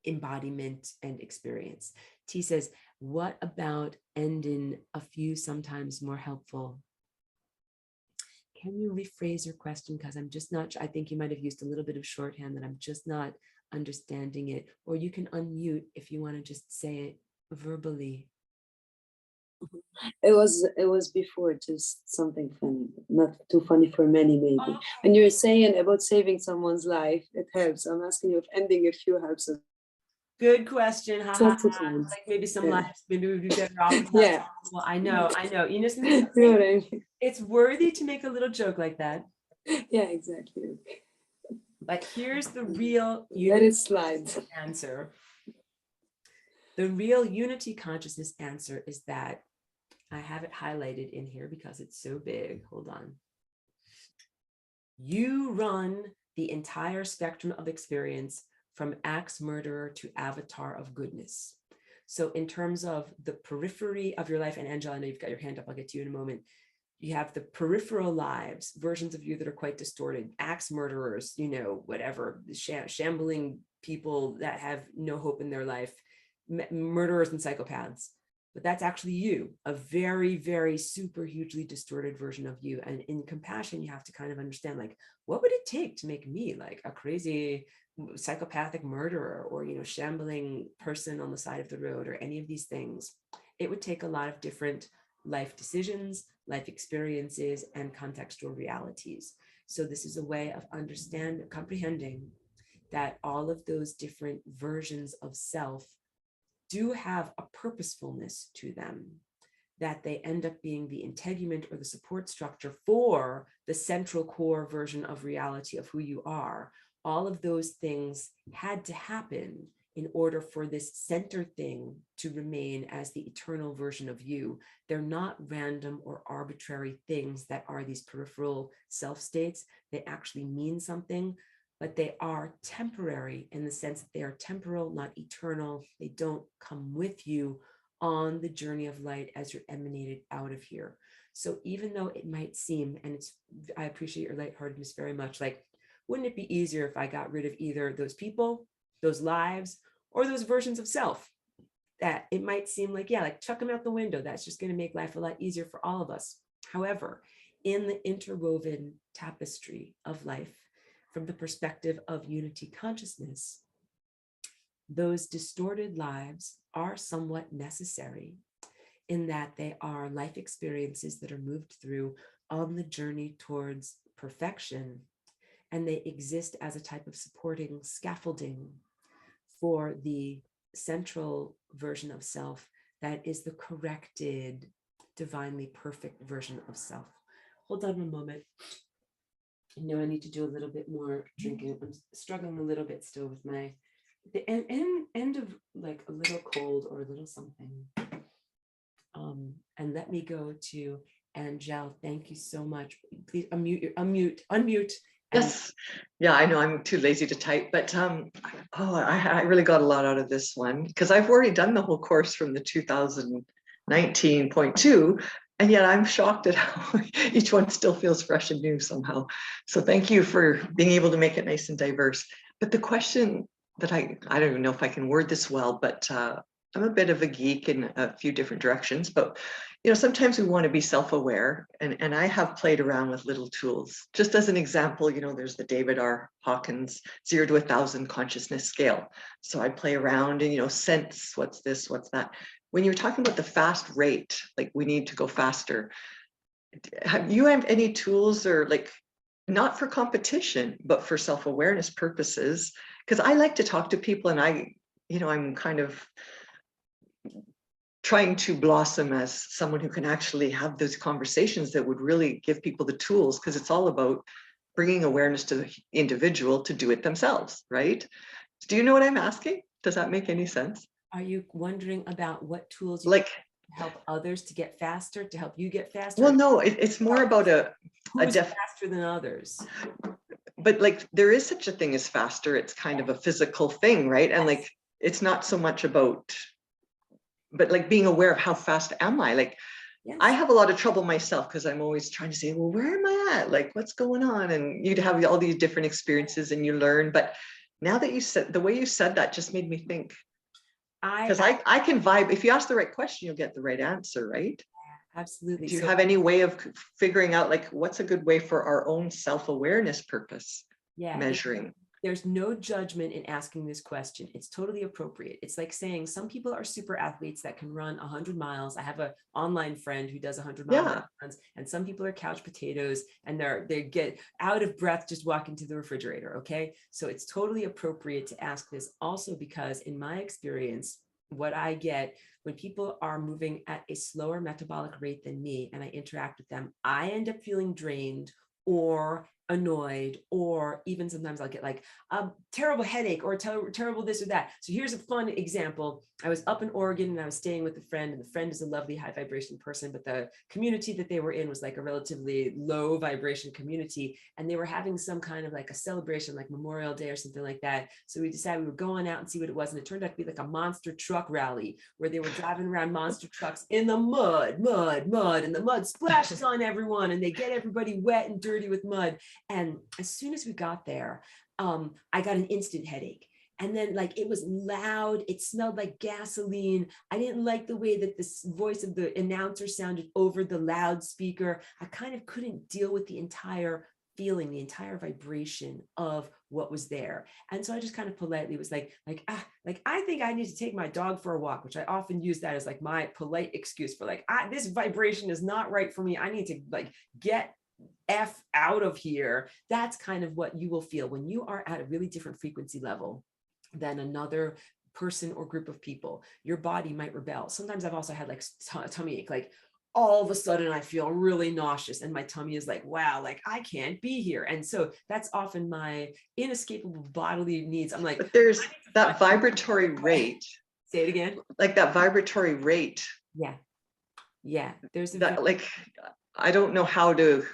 embodiment and experience. T says, what about ending a few sometimes more helpful? Can you rephrase your question? Because I'm just not, I think you might have used a little bit of shorthand that I'm just not understanding it. Or you can unmute if you want to just say it verbally. It was before, just something funny, not too funny for many maybe. Okay. When you're saying about saving someone's life, it helps. I'm asking you if ending a few helps. Good question. Ha, ha, ha. Like maybe some lives, maybe we would be better off. Yeah. Well, I know. You know, You know what I mean? It's worthy to make a little joke like that. Yeah, exactly. But here's the real Let it slide. answer. The real unity consciousness answer is that, I have it highlighted in here because it's so big. Hold on. You run the entire spectrum of experience from axe murderer to avatar of goodness. So in terms of the periphery of your life, and Angela, I know you've got your hand up, I'll get to you in a moment. You have the peripheral lives, versions of you that are quite distorted, axe murderers, you know, whatever, shambling people that have no hope in their life, murderers and psychopaths. But that's actually you, a very, very super hugely distorted version of you. And in compassion, you have to kind of understand, like, what would it take to make me like a crazy psychopathic murderer, or, you know, shambling person on the side of the road, or any of these things? It would take a lot of different life decisions, life experiences, and contextual realities. So this is a way of comprehending that all of those different versions of self do have a purposefulness to them, that they end up being the integument or the support structure for the central core version of reality of who you are. all of those things had to happen in order for this center thing to remain as the eternal version of you. They're not random or arbitrary things that are these peripheral self states. They actually mean something, but they are temporary in the sense that they are temporal, not eternal. They don't come with you on the journey of light as you're emanated out of here. So even though it might seem, and I appreciate your lightheartedness very much, like, wouldn't it be easier if I got rid of either those people, those lives, or those versions of self? That it might seem like, yeah, like chuck them out the window. That's just going to make life a lot easier for all of us. However, in the interwoven tapestry of life, from the perspective of unity consciousness, those distorted lives are somewhat necessary in that they are life experiences that are moved through on the journey towards perfection, and they exist as a type of supporting scaffolding for the central version of self that is the corrected, divinely perfect version of self. Hold on a moment. I know I need to do a little bit more drinking. I'm struggling a little bit still with the end of like a little cold or a little something. And let me go to Angel. Thank you so much. Please unmute. Yes. Yeah, I know I'm too lazy to type, but I really got a lot out of this one because I've already done the whole course from the 2019.2, and yet I'm shocked at how each one still feels fresh and new somehow. So thank you for being able to make it nice and diverse. But the question that I don't even know if I can word this well, but I'm a bit of a geek in a few different directions, but sometimes we want to be self-aware, and I have played around with little tools. Just as an example, there's the David R. Hawkins 0 to 1,000 consciousness scale. So I play around and sense what's this, what's that. When you're talking about the fast rate, like we need to go faster, have you have any tools, or like not for competition, but for self-awareness purposes? Because I like to talk to people, and I'm kind of trying to blossom as someone who can actually have those conversations that would really give people the tools, because it's all about bringing awareness to the individual to do it themselves, right? Do you know what I'm asking? Does that make any sense? Are you wondering about what tools you Like help others to get faster, to help you get faster? Well, no, it's more about who's faster than others. But like there is such a thing as faster. It's kind of a physical thing, right? And like it's not so much about, but like being aware of how fast am I? Like I have a lot of trouble myself because I'm always trying to say, well, where am I at? Like what's going on? And you'd have all these different experiences and you learn. But now that you said, the way you said that just made me think, because I can vibe. If you ask the right question, you'll get the right answer, right? Absolutely. Do you have any way of figuring out like what's a good way for our own self-awareness purpose? Measuring? There's no judgment in asking this question. It's totally appropriate. It's like saying some people are super athletes that can run 100 miles. I have an online friend who does 100-mile runs, and some people are couch potatoes and they get out of breath just walking to the refrigerator. Okay, so it's totally appropriate to ask this also because in my experience, what I get when people are moving at a slower metabolic rate than me and I interact with them, I end up feeling drained or annoyed, or even sometimes I'll get like a terrible headache or terrible this or that. So here's a fun example. I was up in Oregon and I was staying with a friend, and the friend is a lovely high vibration person, but the community that they were in was like a relatively low vibration community, and they were having some kind of like a celebration, like Memorial Day or something like that. So we decided we were going out and see what it was, and it turned out to be like a monster truck rally where they were driving around monster trucks in the mud, and the mud splashes on everyone and they get everybody wet and dirty with mud. And as soon as we got there, I got an instant headache. And then like it was loud, it smelled like gasoline. I didn't like the way that the voice of the announcer sounded over the loudspeaker. I kind of couldn't deal with the entire feeling, the entire vibration of what was there. And so I just kind of politely was like I think I need to take my dog for a walk, which I often use that as like my polite excuse for like, this vibration is not right for me. I need to like get F out of here. That's kind of what you will feel when you are at a really different frequency level than another person or group of people. Your body might rebel. Sometimes I've also had like tummy ache, like all of a sudden I feel really nauseous and my tummy is like, wow, like I can't be here. And so that's often my inescapable bodily needs. I'm like, But there's I need to that find- vibratory rate, Say it again. like that vibratory rate Yeah. Yeah. There's a that like, I don't know how to,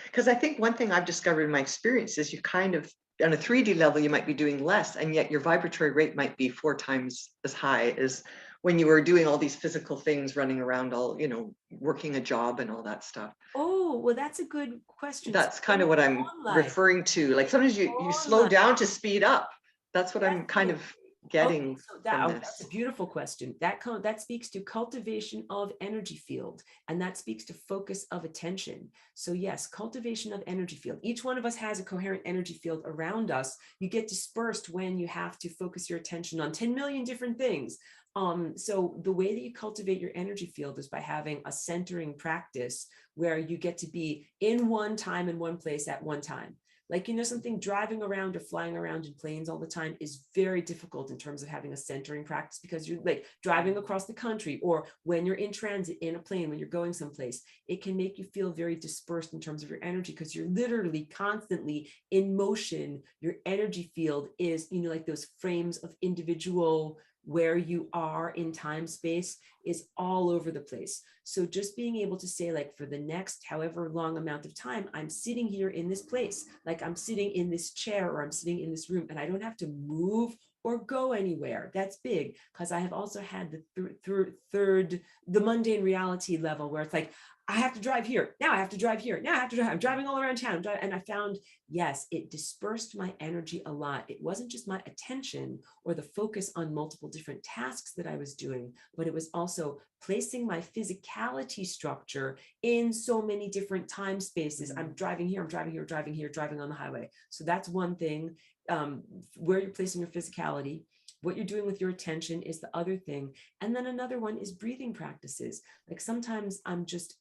because I think one thing I've discovered in my experience is you kind of, on a 3D level, you might be doing less, and yet your vibratory rate might be 4 times as high as when you were doing all these physical things, running around all, you know, working a job and all that stuff. oh, well, that's a good question. That's kind of what I'm referring to. Like sometimes you slow down to speed up. That's what I'm kind of getting so from that's this. a beautiful question. That speaks to cultivation of energy field, and that speaks to focus of attention. So yes, cultivation of energy field. Each one of us has a coherent energy field around us. You get dispersed when you have to focus your attention on 10 million different things. So the way that you cultivate your energy field is by having a centering practice where you get to be in one time in one place at one time. Like, you know, something driving around or flying around in planes all the time is very difficult in terms of having a centering practice, because you're like driving across the country, or when you're in transit in a plane, when you're going someplace, it can make you feel very dispersed in terms of your energy, because you're literally constantly in motion. Your energy field is, you know, like those frames of individual where you are in time space is all over the place. So just being able to say, like, for the next however long amount of time, I'm sitting here in this place, like I'm sitting in this chair or I'm sitting in this room, and I don't have to move or go anywhere. That's big, because I have also had the the mundane reality level where it's like, I have to drive here. Now I have to drive here. Now I have to drive. I'm driving all around town. And I found, yes, it dispersed my energy a lot. It wasn't just my attention or the focus on multiple different tasks that I was doing, but it was also placing my physicality structure in so many different time spaces. I'm driving here, I'm driving here, driving here, driving on the highway. So that's one thing, where you're placing your physicality. What you're doing with your attention is the other thing. And then another one is breathing practices. Like sometimes I'm just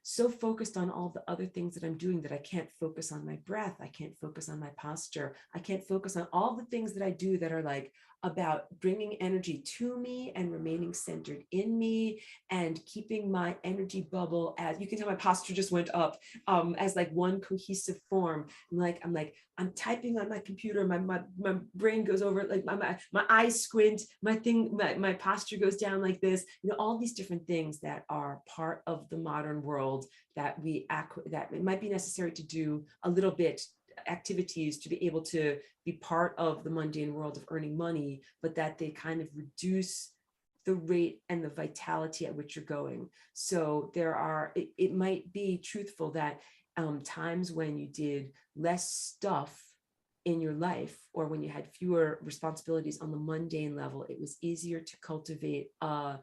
so focused on all the other things that I'm doing that I can't focus on my breath. I can't focus on my posture. I can't focus on all the things that I do that are like about bringing energy to me and remaining centered in me and keeping my energy bubble, as you can tell my posture just went up, as like one cohesive form. I'm typing on my computer, my brain goes over, like my eyes squint, my posture goes down like this, you know, all these different things that are part of the modern world that that it might be necessary to do a little bit activities to be able to be part of the mundane world of earning money, but that they kind of reduce the rate and the vitality at which you're going. So it might be truthful that times when you did less stuff in your life, or when you had fewer responsibilities on the mundane level, it was easier to cultivate a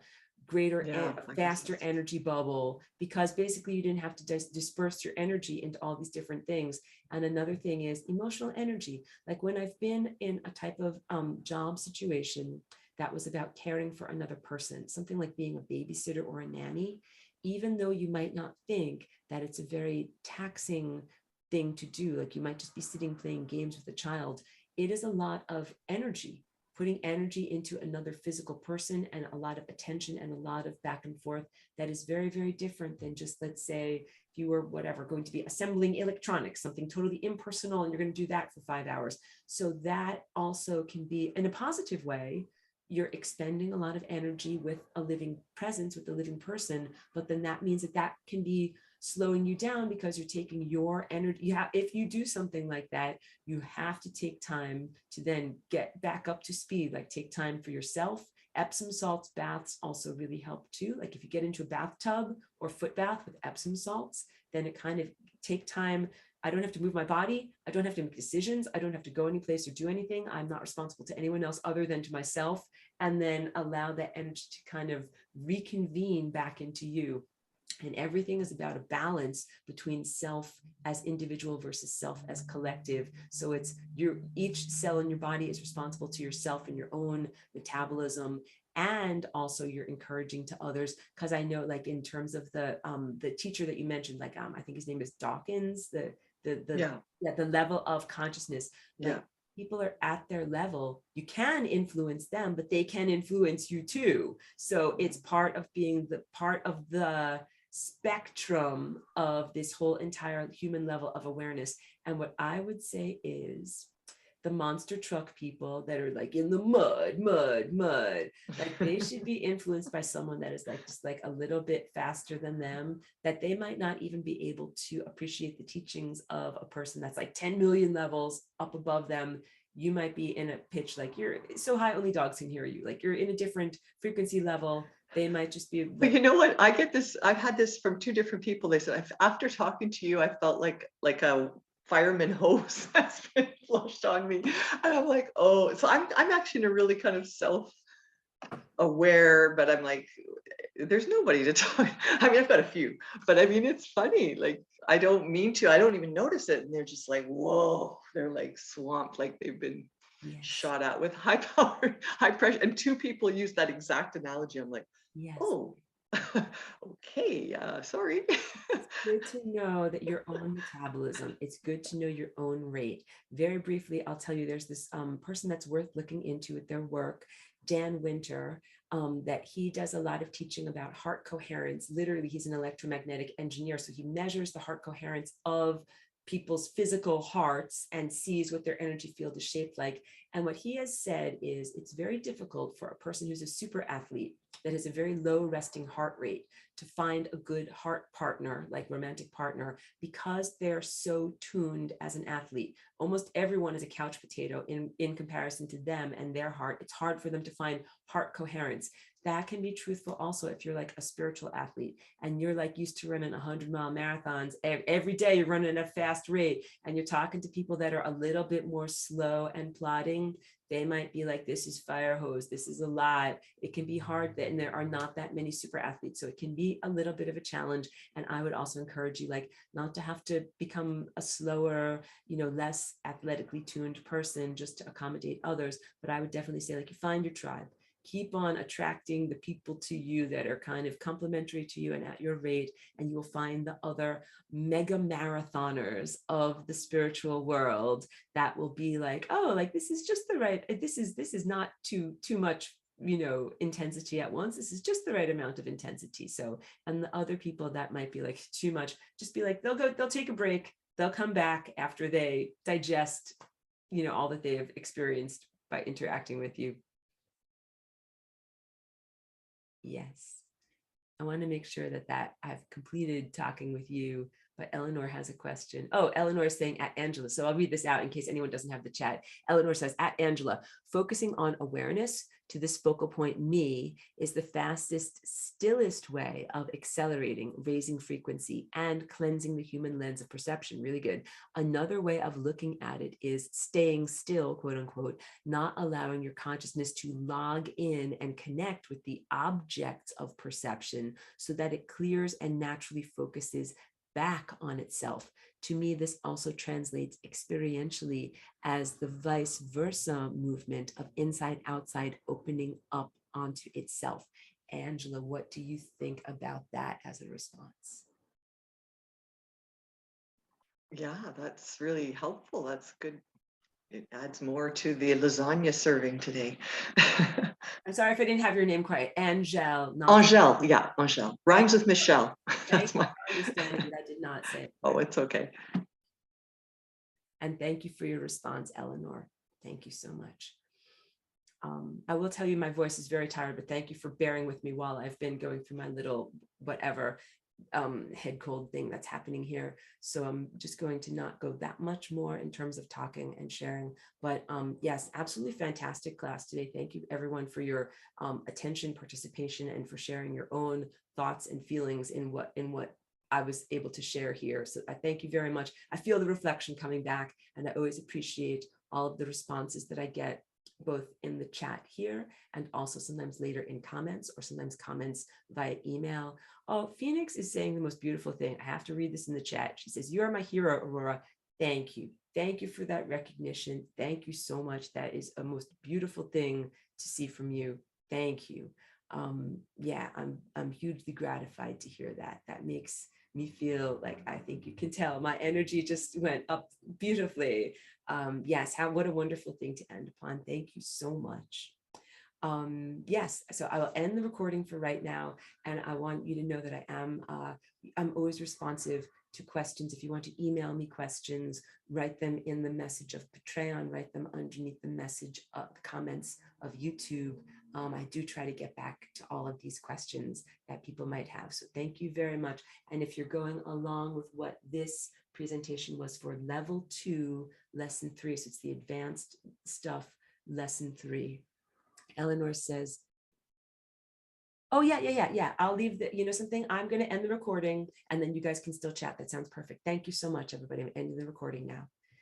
greater, faster energy bubble, because basically you didn't have to disperse your energy into all these different things. And another thing is emotional energy. Like when I've been in a type of job situation that was about caring for another person, something like being a babysitter or a nanny, even though you might not think that it's a very taxing thing to do, like you might just be sitting playing games with a child, it is a lot of energy, putting energy into another physical person, and a lot of attention and a lot of back and forth that is very, very different than just, let's say, if you were going to be assembling electronics, something totally impersonal, and you're going to do that for 5 hours. So that also can be, in a positive way, you're expending a lot of energy with a living presence, with a living person, but then that means that can be slowing you down, because you're taking your energy. If you do something like that, you have to take time to then get back up to speed, like take time for yourself. Epsom salts baths also really help too. Like if you get into a bathtub or foot bath with Epsom salts, then it kind of take time. I don't have to move my body. I don't have to make decisions. I don't have to go any place or do anything. I'm not responsible to anyone else other than to myself, and then allow that energy to kind of reconvene back into you. And everything is about a balance between self as individual versus self as collective. So it's each cell in your body is responsible to yourself and your own metabolism. And also you're encouraging to others, because I know, like in terms of the teacher that you mentioned, like I think his name is Dawkins, the level of consciousness. Like, people are at their level, you can influence them, but they can influence you too. So it's part of being the part of the spectrum of this whole entire human level of awareness. And what I would say is the monster truck people that are like in the mud, like they should be influenced by someone that is like just like a little bit faster than them, that they might not even be able to appreciate the teachings of a person that's like 10 million levels up above them. You might be in a pitch like you're so high only dogs can hear you, like you're in a different frequency level. They might just be But you know what? I get this. I've had this from two different people. They said, after talking to you, I felt like a fireman hose has been flushed on me. And I'm like, oh, so I'm actually in a really kind of self-aware, but I'm like, there's nobody to talk. I mean, I've got a few, but I mean, it's funny. Like, I don't mean to, I don't even notice it. And they're just like, whoa, they're like swamped, like they've been shot at with high power, high pressure. And two people use that exact analogy. I'm like, oh, okay, sorry. It's good to know that your own metabolism, it's good to know your own rate. Very briefly, I'll tell you, there's this person that's worth looking into with their work, Dan Winter, that he does a lot of teaching about heart coherence. Literally, he's an electromagnetic engineer. So he measures the heart coherence of people's physical hearts and sees what their energy field is shaped like. And what he has said is it's very difficult for a person who's a super athlete that has a very low resting heart rate to find a good heart partner, like romantic partner, because they're so tuned as an athlete. Almost everyone is a couch potato in comparison to them and their heart. It's hard for them to find heart coherence. That can be truthful also if you're like a spiritual athlete and you're like used to running 100-mile marathons every day, you're running at a fast rate and you're talking to people that are a little bit more slow and plodding. They might be like, this is fire hose, this is a lot. It can be hard, and there are not that many super athletes. So it can be a little bit of a challenge. And I would also encourage you like not to have to become a slower, less athletically tuned person just to accommodate others. But I would definitely say like you find your tribe. Keep on attracting the people to you that are kind of complementary to you and at your rate, and you will find the other mega marathoners of the spiritual world that will be like, oh, like this is just the right, this is not too much, intensity at once. This is just the right amount of intensity. So, and the other people that might be like too much, just be like, they'll take a break. They'll come back after they digest, all that they have experienced by interacting with you. Yes. I want to make sure that I've completed talking with you, but Eleanor has a question. Oh, Eleanor is saying at Angela. So I'll read this out in case anyone doesn't have the chat. Eleanor says, at Angela, focusing on awareness to this focal point me is the fastest, stillest way of accelerating, raising frequency, and cleansing the human lens of perception. Really good. Another way of looking at it is staying still, quote unquote, not allowing your consciousness to log in and connect with the objects of perception so that it clears and naturally focuses back on itself. To me, this also translates experientially as the vice versa movement of inside outside opening up onto itself. Angela, what do you think about that as a response? Yeah, that's really helpful. That's good. It adds more to the lasagna serving today. I'm sorry if I didn't have your name quite. Angel. Angel, yeah, Angel. Rhymes with Michelle. That's my understanding that I did not say it. Oh, it's okay. And thank you for your response, Eleanor. Thank you so much. I will tell you my voice is very tired, but thank you for bearing with me while I've been going through my little whatever head cold thing that's happening here. So I'm just going to not go that much more in terms of talking and sharing. But yes, absolutely fantastic class today. Thank you everyone for your attention, participation, and for sharing your own thoughts and feelings in what I was able to share here. So I thank you very much. I feel the reflection coming back, and I always appreciate all of the responses that I get, both in the chat here and also sometimes later in comments, or sometimes comments via email. Oh, Phoenix is saying the most beautiful thing. I have to read this in the chat. She says, "You are my hero, Aurora. Thank you. Thank you for that recognition. Thank you so much. That is a most beautiful thing to see from you. Thank you." Yeah, I'm hugely gratified to hear that. That makes me feel like, I think you can tell my energy just went up beautifully. Yes, what a wonderful thing to end upon. Thank you so much. Yes, so I will end the recording for right now, and I want you to know that I'm always responsive to questions. If you want to email me questions, write them in the message of Patreon, write them underneath the message of comments of YouTube. I do try to get back to all of these questions that people might have. So thank you very much. And if you're going along with what this presentation was for level 2, lesson 3, so it's the advanced stuff, lesson 3. Eleanor says, oh, yeah. I'll leave something. I'm going to end the recording and then you guys can still chat. That sounds perfect. Thank you so much, everybody. I'm ending the recording now.